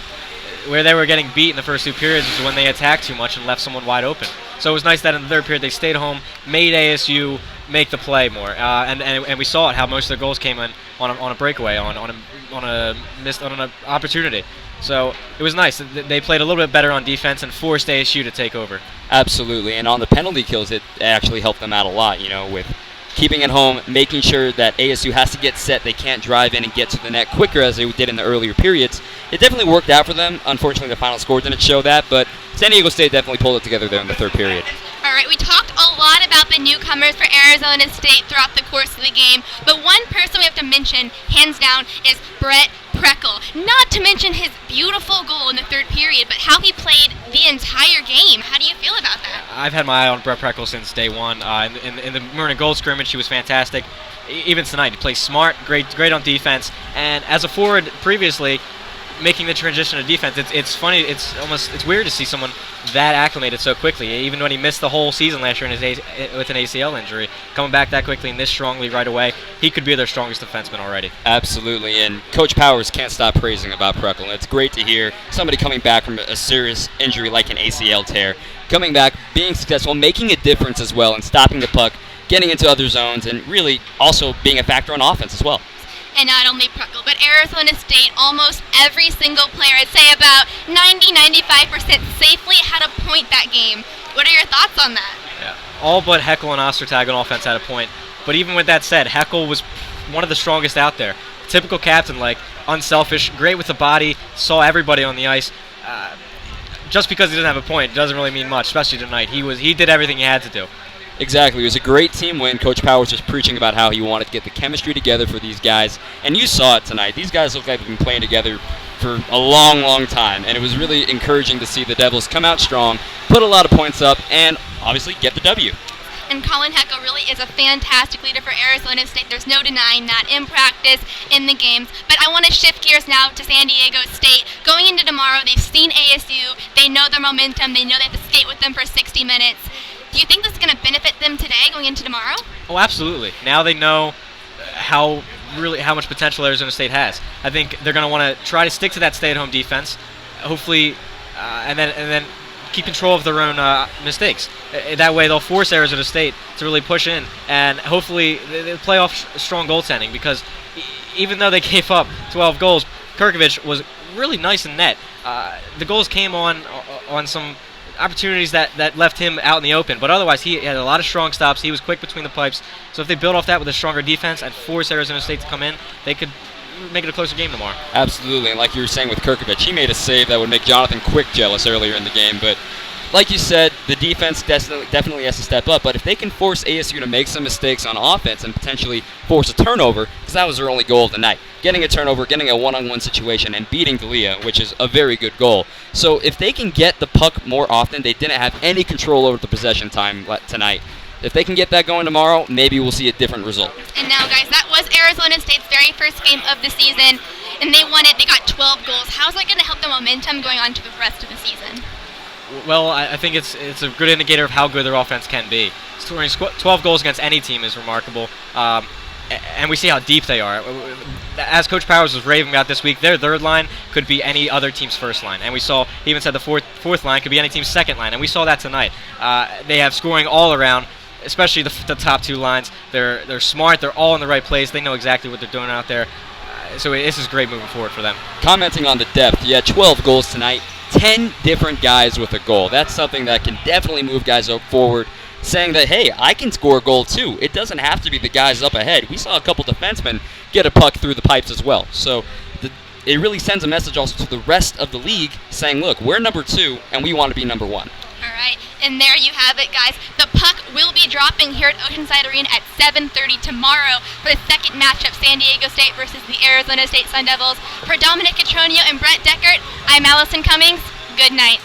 where they were getting beat in the first 2 periods was when they attacked too much and left someone wide open. So it was nice that in the third period they stayed home, made ASU make the play more, and we saw it, how most of their goals came in on a breakaway, on an opportunity. So it was nice. They played a little bit better on defense and forced ASU to take over. Absolutely, and on the penalty kills, it actually helped them out a lot. With keeping it home, making sure that ASU has to get set. They can't drive in and get to the net quicker as they did in the earlier periods. It definitely worked out for them. Unfortunately, the final score didn't show that, but San Diego State definitely pulled it together there in the third period. All right, we talked a lot about the newcomers for Arizona State throughout the course of the game, but one person we have to mention, hands down, is Brett Preckle. Not to mention his beautiful goal in the third period, but how he played the entire game. How do you feel about that? I've had my eye on Brett Preckle since day one. In the Maroon and Gold scrimmage, he was fantastic. Even tonight, he plays smart, great on defense, and as a forward previously, making the transition to defense, it's funny, it's weird to see someone that acclimated so quickly. Even when he missed the whole season last year with an ACL injury, coming back that quickly and this strongly right away, he could be their strongest defenseman already. Absolutely, and Coach Powers can't stop praising about Preckle. It's great to hear somebody coming back from a serious injury like an ACL tear, coming back, being successful, making a difference as well, and stopping the puck, getting into other zones, and really also being a factor on offense as well. And not only Pruckle, but Arizona State, almost every single player, I'd say about 90-95% safely had a point that game. What are your thoughts on that? Yeah. All but Heckel and Ostertag on offense had a point. But even with that said, Heckel was one of the strongest out there. Typical captain, like unselfish, great with the body, saw everybody on the ice. Just because he doesn't have a point doesn't really mean much, especially tonight. He did everything he had to do. Exactly. It was a great team win. Coach Powers was preaching about how he wanted to get the chemistry together for these guys, and you saw it tonight. These guys look like they've been playing together for a long, long time, and it was really encouraging to see the Devils come out strong, put a lot of points up, and obviously get the W. And Colin Heckel really is a fantastic leader for Arizona State. There's no denying that in practice, in the games. But I want to shift gears now to San Diego State. Going into tomorrow, they've seen ASU. They know their momentum. They know they have to skate with them for 60 minutes. Do you think this is going to benefit them today going into tomorrow? Oh, absolutely. Now they know how much potential Arizona State has. I think they're going to want to try to stick to that stay-at-home defense, hopefully, and then keep control of their own mistakes. That way they'll force Arizona State to really push in, and hopefully they'll play off strong goaltending, because even though they gave up 12 goals, Kirkovich was really nice in net. The goals came on some opportunities that left him out in the open, but otherwise he had a lot of strong stops. He was quick between the pipes, so if they build off that with a stronger defense and force Arizona State to come in, they could make it a closer game tomorrow. Absolutely, and like you were saying with Kirkovich, he made a save that would make Jonathan Quick jealous earlier in the game, but like you said, the defense definitely has to step up, but if they can force ASU to make some mistakes on offense and potentially force a turnover, because that was their only goal of the night, getting a turnover, getting a one-on-one situation, and beating D'Elia, which is a very good goal. So if they can get the puck more often, they didn't have any control over the possession time tonight. If they can get that going tomorrow, maybe we'll see a different result. And now, guys, that was Arizona State's very first game of the season, and they won it. They got 12 goals. How's that going to help the momentum going on to the rest of the season? Well, I think it's a good indicator of how good their offense can be. Scoring 12 goals against any team is remarkable, and we see how deep they are. As Coach Powers was raving about this week, their third line could be any other team's first line, and we saw, he even said the fourth line could be any team's second line, and we saw that tonight. They have scoring all around, especially the top two lines. They're smart. They're all in the right place. They know exactly what they're doing out there. So this is great moving forward for them. Commenting on the depth, you had 12 goals tonight. 10 different guys with a goal. That's something that can definitely move guys up forward, saying that, hey, I can score a goal too. It doesn't have to be the guys up ahead. We saw a couple defensemen get a puck through the pipes as well. So it really sends a message also to the rest of the league saying, look, we're number 2 and we want to be number 1. All right, and there you have it, guys. The puck will be dropping here at Oceanside Arena at 7:30 tomorrow for the second matchup, San Diego State versus the Arizona State Sun Devils. For Dominic Catronio and Brent Deckert, I'm Allison Cummings. Good night.